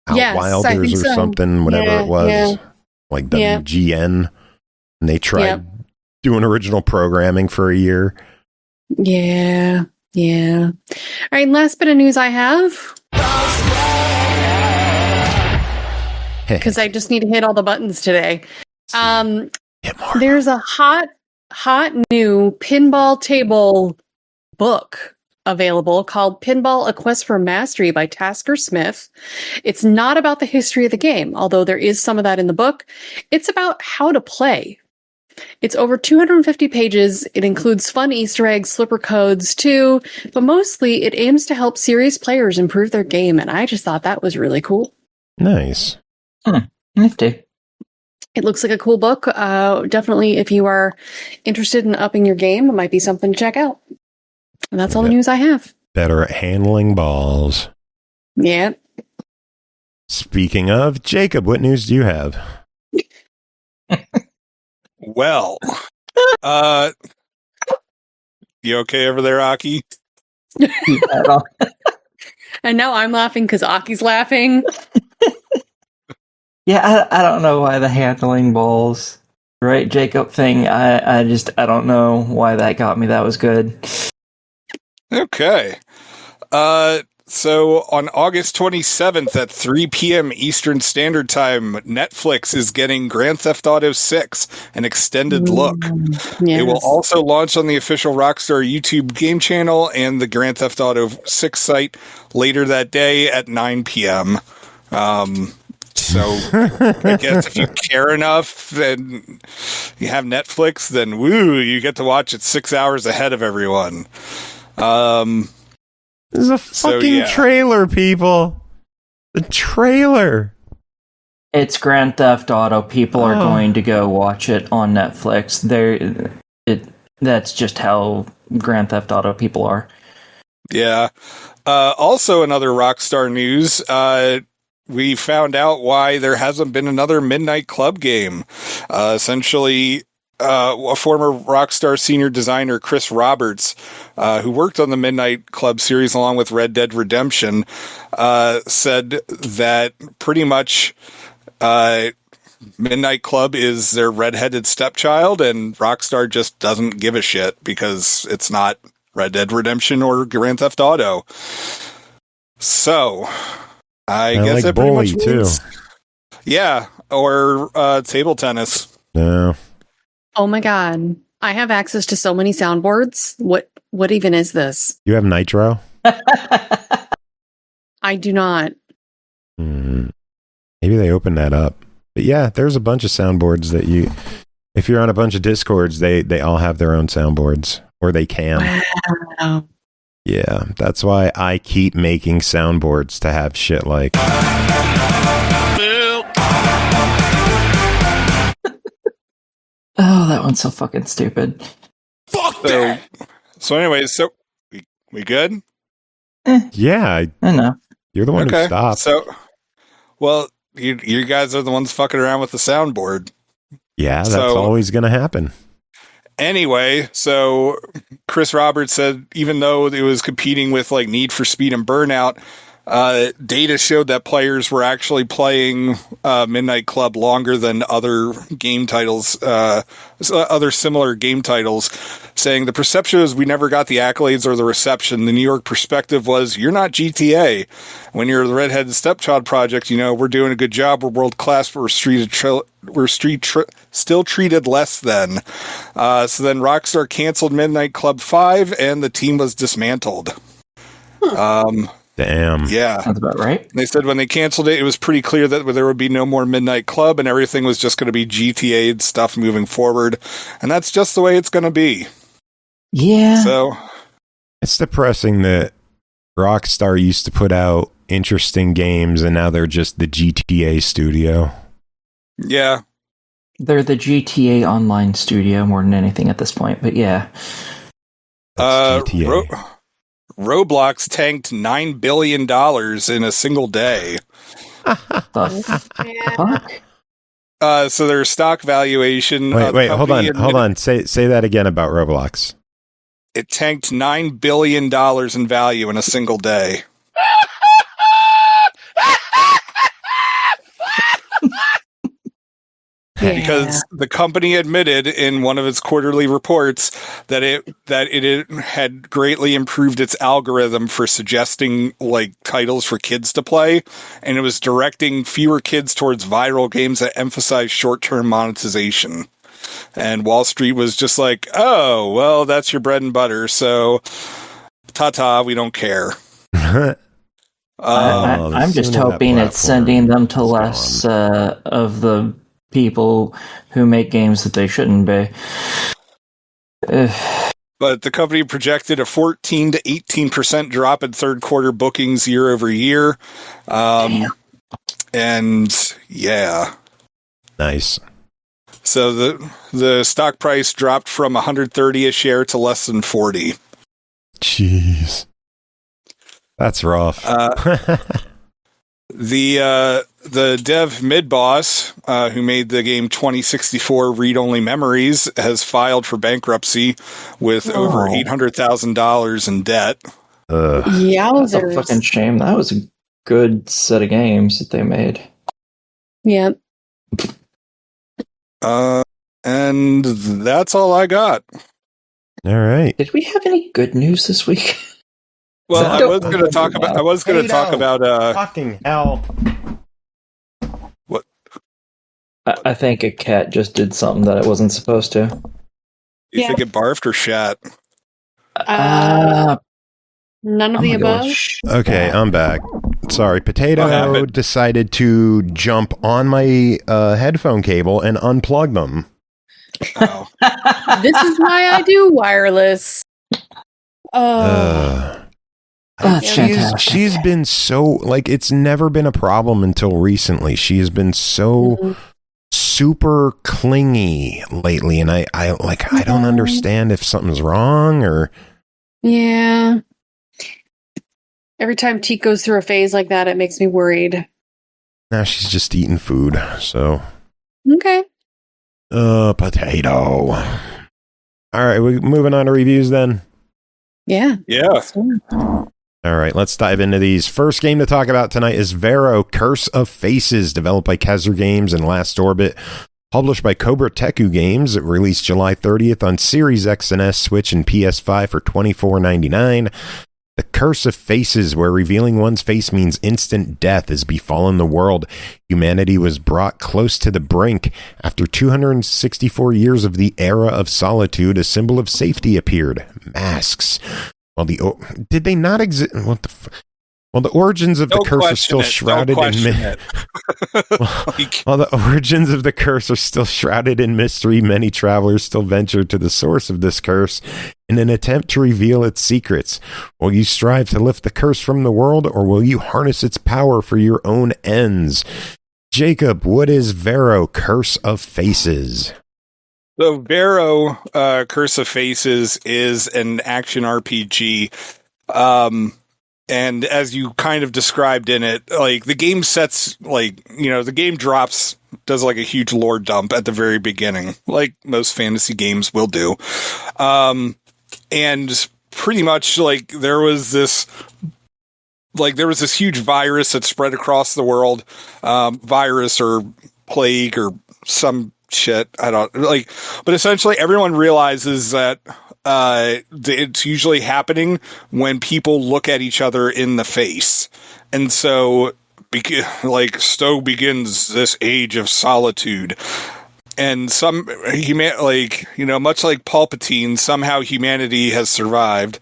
Outwilders or so. Something, whatever it was. Yeah. Like WGN. And they tried doing original programming for a year. Yeah. All right, last bit of news I have. Because I just need to hit all the buttons today. There's a hot new pinball table book available called Pinball: A Quest for Mastery by Tasker Smith. It's not about the history of the game, although there is some of that in the book. It's about how to play. It's over 250 pages. It includes fun Easter eggs, slipper codes too, but mostly it aims to help serious players improve their game, and I just thought that was really cool. Nice. Nifty. It looks like a cool book. Definitely, if you are interested in upping your game, it might be something to check out. And that's all the news I have. Better at handling balls. Yeah. Speaking of, Jacob, what news do you have? Well, you okay over there, Aki? And now I'm laughing because Aki's laughing. Yeah, I don't know why the handling balls, right, Jacob thing. I don't know why that got me. That was good. Okay. So on August 27th at 3 p.m. Eastern Standard Time, Netflix is getting Grand Theft Auto 6, an extended look. Yes. It will also launch on the official Rockstar YouTube game channel and the Grand Theft Auto 6 site later that day at 9 p.m. So I guess if you care enough and you have Netflix, then woo, you get to watch it 6 hours ahead of everyone. There's a fucking trailer, people. The trailer. It's Grand Theft Auto. People are going to go watch it on Netflix. That's just how Grand Theft Auto people are. Yeah. Also, another Rockstar news. We found out why there hasn't been another Midnight Club game. Essentially, a former Rockstar senior designer, Chris Roberts, who worked on the Midnight Club series along with Red Dead Redemption, said that pretty much Midnight Club is their redheaded stepchild, and Rockstar just doesn't give a shit because it's not Red Dead Redemption or Grand Theft Auto. So, I guess like that pretty Bully much too. means, yeah, or table tennis. No. Oh my god. I have access to so many soundboards. What even is this? You have Nitro? I do not. Maybe they opened that up. But yeah, there's a bunch of soundboards that if you're on a bunch of Discords, they all have their own soundboards. Or they can. Wow. Yeah, that's why I keep making soundboards to have shit like. Oh, that one's so fucking stupid. Fuck that! So anyways, so we good? Yeah, I know. You're the one who stopped. So, well, you guys are the ones fucking around with the soundboard. Yeah, that's always going to happen. Anyway, so Chris Roberts said even though it was competing with like Need for Speed and Burnout, data showed that players were actually playing Midnight Club longer than other game titles, other similar game titles, saying the perception is we never got the accolades or the reception. The New York perspective was, you're not GTA. When you're the Redheaded Stepchild Project, we're doing a good job. We're world class, but we're still treated less than. So then Rockstar canceled Midnight Club 5 and the team was dismantled. Damn. Yeah. That's about right. They said when they canceled it, it was pretty clear that there would be no more Midnight Club and everything was just going to be GTA stuff moving forward. And that's just the way it's going to be. Yeah. So it's depressing that Rockstar used to put out interesting games and now they're just the GTA studio. Yeah. They're the GTA Online studio more than anything at this point, but yeah. GTA. Roblox tanked $9 billion in a single day. Fuck? So their stock valuation. Wait, hold on. Say that again about Roblox. It tanked $9 billion in value in a single day. Because the company admitted in one of its quarterly reports that it had greatly improved its algorithm for suggesting like titles for kids to play, and it was directing fewer kids towards viral games that emphasize short-term monetization. And Wall Street was just like, "Oh, well, that's your bread and butter, so ta-ta, we don't care." I'm just hoping it's sending them to less of the people who make games that they shouldn't be. But the company projected a 14 to 18% drop in third quarter bookings year over year. And yeah. Nice. So the stock price dropped from 130 a share to less than 40. Jeez. That's rough. The dev mid-boss, who made the game 2064 Read-Only Memories, has filed for bankruptcy with over $800,000 in debt. Yowzers. That's a fucking shame. That was a good set of games that they made. Yeah. And that's all I got. All right. Did we have any good news this week? Well, I was going to talk about. Fucking hell! What? I think a cat just did something that it wasn't supposed to. You think it barfed or shat? None of the above. Okay, I'm back. Sorry, Potato decided to jump on my headphone cable and unplug them. Oh. This is why I do wireless. That's fantastic. She's been so, like, it's never been a problem until recently. She has been so super clingy lately, and I don't understand if something's wrong or. Yeah. Every time Teak goes through a phase like that, it makes me worried. Now she's just eating food, so. Okay. Potato. All right, we moving on to reviews then? Yeah. All right, let's dive into these. First game to talk about tonight is Verho, Curse of Faces, developed by Kasur Games and Last Orbit, published by CobraTekku Games. It released July 30th on Series X and S, Switch, and PS5 for $24.99. The Curse of Faces, where revealing one's face means instant death, has befallen the world. Humanity was brought close to the brink. After 264 years of the era of solitude, a symbol of safety appeared. Masks. Well, did they not exist? What the Well, the origins of the curse are still shrouded in mystery. While the origins of the curse are still shrouded in mystery, many travelers still venture to the source of this curse in an attempt to reveal its secrets. Will you strive to lift the curse from the world, or will you harness its power for your own ends? Jacob, what is Verho, Curse of Faces? So Verho, Curse of Faces is an action RPG. And as you kind of described in it, like the game sets, like, you know, the game does like a huge lore dump at the very beginning, like most fantasy games will do. And pretty much like there was this huge virus that spread across the world, virus or plague or some shit. I don't like, but essentially everyone realizes that it's usually happening when people look at each other in the face. And so so begins this age of solitude. And much like Palpatine, somehow humanity has survived.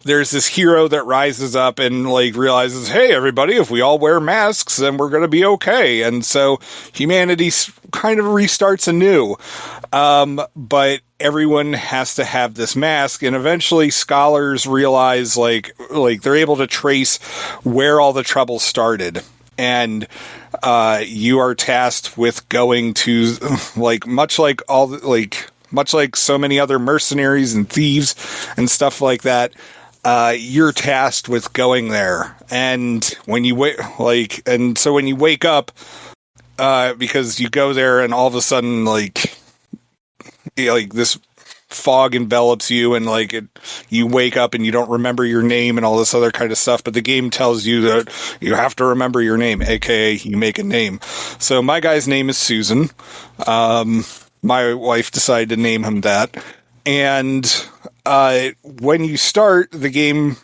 There's this hero that rises up and like realizes, hey, everybody, if we all wear masks, then we're going to be okay. And so humanity kind of restarts anew. But everyone has to have this mask. And eventually scholars realize like they're able to trace where all the trouble started. And you are tasked with going to much like so many other mercenaries and thieves and stuff like that, you're tasked with going there. And when you wake up, because you go there and all of a sudden, this fog envelops you and you wake up and you don't remember your name and all this other kind of stuff. But the game tells you that you have to remember your name, aka you make a name. So my guy's name is Susan. My wife decided to name him that. And when you start, the game,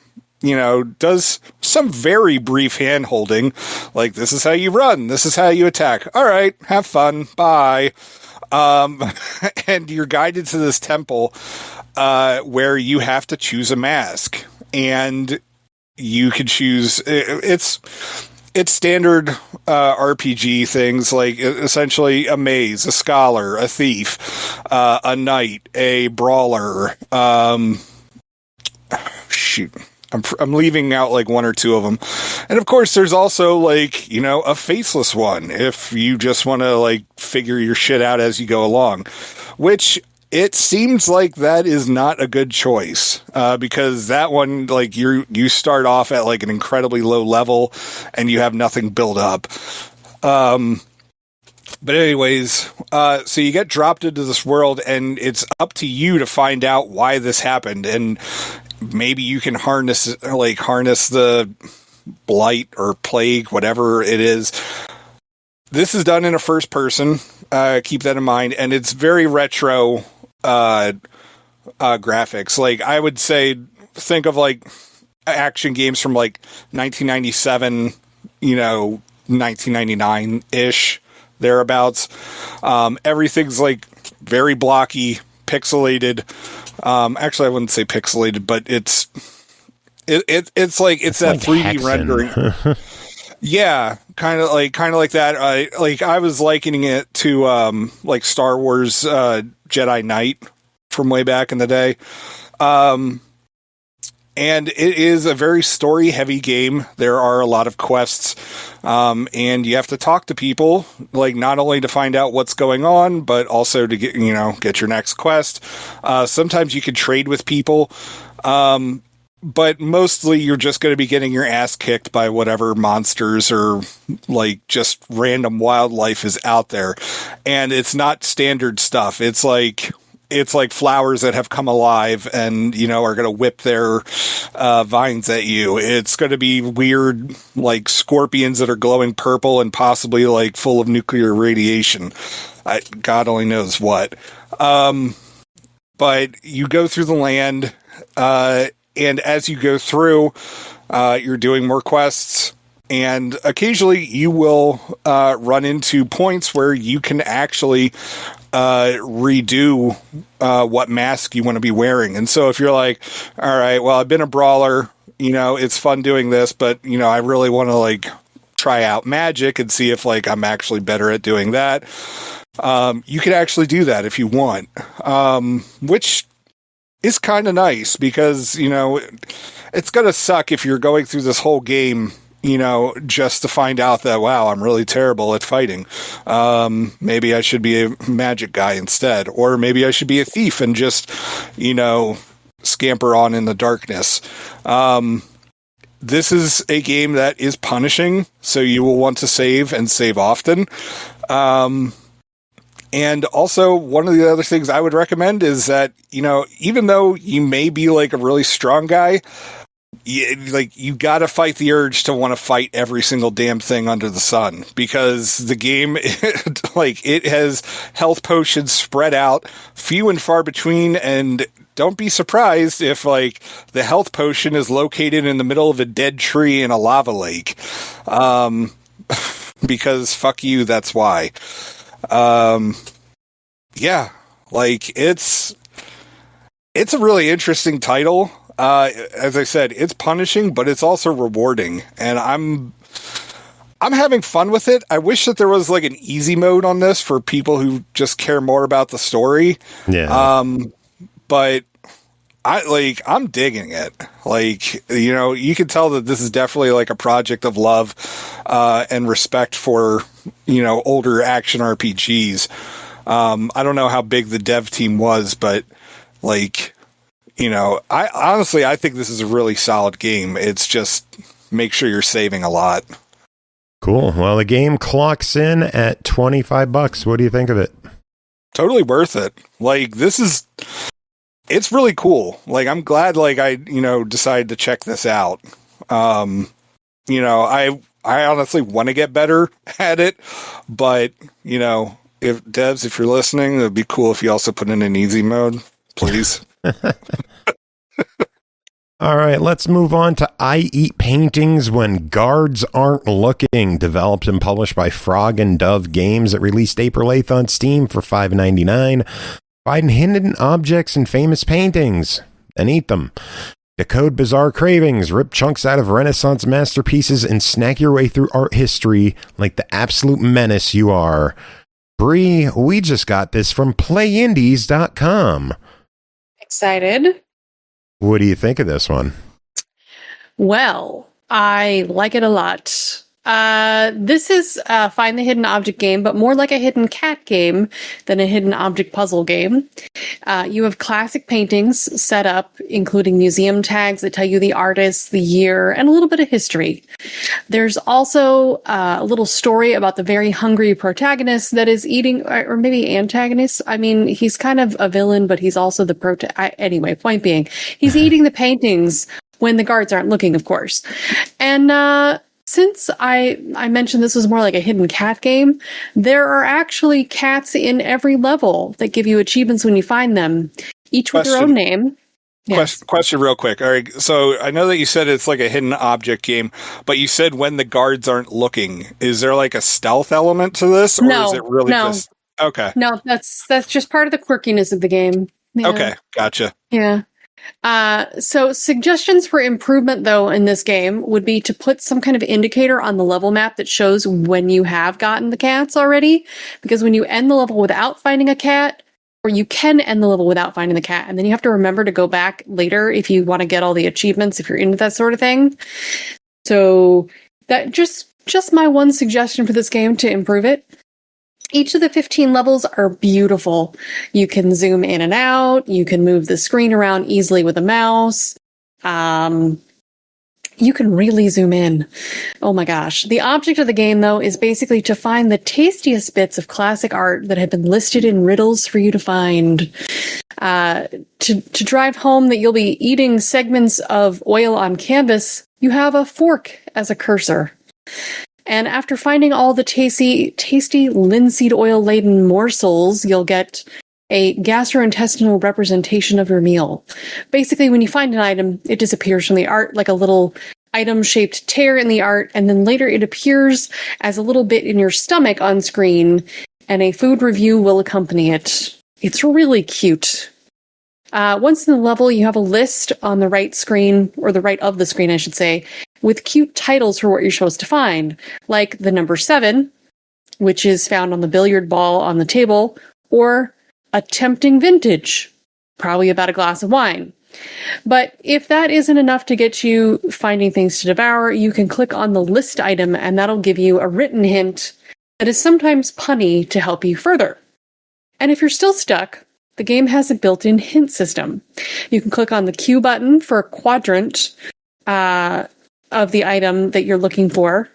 does some very brief hand-holding. Like, this is how you run. This is how you attack. All right, have fun. Bye. And you're guided to this temple where you have to choose a mask. And you can choose... It's standard RPG things, like essentially a maze, a scholar, a thief, a knight, a brawler. I'm leaving out one or two of them. And of course, there's also a faceless one if you just want to figure your shit out as you go along, which it seems like that is not a good choice, because that one, you start off at an incredibly low level and you have nothing built up. But anyways, so you get dropped into this world and it's up to you to find out why this happened. And maybe you can harness the blight or plague, whatever it is. This is done in a first person. Keep that in mind. And it's very retro graphics. I would say, think of action games from 1997, 1999 ish, thereabouts. Everything's very blocky, pixelated. Actually, I wouldn't say pixelated, but it's that 3D rendering. Yeah, kind of like that. I was likening it to Star Wars Jedi Knight from way back in the day. And it is a very story heavy game. There are a lot of quests, and you have to talk to people, not only to find out what's going on, but also to get your next quest. Sometimes you can trade with people. but mostly you're just going to be getting your ass kicked by whatever monsters or like just random wildlife is out there. And it's not standard stuff. It's like flowers that have come alive and, you know, are going to whip their vines at you. It's going to be weird, like scorpions that are glowing purple and possibly like full of nuclear radiation. God only knows what. But you go through the land, and as you go through, you're doing more quests. And occasionally you will run into points where you can actually redo what mask you want to be wearing. And so if you're like, all right, well, I've been a brawler, you know, it's fun doing this, but, you know, I really want to like try out magic and see if like I'm actually better at doing that. You can actually do that if you want, which is kind of nice because, you know, it's going to suck if you're going through this whole game, you know, just to find out that, wow, I'm really terrible at fighting. Maybe I should be a magic guy instead, or maybe I should be a thief and just, you know, scamper on in the darkness. This is a game that is punishing, so you will want to save and save often. And also, one of the other things I would recommend is that, you know, even though you may be like a really strong guy, you got to fight the urge to want to fight every single damn thing under the sun, because the game, like, it has health potions spread out, few and far between, and don't be surprised if, like, the health potion is located in the middle of a dead tree in a lava lake. Because fuck you, that's why. Yeah, like, it's a really interesting title. As I said, it's punishing, but it's also rewarding, and I'm having fun with it. I wish that there was like an easy mode on this for people who just care more about the story. Yeah. But I'm digging it. Like, you know, you can tell that this is definitely like a project of love, and respect for, you know, older action RPGs. I don't know how big the dev team was, but like, you know, I think this is a really solid game. It's just make sure you're saving a lot. Cool. Well, the game clocks in at $25. What do you think of it? Totally worth it. Like, it's really cool. Like, I'm glad, like, I, you know, decided to check this out. You know, I honestly want to get better at it, but, you know, if you're listening, it'd be cool if you also put in an easy mode, please. All right, let's move on to I Eat Paintings When Guards Aren't Looking, developed and published by Frog and Dove Games. It released April 8th on Steam for $5.99. Find hidden objects and famous paintings, and eat them. Decode bizarre cravings, rip chunks out of Renaissance masterpieces, and snack your way through art history like the absolute menace you are. Bri, we just got this from PlayIndies.com. Excited. What do you think of this one? Well, I like it a lot. This is a Find the Hidden Object game, but more like a hidden cat game than a hidden object puzzle game. You have classic paintings set up, including museum tags that tell you the artist, the year, and a little bit of history. There's also a little story about the very hungry protagonist that is eating, or maybe antagonist. I mean, he's kind of a villain, but he's also the anyway, point being, he's eating the paintings when the guards aren't looking, of course. And, since I mentioned this was more like a hidden cat game, there are actually cats in every level that give you achievements when you find them, each with their own name. Yes. Question real quick. All right, so I know that you said it's like a hidden object game, but you said when the guards aren't looking. Is there like a stealth element to this, or is it really just... Okay. No, that's just part of the quirkiness of the game. Yeah. Okay, gotcha. Yeah. So suggestions for improvement, though, in this game would be to put some kind of indicator on the level map that shows when you have gotten the cats already. Because when you end the level without finding a cat, or you can end the level without finding the cat, and then you have to remember to go back later if you want to get all the achievements, if you're into that sort of thing. So that just my one suggestion for this game to improve it. Each of the 15 levels are beautiful. You can zoom in and out. You can move the screen around easily with a mouse. You can really zoom in. Oh my gosh. The object of the game, though, is basically to find the tastiest bits of classic art that have been listed in riddles for you to find. To drive home that you'll be eating segments of oil on canvas, you have a fork as a cursor. And after finding all the tasty linseed oil-laden morsels, you'll get a gastrointestinal representation of your meal. Basically, when you find an item, it disappears from the art like a little item-shaped tear in the art, and then later it appears as a little bit in your stomach on screen, and a food review will accompany it. It's really cute. Once in the level, you have a list on the right screen, or the right of the screen, I should say, with cute titles for what you're supposed to find, like the number 7, which is found on the billiard ball on the table, or a tempting vintage, probably about a glass of wine. But if that isn't enough to get you finding things to devour, you can click on the list item and that'll give you a written hint that is sometimes punny to help you further. And if you're still stuck, the game has a built-in hint system. You can click on the Q button for a quadrant of the item that you're looking for.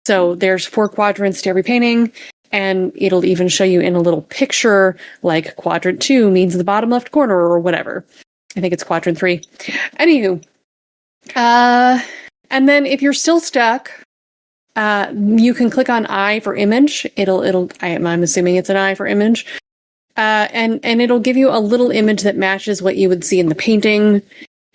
So there's 4 quadrants to every painting, and it'll even show you in a little picture, like quadrant 2 means the bottom left corner or whatever. I think it's quadrant 3. Anywho. And then if you're still stuck, you can click on I for image. I'm assuming it's an I for image. And it'll give you a little image that matches what you would see in the painting.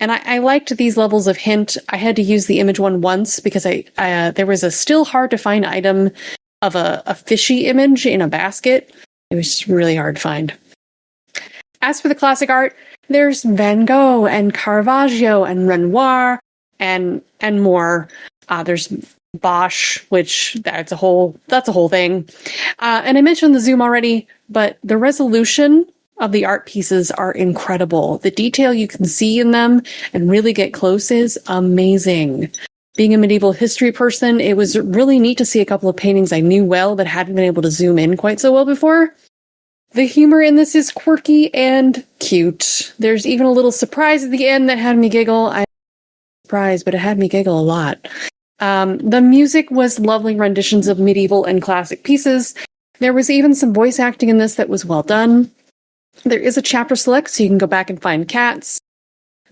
And I liked these levels of hint. I had to use the image one once because there was a still hard to find item of a fishy image in a basket. It was just really hard to find. As for the classic art, there's Van Gogh and Caravaggio and Renoir and more. There's Bosch, which that's a whole thing. And I mentioned the zoom already, but the resolution of the art pieces are incredible. The detail you can see in them and really get close is amazing. Being a medieval history person, it was really neat to see a couple of paintings I knew well but hadn't been able to zoom in quite so well before. The humor in this is quirky and cute. There's even a little surprise at the end that had me giggle. I'm surprised, but it had me giggle a lot. The music was lovely renditions of medieval and classic pieces. There was even some voice acting in this that was well done. There is a chapter select, so you can go back and find cats.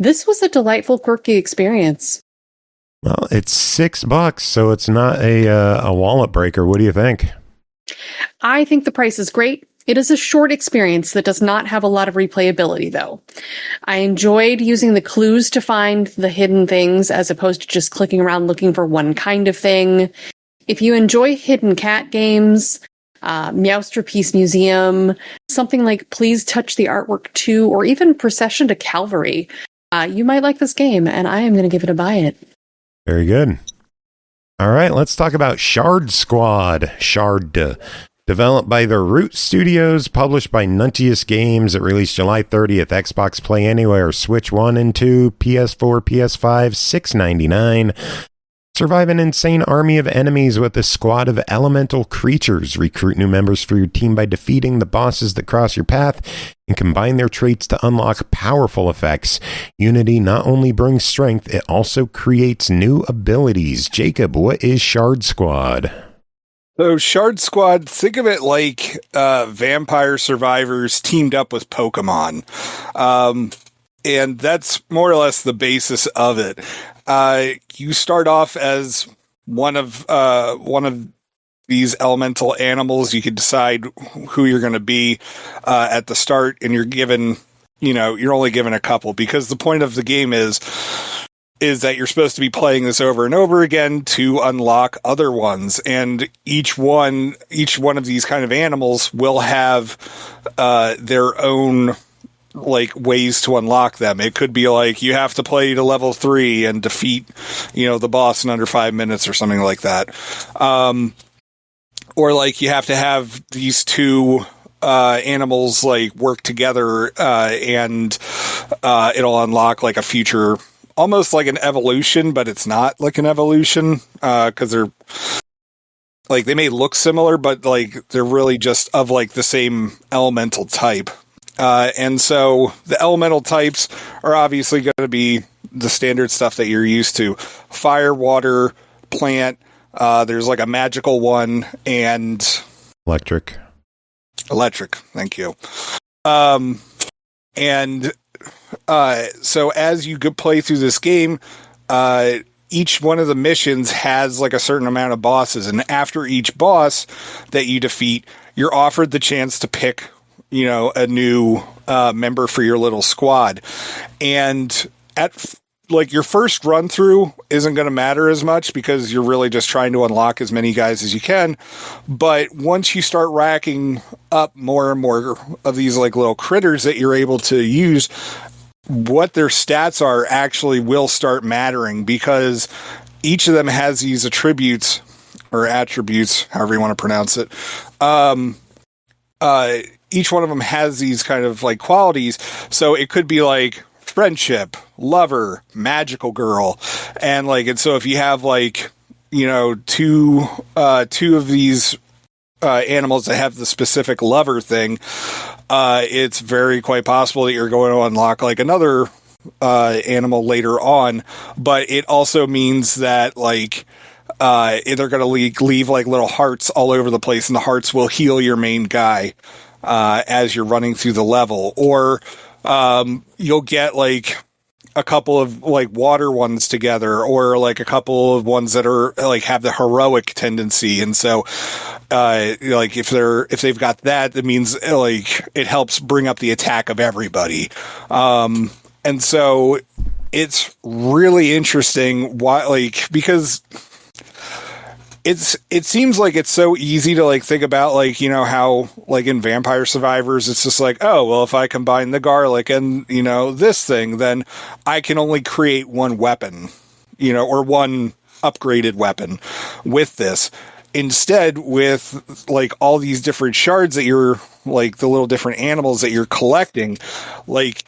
This was a delightful, quirky experience. Well, it's $6, so it's not a wallet breaker. What do you think? I think the price is great. It is a short experience that does not have a lot of replayability, though. I enjoyed using the clues to find the hidden things as opposed to just clicking around looking for one kind of thing. If you enjoy hidden cat games, Meowsterpiece Museum, something like Please Touch the Artwork 2, or even Procession to Calvary, you might like this game, and I am going to give it a buy it. Very good. All right, let's talk about Shard Squad. Developed by the Root Studios, published by Nuntius Games. It released July 30th, Xbox Play Anywhere, Switch 1 and 2, PS4, PS5, $6.99. Survive an insane army of enemies with a squad of elemental creatures. Recruit new members for your team by defeating the bosses that cross your path and combine their traits to unlock powerful effects. Unity not only brings strength, it also creates new abilities. Jacob, what is Shard Squad? So Shard Squad, think of it like Vampire Survivors teamed up with Pokemon. And that's more or less the basis of it. You start off as one of these elemental animals. You can decide who you're going to be at the start, and you're only given a couple, because the point of the game is that you're supposed to be playing this over and over again to unlock other ones, and each one of these kind of animals will have their own ways to unlock them. It could be like you have to play to level 3 and defeat the boss in under 5 minutes or something like that, or you have to have these two animals work together and it'll unlock a future, almost like an evolution, but it's not like an evolution because they're they may look similar, but they're really just of the same elemental type. And so the elemental types are obviously going to be the standard stuff that you're used to. Fire, water, plant. There's like a magical one and... Electric. Thank you. So as you play through this game, each one of the missions has like a certain amount of bosses. And after each boss that you defeat, you're offered the chance to pick, a new member for your little squad. And at like your first run through isn't going to matter as much because you're really just trying to unlock as many guys as you can. But once you start racking up more and more of these like little critters that you're able to use, what their stats are actually will start mattering because each of them has these attributes or attributes, however you want to pronounce it. Each one of them has these kind of like qualities. So it could be like friendship, lover, magical girl. And so if you have two of these animals that have the specific lover thing, it's very quite possible that you're going to unlock like another animal later on. But it also means that they're going to leave like little hearts all over the place, and the hearts will heal your main guy as you're running through the level. Or you'll get like a couple of like water ones together, or like a couple of ones that are like have the heroic tendency. And so if they've got that, that means like it helps bring up the attack of everybody. And so it's really interesting because it seems like it's so easy to like think about how like in Vampire Survivors, it's just like, oh, well, if I combine the garlic and, this thing, then I can only create one weapon, or one upgraded weapon with this. Instead, with like all these different shards that you're like the little different animals that you're collecting, like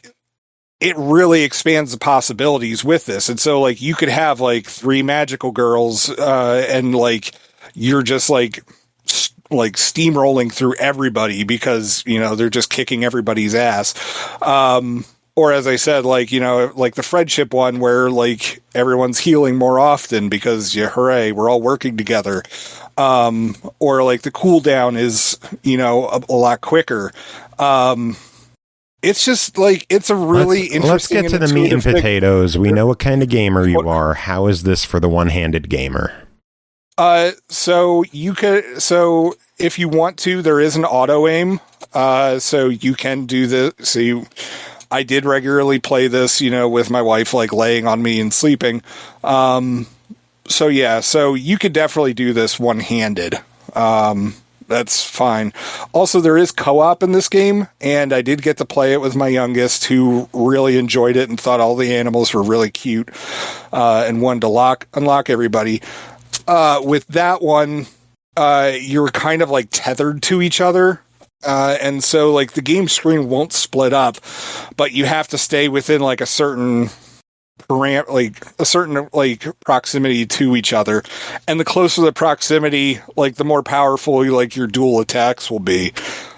it really expands the possibilities with this. And so like you could have like 3 magical girls and like you're just like steamrolling through everybody because, they're just kicking everybody's ass. Or as I said, like the friendship one where like everyone's healing more often because hooray, we're all working together. Or like the cooldown is, a lot quicker. It's just like, it's a really interesting... Let's get to the meat and potatoes. We know what kind of gamer you are. How is this for the one-handed gamer? So if you want to, there is an auto aim. So you can do this. I did regularly play this, with my wife, like laying on me and sleeping. So you could definitely do this one-handed. That's fine. Also, there is co-op in this game, and I did get to play it with my youngest, who really enjoyed it and thought all the animals were really cute, and wanted to unlock everybody. With that one, you're kind of like tethered to each other, and so like the game screen won't split up, but you have to stay within like a certain proximity to each other, and the closer the proximity, like the more powerful like your dual attacks will be.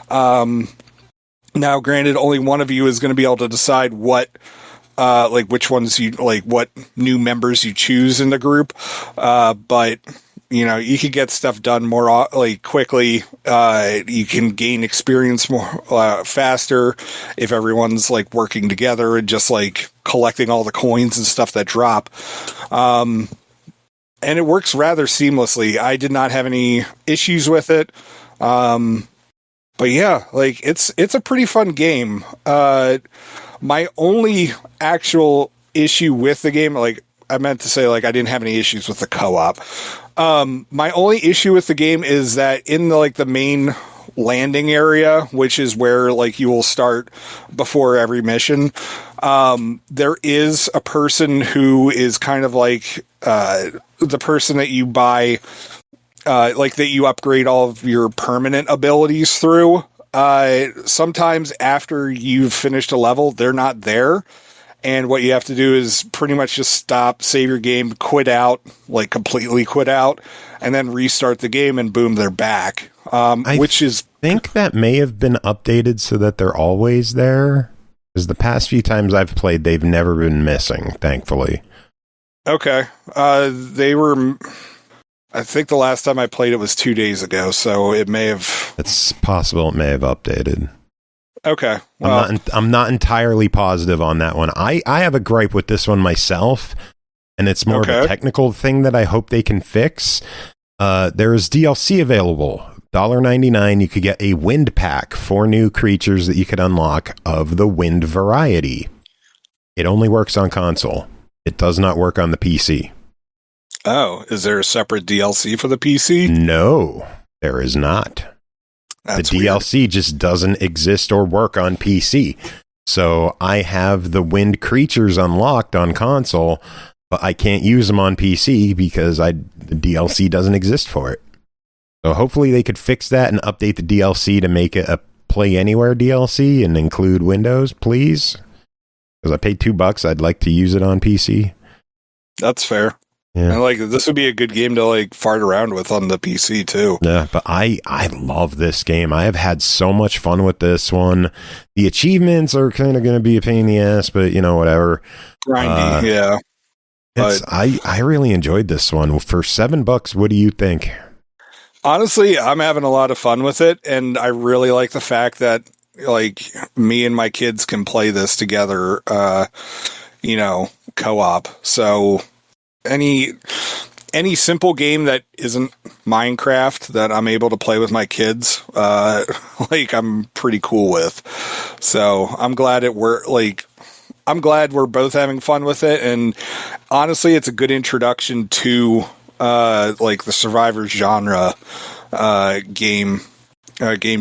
Now granted, only one of you is going to be able to decide what which ones you like, what new members you choose in the group, but you can get stuff done more quickly. You can gain experience more faster if everyone's like working together and just like collecting all the coins and stuff that drop. And it works rather seamlessly. I did not have any issues with it. But yeah, like it's a pretty fun game. My only actual issue with the game, like I meant to say, like I didn't have any issues with the co-op. My only issue with the game is that in the main landing area, which is where like you will start before every mission, there is a person who is kind of like the person that you buy, like that you upgrade all of your permanent abilities through. Sometimes after you've finished a level, they're not there. And what you have to do is pretty much just stop, save your game, quit out, like completely quit out, and then restart the game, and boom, they're back. which is... I think that may have been updated so that they're always there. Because the past few times I've played, they've never been missing, thankfully. Okay. They were... I think the last time I played it was 2 days ago, so it may have... It's possible it may have updated. Okay. Well, I'm not entirely positive on that one. I have a gripe with this one myself, and it's more of a technical thing that I hope they can fix. There's DLC available. $1.99, you could get a wind pack, 4 new creatures that you could unlock of the wind variety. It only works on console. It does not work on the PC. Oh, is there a separate DLC for the PC? No, there is not. That's the DLC weird. just doesn't exist or work on PC. So I have the wind creatures unlocked on console, but I can't use them on PC because the DLC doesn't exist for it. So hopefully they could fix that and update the DLC to make it a Play Anywhere DLC and include Windows, please. Because I paid $2, I'd like to use it on PC. That's fair. Yeah. And this would be a good game to fart around with on the PC too. Yeah, but I love this game. I have had so much fun with this one. The achievements are kind of going to be a pain in the ass, but whatever. Grindy, yeah. I really enjoyed this one. For $7, what do you think? Honestly, I'm having a lot of fun with it, and I really like the fact that me and my kids can play this together, co-op. So any simple game that isn't Minecraft that I'm able to play with my kids, I'm pretty cool with. So I'm glad we're both having fun with it, and honestly, it's a good introduction to the survivor genre game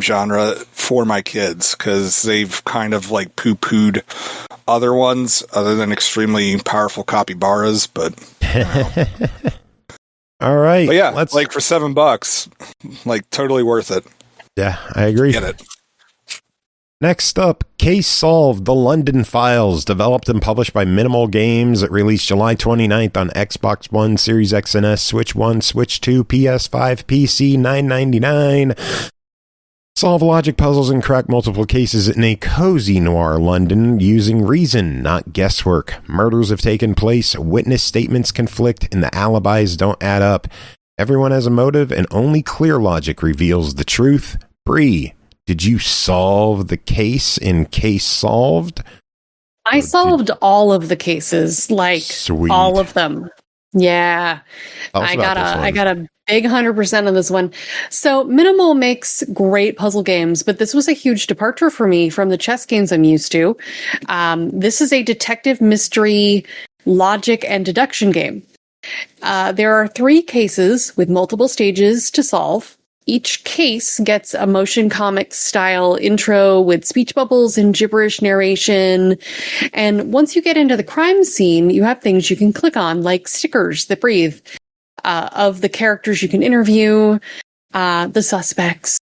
genre for my kids, because they've kind of poo-pooed other ones other than extremely powerful capybaras, but all right, but yeah, for $7, totally worth it. Yeah, I agree. Get it. Next up, Case Solved, The London Files, developed and published by Minimol Games. It released July 29th on Xbox One, Series X and S, Switch 1, Switch 2, PS5, PC, $9.99. Solve logic puzzles and crack multiple cases in a cozy noir London using reason, not guesswork. Murders have taken place, witness statements conflict, and the alibis don't add up. Everyone has a motive, and only clear logic reveals the truth. Bri, did you solve the case in Case Solved? I solved all of the cases, Sweet. all of them. Yeah, I got a big 100% on this one. So Minimol makes great puzzle games, but this was a huge departure for me from the chess games I'm used to. This is a detective mystery logic and deduction game. There are 3 cases with multiple stages to solve. Each case gets a motion comic style intro with speech bubbles and gibberish narration. And once you get into the crime scene, you have things you can click on, like stickers that breathe, of the characters you can interview, the suspects.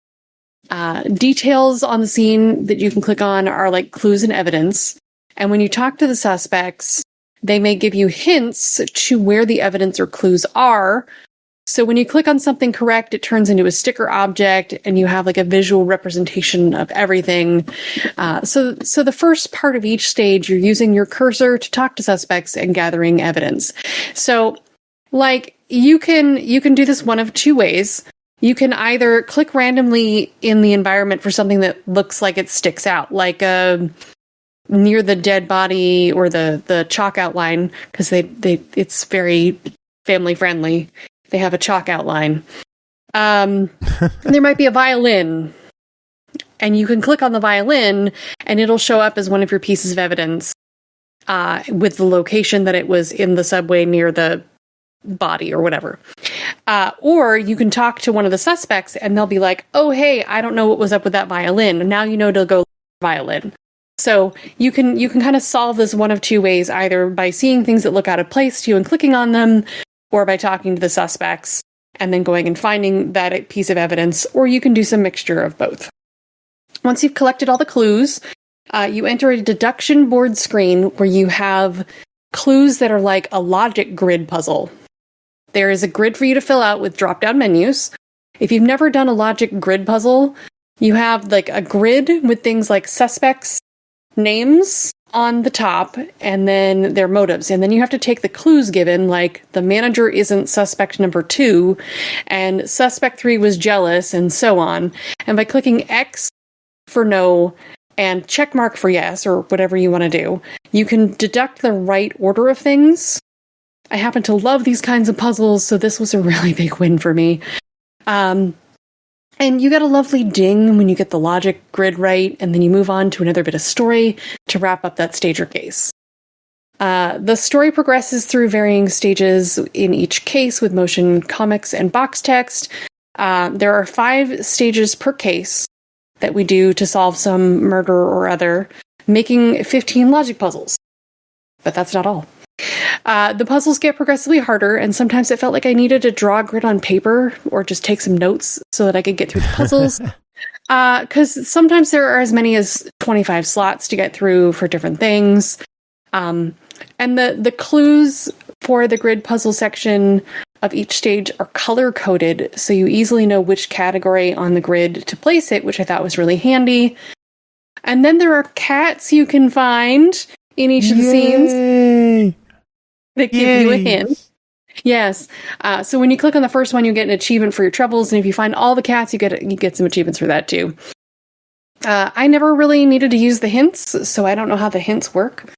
Details on the scene that you can click on are like clues and evidence. And when you talk to the suspects, they may give you hints to where the evidence or clues are. So when you click on something correct, it turns into a sticker object and you have a visual representation of everything. So the first part of each stage, you're using your cursor to talk to suspects and gathering evidence. So you can do this one of 2 ways. You can either click randomly in the environment for something that looks like it sticks out, near the dead body or the chalk outline, because it's very family friendly. They have a chalk outline. There might be a violin, and you can click on the violin, and it'll show up as one of your pieces of evidence with the location that it was in the subway near the body or whatever. Or you can talk to one of the suspects, and they'll be like, "Oh, hey, I don't know what was up with that violin." And now you know to go violin. So you can kind of solve this one of 2 ways, either by seeing things that look out of place to you and clicking on them, or by talking to the suspects and then going and finding that piece of evidence, or you can do some mixture of both. Once you've collected all the clues, you enter a deduction board screen where you have clues that are like a logic grid puzzle. There is a grid for you to fill out with drop-down menus, If you've never done a logic grid puzzle, you have like a grid with things like suspects' names on the top and then their motives. And then you have to take the clues given, like the manager isn't suspect number 2 and suspect 3 was jealous and so on. And by clicking X for no and check mark for yes or whatever you want to do, you can deduct the right order of things. I happen to love these kinds of puzzles, so this was a really big win for me. And you get a lovely ding when you get the logic grid right, and then you move on to another bit of story to wrap up that stage or case. The story progresses through varying stages in each case with motion comics and box text. There are 5 stages per case that we do to solve some murder or other, making 15 logic puzzles. But that's not all. The puzzles get progressively harder, and sometimes it felt like I needed to draw a grid on paper or just take some notes so that I could get through the puzzles. Because sometimes there are as many as 25 slots to get through for different things. And the clues for the grid puzzle section of each stage are color-coded, so you easily know which category on the grid to place it, which I thought was really handy. And then there are cats you can find in each of the scenes that give you a hint. Yes. So when you click on the first one, you get an achievement for your troubles, and if you find all the cats, you get some achievements for that too. I never really needed to use the hints, so I don't know how the hints work.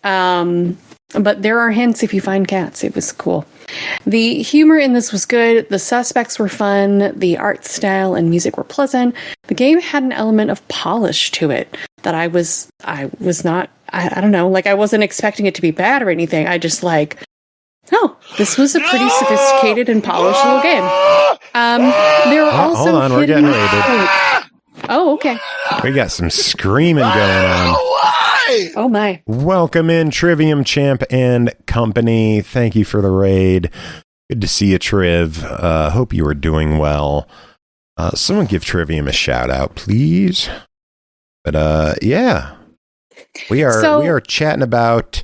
But there are hints if you find cats. It was cool. The humor in this was good. The suspects were fun. The art style and music were pleasant. The game had an element of polish to it that I was not, I don't know, like I wasn't expecting it to be bad or anything. I just like, oh, this was a pretty sophisticated and polished little game. There are also hold on, we're getting raided. Oh, okay. We got some screaming going on. Oh my. Welcome in, Trivium Champ and company. Thank you for the raid. Good to see you, Triv. Hope you are doing well. Someone give Trivium a shout out, please. But yeah. We are chatting about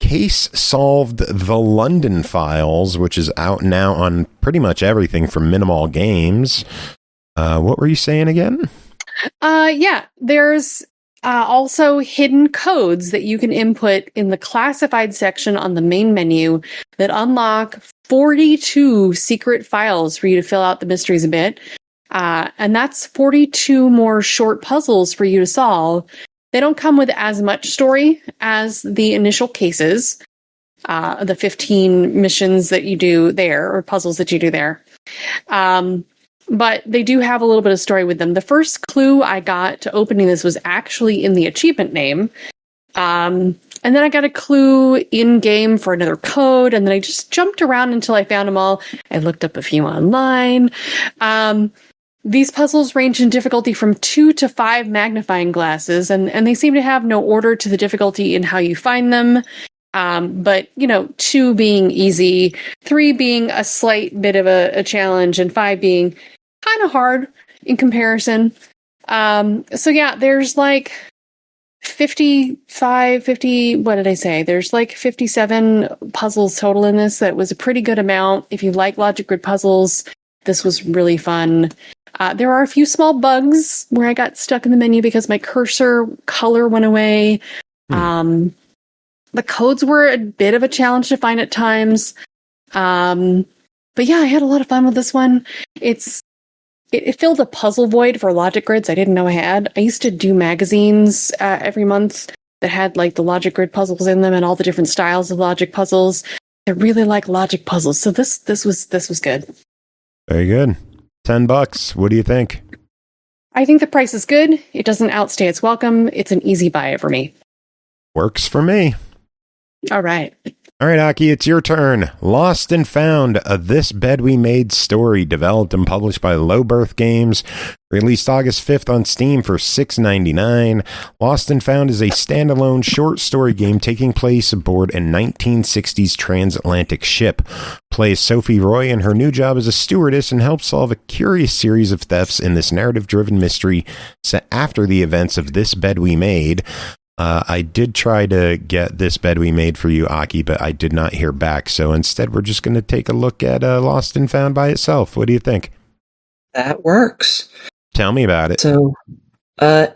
Case Solved: The London Files, which is out now on pretty much everything from Minimol Games. What were you saying again? Yeah, there's also hidden codes that you can input in the classified section on the main menu that unlock 42 secret files for you to fill out the mysteries a bit. And that's 42 more short puzzles for you to solve. They don't come with as much story as the initial cases, the 15 missions that you do there, or puzzles that you do there. But they do have a little bit of story with them. The first clue I got to opening this was actually in the achievement name. And then I got a clue in-game for another code, and then I just jumped around until I found them all. I looked up a few online. These puzzles range in difficulty from 2 to 5 magnifying glasses, and they seem to have no order to the difficulty in how you find them. But, 2 being easy, 3 being a slight bit of a challenge, and 5 being kind of hard in comparison. So yeah, there's like 50, what did I say? There's like 57 puzzles total in this. That was a pretty good amount. If you like logic grid puzzles, this was really fun. There are a few small bugs where I got stuck in the menu because my cursor color went away. The codes were a bit of a challenge to find at times. But yeah, I had a lot of fun with this one. It filled a puzzle void for logic grids I didn't know I had. I used to do magazines every month that had like the logic grid puzzles in them and all the different styles of logic puzzles. I really like logic puzzles, so this was good. Very good. $10. What do you think? I think the price is good. It doesn't outstay its welcome. It's an easy buy for me. Works for me. All right. All right, Aki, it's your turn. Lost and Found, a This Bed We Made story, developed and published by Lowbirth Games, released August 5th on Steam for $6.99. Lost and Found is a standalone short story game taking place aboard a 1960s transatlantic ship. Play as Sophie Roy in her new job as a stewardess and help solve a curious series of thefts in this narrative-driven mystery set after the events of This Bed We Made. I did try to get This Bed We Made for you, Aki, but I did not hear back. So instead, we're just going to take a look at Lost and Found by itself. What do you think? That works. Tell me about it. So,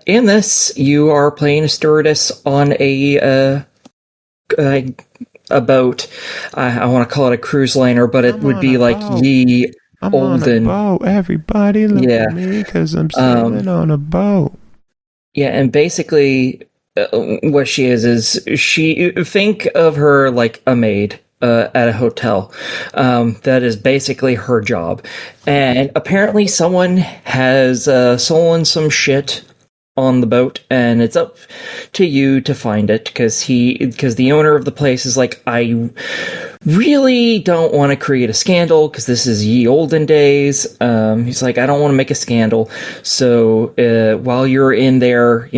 in this, you are playing a stewardess on a boat. I want to call it a cruise liner, but it would be like the I'm olden. on a boat. Everybody look at me because I'm sailing on a boat. Yeah, and basically, what she is she think of her like a maid. At a hotel. That is basically her job. And apparently someone has stolen some shit on the boat, and it's up to you to find it, because the owner of the place is like, I really don't want to create a scandal, because this is ye olden days. He's like, I don't want to make a scandal. So while you're in there,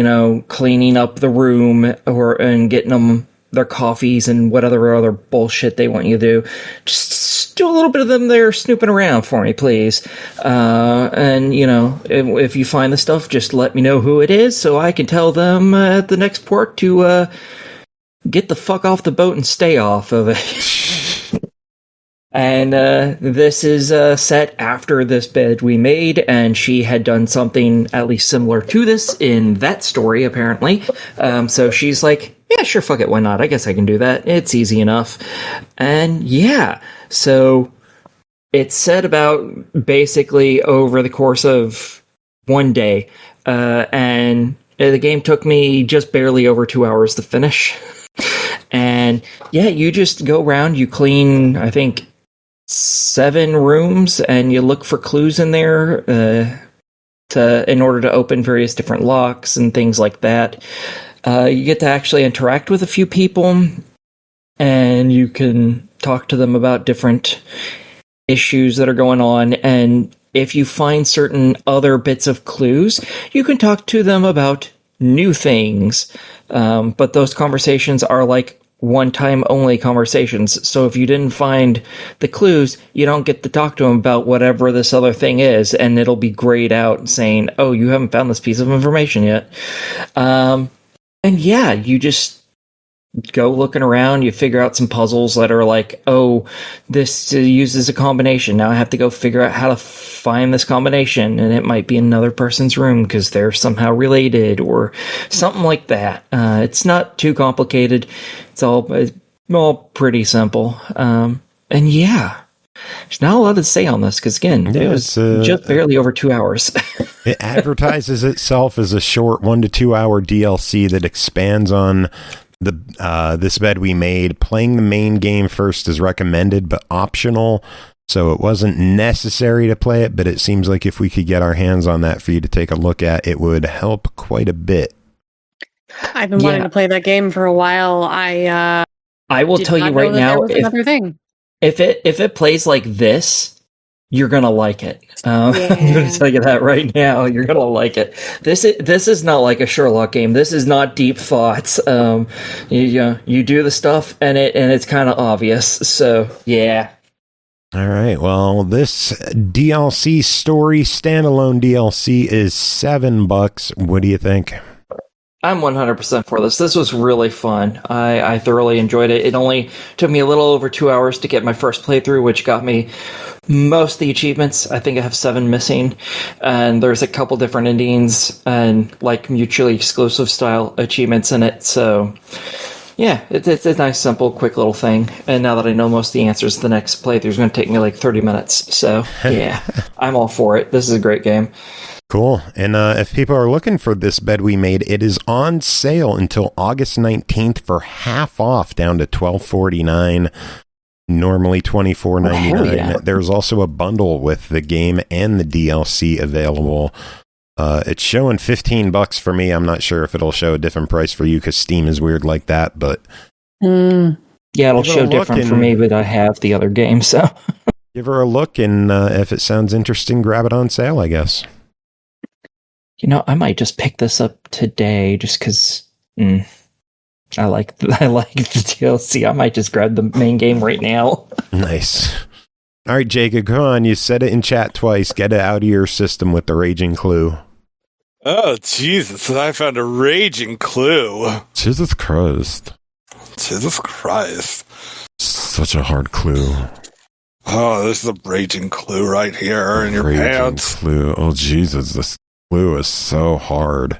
cleaning up the room and getting them their coffees and what other bullshit they want you to do, just do a little bit of them there snooping around for me, please. And if you find the stuff, just let me know who it is so I can tell them at the next port to get the fuck off the boat and stay off of it. And this is set after this bed we made, and she had done something at least similar to this in that story, apparently. So she's like, yeah, sure, fuck it, why not? I guess I can do that. It's easy enough. And yeah, so it's set about basically over the course of one day. And the game took me just barely over 2 hours to finish. And yeah, you just go around, you clean, I think, 7 rooms, and you look for clues in there in order to open various different locks and things like that. You get to actually interact with a few people, and you can talk to them about different issues that are going on. And if you find certain other bits of clues, you can talk to them about new things. But those conversations are like one-time only conversations. So if you didn't find the clues, you don't get to talk to them about whatever this other thing is, and it'll be grayed out saying, oh, you haven't found this piece of information yet. And yeah, you just go looking around, you figure out some puzzles that are like, oh, this uses a combination. Now I have to go figure out how to find this combination, and it might be another person's room because they're somehow related or something like that. It's not too complicated. It's all pretty simple. And yeah, there's not a lot to say on this because, again, it was just barely over 2 hours. It advertises itself as a short 1 to 2 hour DLC that expands on this bed we made. Playing the main game first is recommended but optional, so it wasn't necessary to play it, but it seems like if we could get our hands on that for you to take a look at, it would help quite a bit. I've been wanting to play that game for a while. I will tell you right now, another thing. If it plays like this, you're gonna like it. I'm gonna tell you that right now. You're gonna like it. This is not like a Sherlock game. This is not deep thoughts. You do the stuff and it's kind of obvious. So yeah. All right. Well, this DLC story standalone DLC is $7. What do you think? I'm 100% for this. This was really fun. I thoroughly enjoyed it. It only took me a little over 2 hours to get my first playthrough, which got me most of the achievements. I think I have 7 missing. And there's a couple different endings and like mutually exclusive style achievements in it. So yeah, it's a nice, simple, quick little thing. And now that I know most of the answers, the next playthrough is going to take me like 30 minutes. So yeah, I'm all for it. This is a great game. Cool. And if people are looking for this bed we made, it is on sale until August 19th for half off, down to $12.49, normally $24.99. Yeah. There's also a bundle with the game and the DLC available. It's showing $15 for me. I'm not sure if it'll show a different price for you because Steam is weird like that, but yeah, it'll show different for me, but I have the other game, so give her a look, and if it sounds interesting, grab it on sale, I guess. I might just pick this up today just because I like the DLC. I might just grab the main game right now. Nice. All right, Jacob, come on. You said it in chat twice. Get it out of your system with the raging clue. Oh, Jesus. I found a raging clue. Jesus Christ. Jesus Christ. Such a hard clue. Oh, this is a raging clue right here in your pants. Clue. Oh, Jesus, this clue is so hard.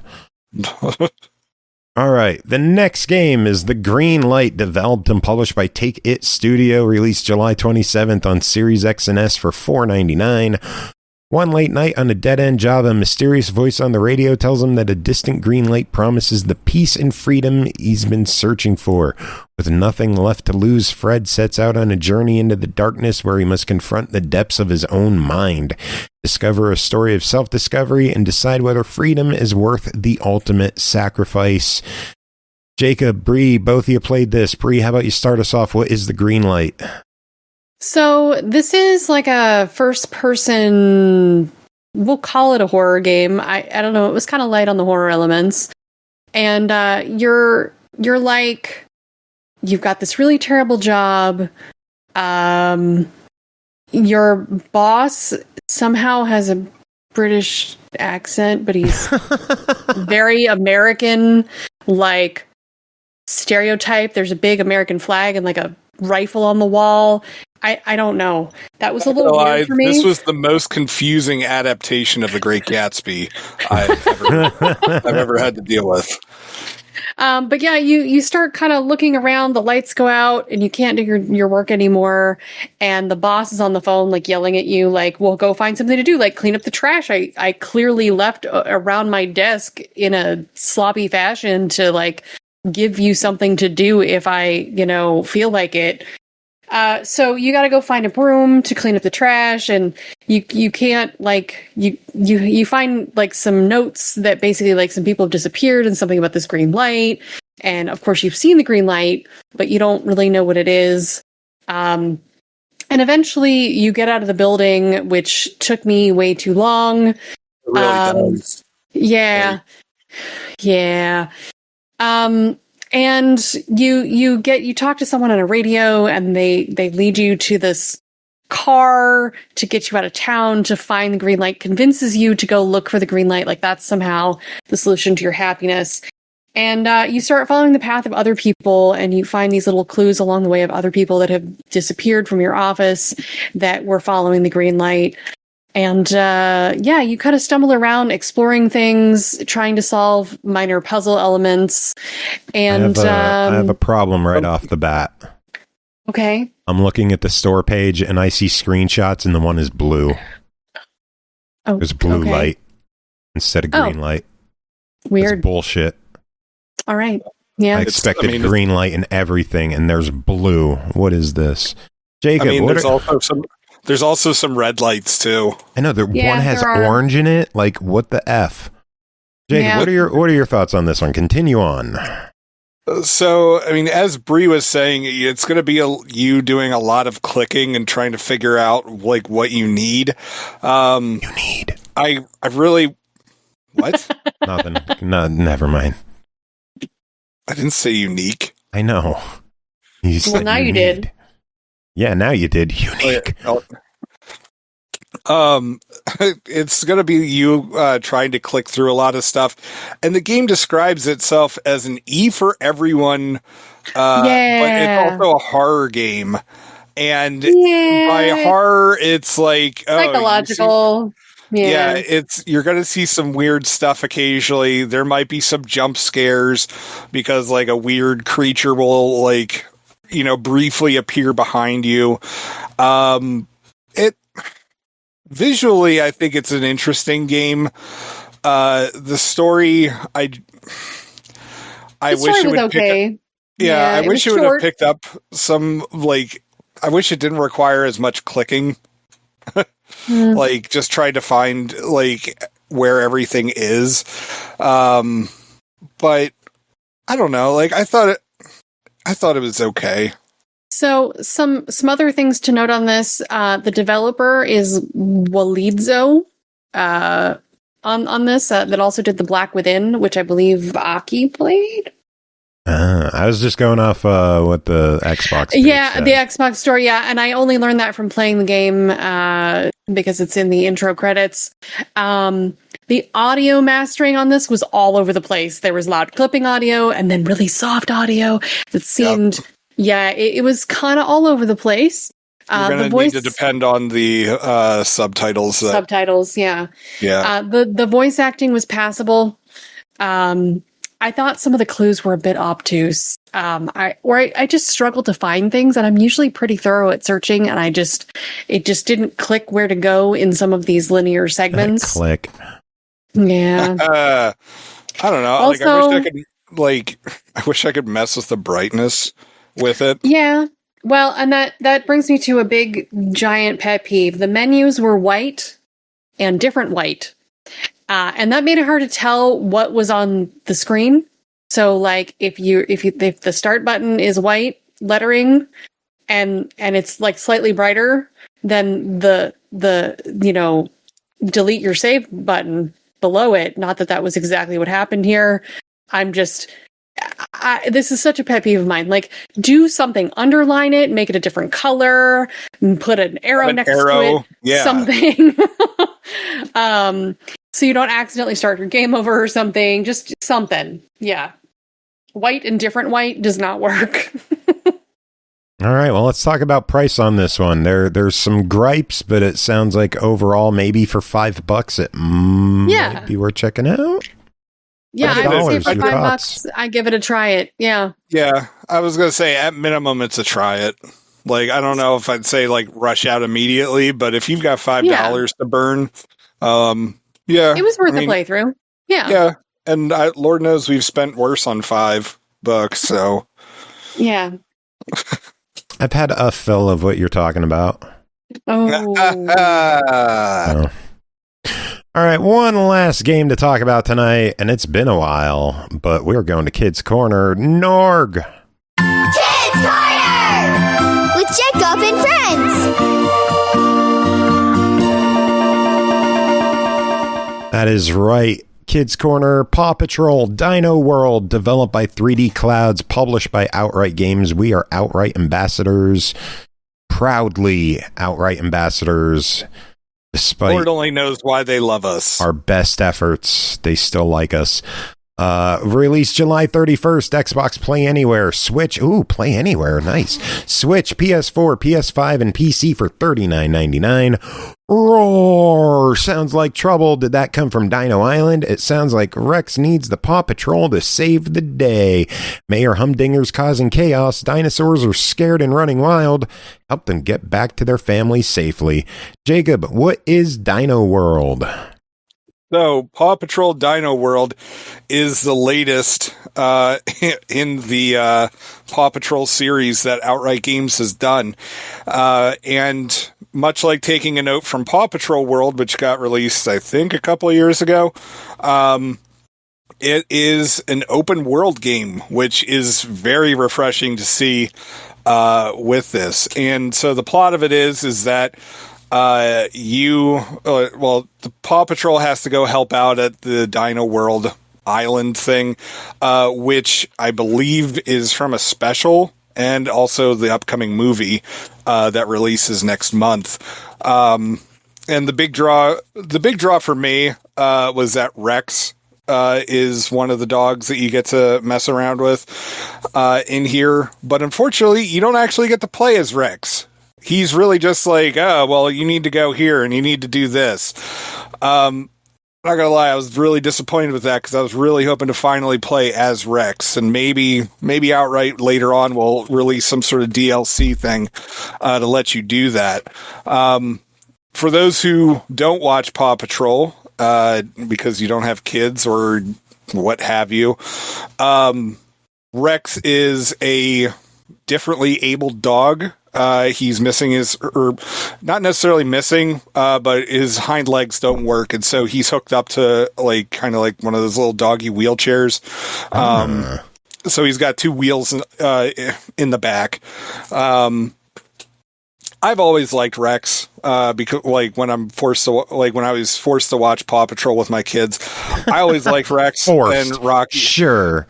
All right, the next game is The Green Light, developed and published by Take It Studio, released July 27th on Series X and S for $4.99. One late night on a dead-end job, a mysterious voice on the radio tells him that a distant green light promises the peace and freedom he's been searching for. With nothing left to lose, Fred sets out on a journey into the darkness where he must confront the depths of his own mind, discover a story of self-discovery, and decide whether freedom is worth the ultimate sacrifice. Jacob, Bri, both of you played this. Bri, how about you start us off? What is The Green Light? So this is like a first person, we'll call it a horror game. I don't know. It was kind of light on the horror elements. And you're like, you've got this really terrible job. Your boss somehow has a British accent, but he's very American, like stereotype. There's a big American flag and like a rifle on the wall. I don't know. That was a little weird for me. This was the most confusing adaptation of The Great Gatsby I've ever had to deal with. But yeah, you start kind of looking around, the lights go out and you can't do your work anymore. And the boss is on the phone, like yelling at you, like, well, go find something to do, like clean up the trash. I clearly left around my desk in a sloppy fashion to like give you something to do if I, feel like it. So you got to go find a broom to clean up the trash, and you can't like you find like some notes that basically like some people have disappeared and something about this green light, and of course you've seen the green light, but you don't really know what it is. And eventually you get out of the building, which took me way too long. It really does. Yeah. And you talk to someone on a radio, and they lead you to this car to get you out of town to find the green light, convinces you to go look for the green light. Like that's somehow the solution to your happiness. And you start following the path of other people, and you find these little clues along the way of other people that have disappeared from your office that were following the green light. And you kind of stumble around exploring things, trying to solve minor puzzle elements. And I have a problem right off the bat. Okay. I'm looking at the store page and I see screenshots, and the one is blue. Oh, there's blue light instead of green light. Weird. That's bullshit. All right. Yeah. I expected green light and everything, and there's blue. What is this? Jacob, there's also some red lights too. I know one has orange in it. Like, what the F? Jacob, what are your thoughts on this one? Continue on. So, I mean, as Bri was saying, it's going to be you doing a lot of clicking and trying to figure out like what you need. I really what? Nothing. No, never mind. I didn't say unique. I know. Well, now you did. Yeah, now you did. Unique. It's going to be you trying to click through a lot of stuff, and the game describes itself as an E for everyone, but it's also a horror game. And by horror, it's like psychological. You're going to see some weird stuff occasionally. There might be some jump scares because like a weird creature will like, briefly appear behind you. Visually, I think it's an interesting game. The story, I wish it would okay. I wish it would have picked up some, like, I wish it didn't require as much clicking. Like, just try to find, like, where everything is. But, I don't know, like, I thought it was okay. So some other things to note on this. The developer is Walidzo on this that also did The Black Within, which I believe Aki played. I was just going off what the Xbox said. The Xbox store, and I only learned that from playing the game because it's in the intro credits. The audio mastering on this was all over the place. There was loud clipping audio and then really soft audio that seemed... Yep. Yeah, it was kind of all over the place. You're going to need to depend on the subtitles. Subtitles, yeah. Yeah. The voice acting was passable. I thought some of the clues were a bit obtuse. I just struggled to find things, and I'm usually pretty thorough at searching, and it just didn't click where to go in some of these linear segments. Click. Yeah. I don't know. Also, I wish I could mess with the brightness with it. Yeah. Well, and that brings me to a big giant pet peeve. The menus were white and different white. And that made it hard to tell what was on the screen. So like if the start button is white lettering and it's like slightly brighter than the delete your save button below it. Not that was exactly what happened here. This is such a pet peeve of mine. Like, do something, underline it, make it a different color, put an arrow next to it, yeah. Something. So you don't accidentally start your game over or something. Just something. Yeah. White and different white does not work. All right, well, let's talk about price on this one. There's some gripes, but it sounds like overall, maybe for $5, it might be worth checking out. Yeah, I would say for $5, I give it a try it. Yeah. Yeah, I was going to say at minimum, it's a try it. Like, I don't know if I'd say like rush out immediately, but if you've got $5 to burn, yeah. It was worth a playthrough. Yeah. Yeah. And Lord knows we've spent worse on $5, so. Yeah. I've had a fill of what you're talking about. Oh. All right, one last game to talk about tonight, and it's been a while, but we're going to Kids Corner. Norg! Kids Corner! With Jacob and friends! That is right. Kids Corner, Paw Patrol, Dino World, developed by 3D Clouds, published by Outright Games. We are Outright ambassadors, proudly Outright ambassadors. Despite Lord only knows why they love us. Our best efforts, they still like us. Released July 31st, Xbox Play Anywhere, Switch, Play Anywhere, nice. Switch, PS4, PS5, and PC for $39.99. Roar! Sounds like trouble. Did that come from Dino Island? It sounds like Rex needs the Paw Patrol to save the day. Mayor Humdinger's causing chaos. Dinosaurs are scared and running wild. Help them get back to their families safely. Jacob, what is Dino World? So, Paw Patrol Dino World is the latest in the Paw Patrol series that Outright Games has done. And much like taking a note from Paw Patrol World, which got released, I think, a couple of years ago, it is an open world game, which is very refreshing to see with this. And so the plot of it is that the Paw Patrol has to go help out at the Dino World Island thing, which I believe is from a special and also the upcoming movie that releases next month. And the big draw for me was that Rex is one of the dogs that you get to mess around with in here, but unfortunately, you don't actually get to play as Rex. He's really just like, you need to go here and you need to do this. Not gonna lie, I was really disappointed with that because I was really hoping to finally play as Rex, and maybe Outright later on will release some sort of DLC thing to let you do that. For those who don't watch Paw Patrol because you don't have kids or what have you, Rex is a differently abled dog. He's missing or not necessarily missing, but his hind legs don't work. And so he's hooked up to kind of like one of those little doggy wheelchairs. So he's got two wheels, in the back. I've always liked Rex, because when I was forced to watch Paw Patrol with my kids, I always liked Rex and Rocky. Sure.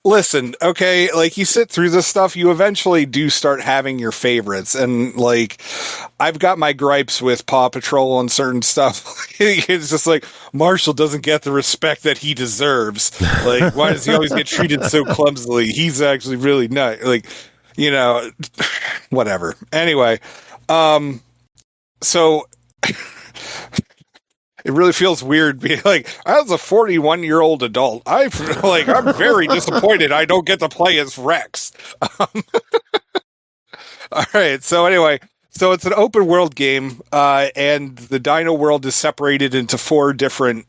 Listen, okay, you sit through this stuff, you eventually do start having your favorites. And, I've got my gripes with Paw Patrol and certain stuff. It's just Marshall doesn't get the respect that he deserves. Why does he always get treated so clumsily? He's actually really nice. Whatever. Anyway, So it really feels weird being like, as a 41-year-old adult, I'm very disappointed I don't get to play as Rex. All right. So anyway, so it's an open world game, and the Dino world is separated into 4 different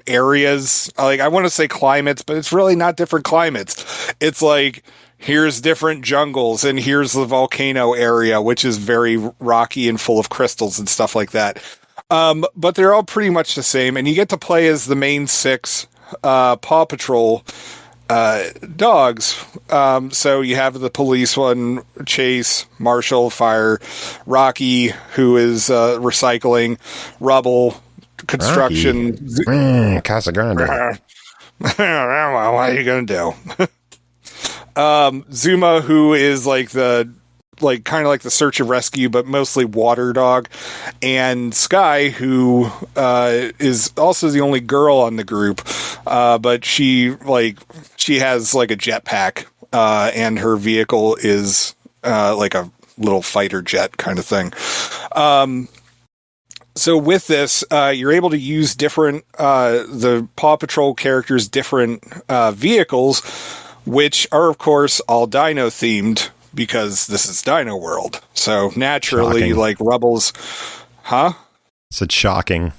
areas. Like, I want to say climates, but it's really not different climates. It's like, here's different jungles, and here's the volcano area, which is very rocky and full of crystals and stuff like that. But they're all pretty much the same, and you get to play as the main 6 Paw Patrol dogs. So you have the police one, Chase, Marshall, Fire, Rocky, who is Recycling, Rubble, Construction, Casa Grande. What are you gonna do? Zuma, who is like kind of like the search and rescue, but mostly water dog, and Sky, who is also the only girl on the group, but she has like a jetpack, and her vehicle is like a little fighter jet kind of thing. So with this, you're able to use different the Paw Patrol characters' different vehicles, which are of course all Dino themed, because this is Dino World. So naturally, shocking. Like Rubbles, huh? It's shocking.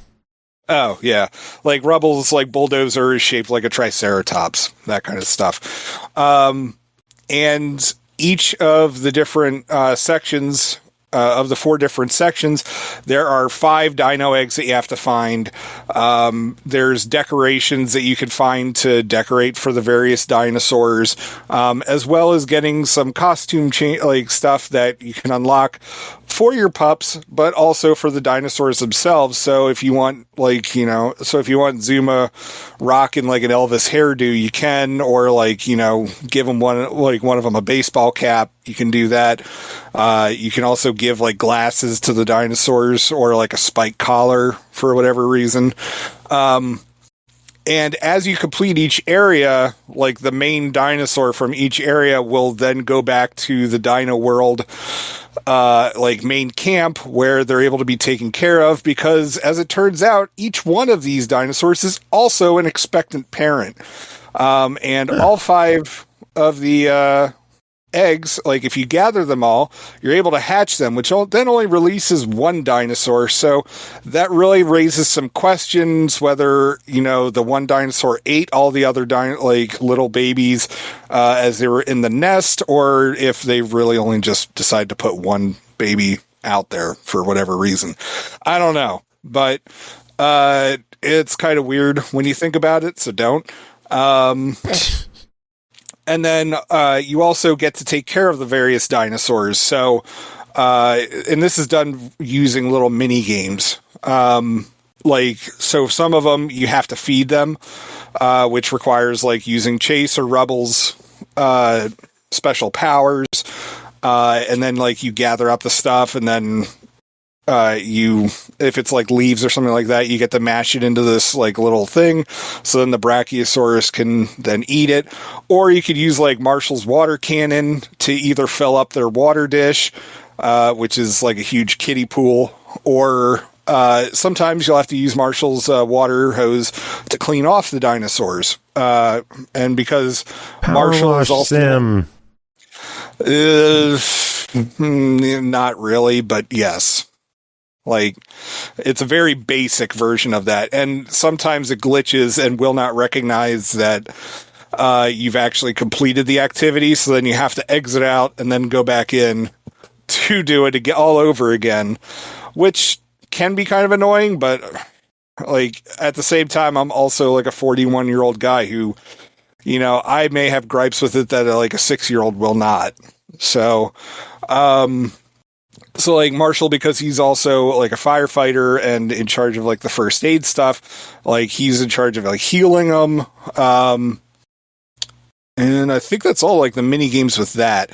Oh yeah, like Rubbles, like Bulldozer is shaped like a Triceratops, that kind of stuff. And each of the different sections. Of the 4 different sections, there are 5 dino eggs that you have to find. There's decorations that you can find to decorate for the various dinosaurs, as well as getting some costume stuff that you can unlock for your pups, but also for the dinosaurs themselves. So if you want, if you want Zuma rocking like an Elvis hairdo, you can, or give them one of them a baseball cap. You can do that. You can also give like glasses to the dinosaurs, or like a spike collar for whatever reason. And as you complete each area, like the main dinosaur from each area will then go back to the Dino World, main camp, where they're able to be taken care of, because as it turns out, each one of these dinosaurs is also an expectant parent. And all 5 of the eggs, like if you gather them all, you're able to hatch them, which then only releases 1 dinosaur. So that really raises some questions whether, the one dinosaur ate all the other little babies as they were in the nest, or if they really only just decide to put 1 baby out there for whatever reason. I don't know, but it's kind of weird when you think about it, so don't. And then you also get to take care of the various dinosaurs. So, and this is done using little mini games. So some of them you have to feed them, which requires using Chase or Rubble's special powers. And then you gather up the stuff, and then if it's leaves or something like that, you get to mash it into this little thing, so then the Brachiosaurus can then eat it. Or you could use Marshall's water cannon to either fill up their water dish, which is a huge kiddie pool, or sometimes you'll have to use Marshall's water hose to clean off the dinosaurs. And because Power Marshall is also not really, but yes. It's a very basic version of that, and sometimes it glitches and will not recognize that you've actually completed the activity, so then you have to exit out and then go back in to do it all over again, which can be kind of annoying, but at the same time, I'm also a 41-year-old guy who, I may have gripes with it that a 6-year-old will not. So, Marshall, because he's also a firefighter and in charge of the first aid stuff, he's in charge of healing them. And I think that's all the mini games with that.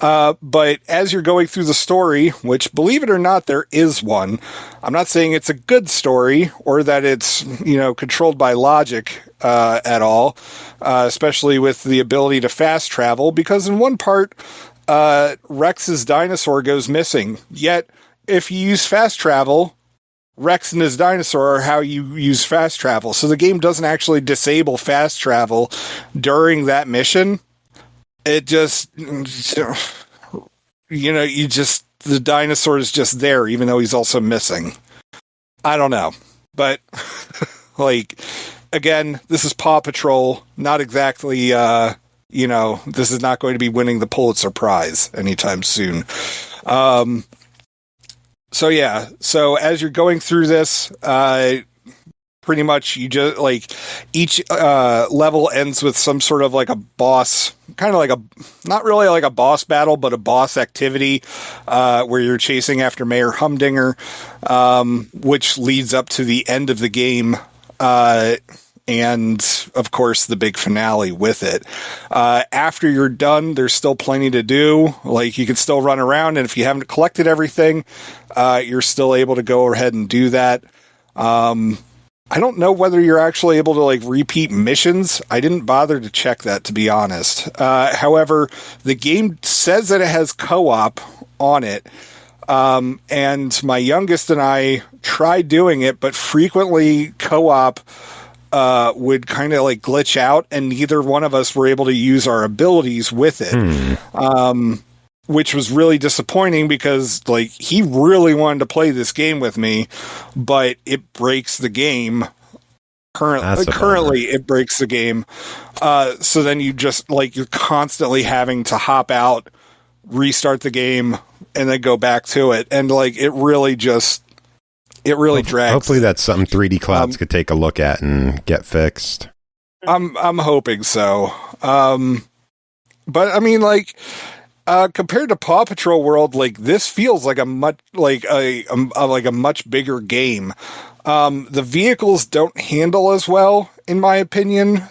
But as you're going through the story, which believe it or not, there is one. I'm not saying it's a good story or that it's, controlled by logic at all, especially with the ability to fast travel, because in one part, Rex's dinosaur goes missing. Yet, if you use fast travel, Rex and his dinosaur are how you use fast travel. So the game doesn't actually disable fast travel during that mission. It just, the dinosaur is just there, even though he's also missing. I don't know. But, again, this is Paw Patrol. Not exactly, this is not going to be winning the Pulitzer Prize anytime soon. So as you're going through this, pretty much you just each level ends with some sort of a boss, kind of not really like a boss battle, but a boss activity, where you're chasing after Mayor Humdinger, which leads up to the end of the game. And of course the big finale with it. After you're done, there's still plenty to do. You can still run around, and if you haven't collected everything, you're still able to go ahead and do that. I don't know whether you're actually able to repeat missions. I didn't bother to check that, to be honest. However, the game says that it has co-op on it. And my youngest and I tried doing it, but frequently co-op would kind of glitch out, and neither one of us were able to use our abilities with it. Which was really disappointing because he really wanted to play this game with me, but it breaks the game. Currently it breaks the game. So then you just you're constantly having to hop out, restart the game, and then go back to it. And it really drags. Hopefully that's something 3D Clouds could take a look at and get fixed. I'm hoping so. But I mean, compared to Paw Patrol World, this feels like a much a much bigger game. The vehicles don't handle as well, in my opinion,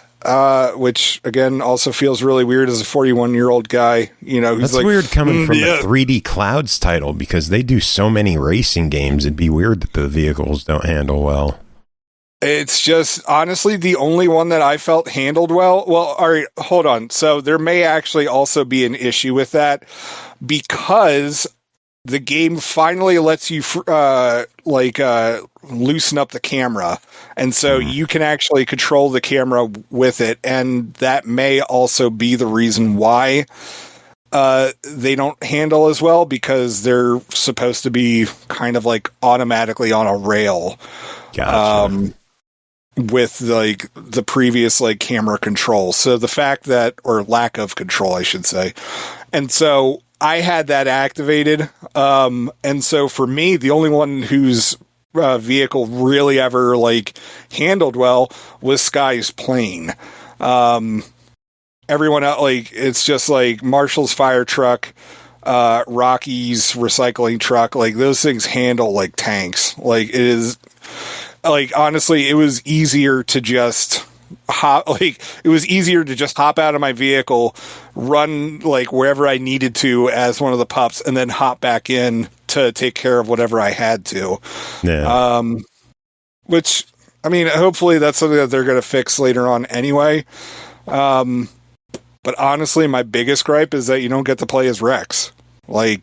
which again also feels really weird as a 41-year-old guy. Who's that's weird coming from a 3D Clouds title, because they do so many racing games. It'd be weird that the vehicles don't handle well. It's just, honestly, the only one that I felt handled well. Well, all right, hold on. So there may actually also be an issue with that, because the game finally lets you loosen up the camera. And so you can actually control the camera with it. And that may also be the reason why they don't handle as well, because they're supposed to be kind of automatically on a rail. Gotcha. With the previous camera control. So the fact that, or lack of control, I should say. And so I had that activated. And so for me, the only one whose vehicle really ever handled well was Sky's plane. Everyone else, it's just Marshall's fire truck, Rocky's recycling truck, those things handle like tanks. It is, honestly, it was easier to just hop out of my vehicle, run wherever I needed to as one of the pups, and then hop back in to take care of whatever I had to. Yeah. Which, I mean, hopefully that's something that they're going to fix later on anyway. But honestly, my biggest gripe is that you don't get to play as Rex. The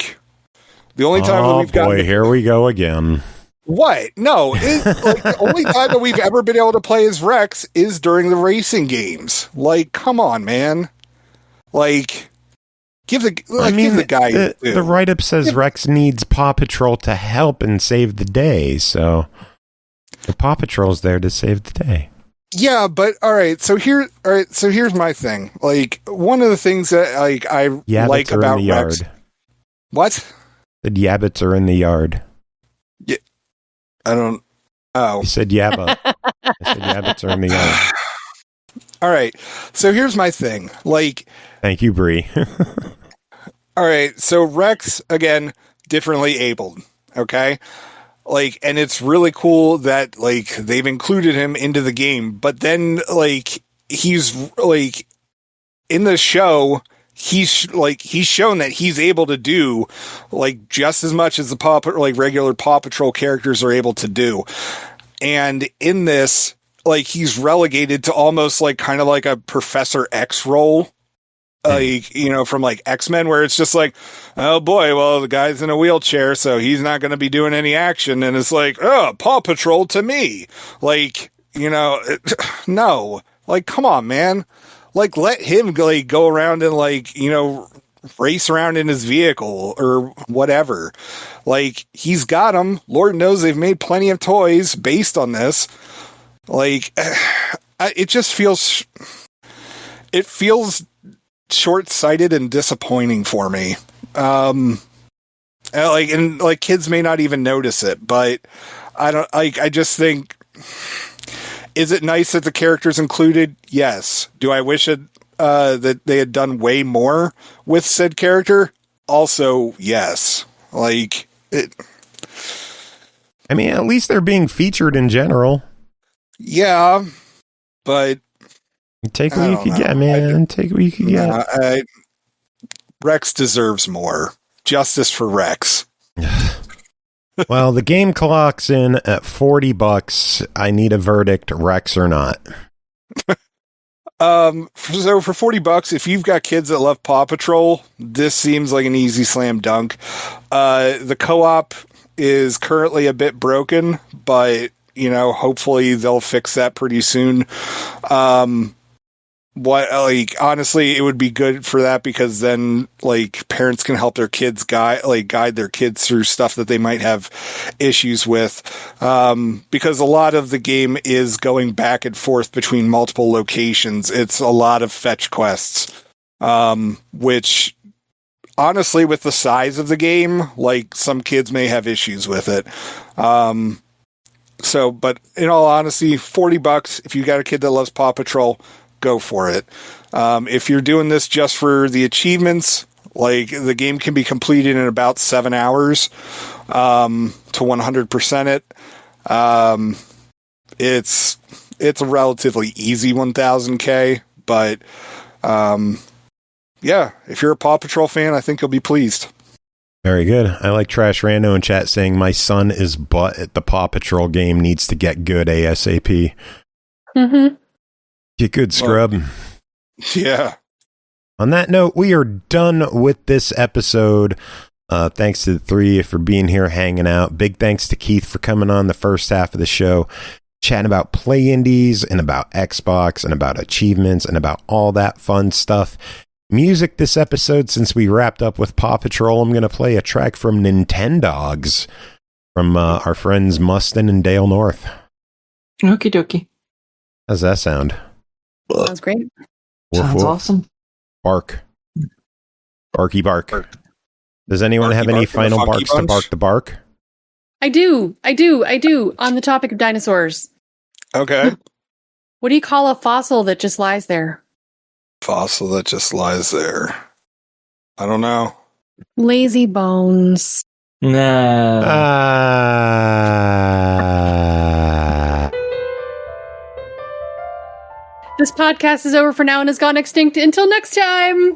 only time that we've got, here we go again. What? No, the only time that we've ever been able to play as Rex is during the racing games. Come on, man. Give the guy. The write-up says Rex needs Paw Patrol to help and save the day, so the Paw Patrol's there to save the day. Yeah, but all right. So here's my thing. One of the things that I like about Rex. What? The Yabbits are in the yard. Yeah. I don't. Oh. You said Yabba. I said Yabbits are in the yard. All right. So here's my thing. Thank you, Bri. All right. So Rex, again, differently abled. Okay. And it's really cool that they've included him into the game, but then he's in the show, he's shown that he's able to do just as much as the regular Paw Patrol characters are able to do. And in this, he's relegated to almost kind of a Professor X role, like, you know, from like X-Men, where it's just like, oh boy, well, the guy's in a wheelchair, so he's not going to be doing any action. And it's like, oh, Paw Patrol to me. Like, you know, no, like, come on, man. Like, let him like go around and like, you know, race around in his vehicle or whatever. Like, he's got them. Lord knows they've made plenty of toys based on this. Like, it just feels short-sighted and disappointing for me. Like kids may not even notice it, but I just think, is it nice that the character's included? Yes. Do I wish that they had done way more with said character? Also, yes. Like, it. I mean, at least they're being featured in general. Yeah, but take what you could get, man. Take what you could get. Rex deserves more. Justice for Rex. Well, the game clocks in at $40. I need a verdict, Rex or not. So for $40, if you've got kids that love Paw Patrol, this seems like an easy slam dunk. The co-op is currently a bit broken, but you know, hopefully they'll fix that pretty soon. Honestly, it would be good for that, because then like parents can help their kids guide their kids through stuff that they might have issues with. Because a lot of the game is going back and forth between multiple locations. It's a lot of fetch quests, which honestly, with the size of the game, like some kids may have issues with it. But in all honesty, $40, if you got a kid that loves Paw Patrol, go for it. If you're doing this just for the achievements, like the game can be completed in about 7 hours to 100% it. It's a relatively easy 1000K, but yeah, if you're a Paw Patrol fan, I think you'll be pleased. Very good. I like Trash Rando in chat saying my son is butt at the Paw Patrol game, needs to get good ASAP. Mm-hmm. Get good, scrub. Well, yeah. On that note, we are done with this episode. Thanks to the three for being here, hanging out. Big thanks to Keith for coming on the first half of the show, chatting about PlayIndies and about Xbox and about achievements and about all that fun stuff. Music this episode, since we wrapped up with Paw Patrol, I'm going to play a track from Nintendogs from our friends Mustin and Dale North. Okie dokie. How's that sound? Sounds great. Sounds awesome. Bark. Barky bark. Does anyone have any final barks to bark the bark? I do. On the topic of dinosaurs. Okay. What do you call a fossil that just lies there? Fossil that just lies there. I don't know. Lazy bones. No. This podcast is over for now and has gone extinct. Until next time.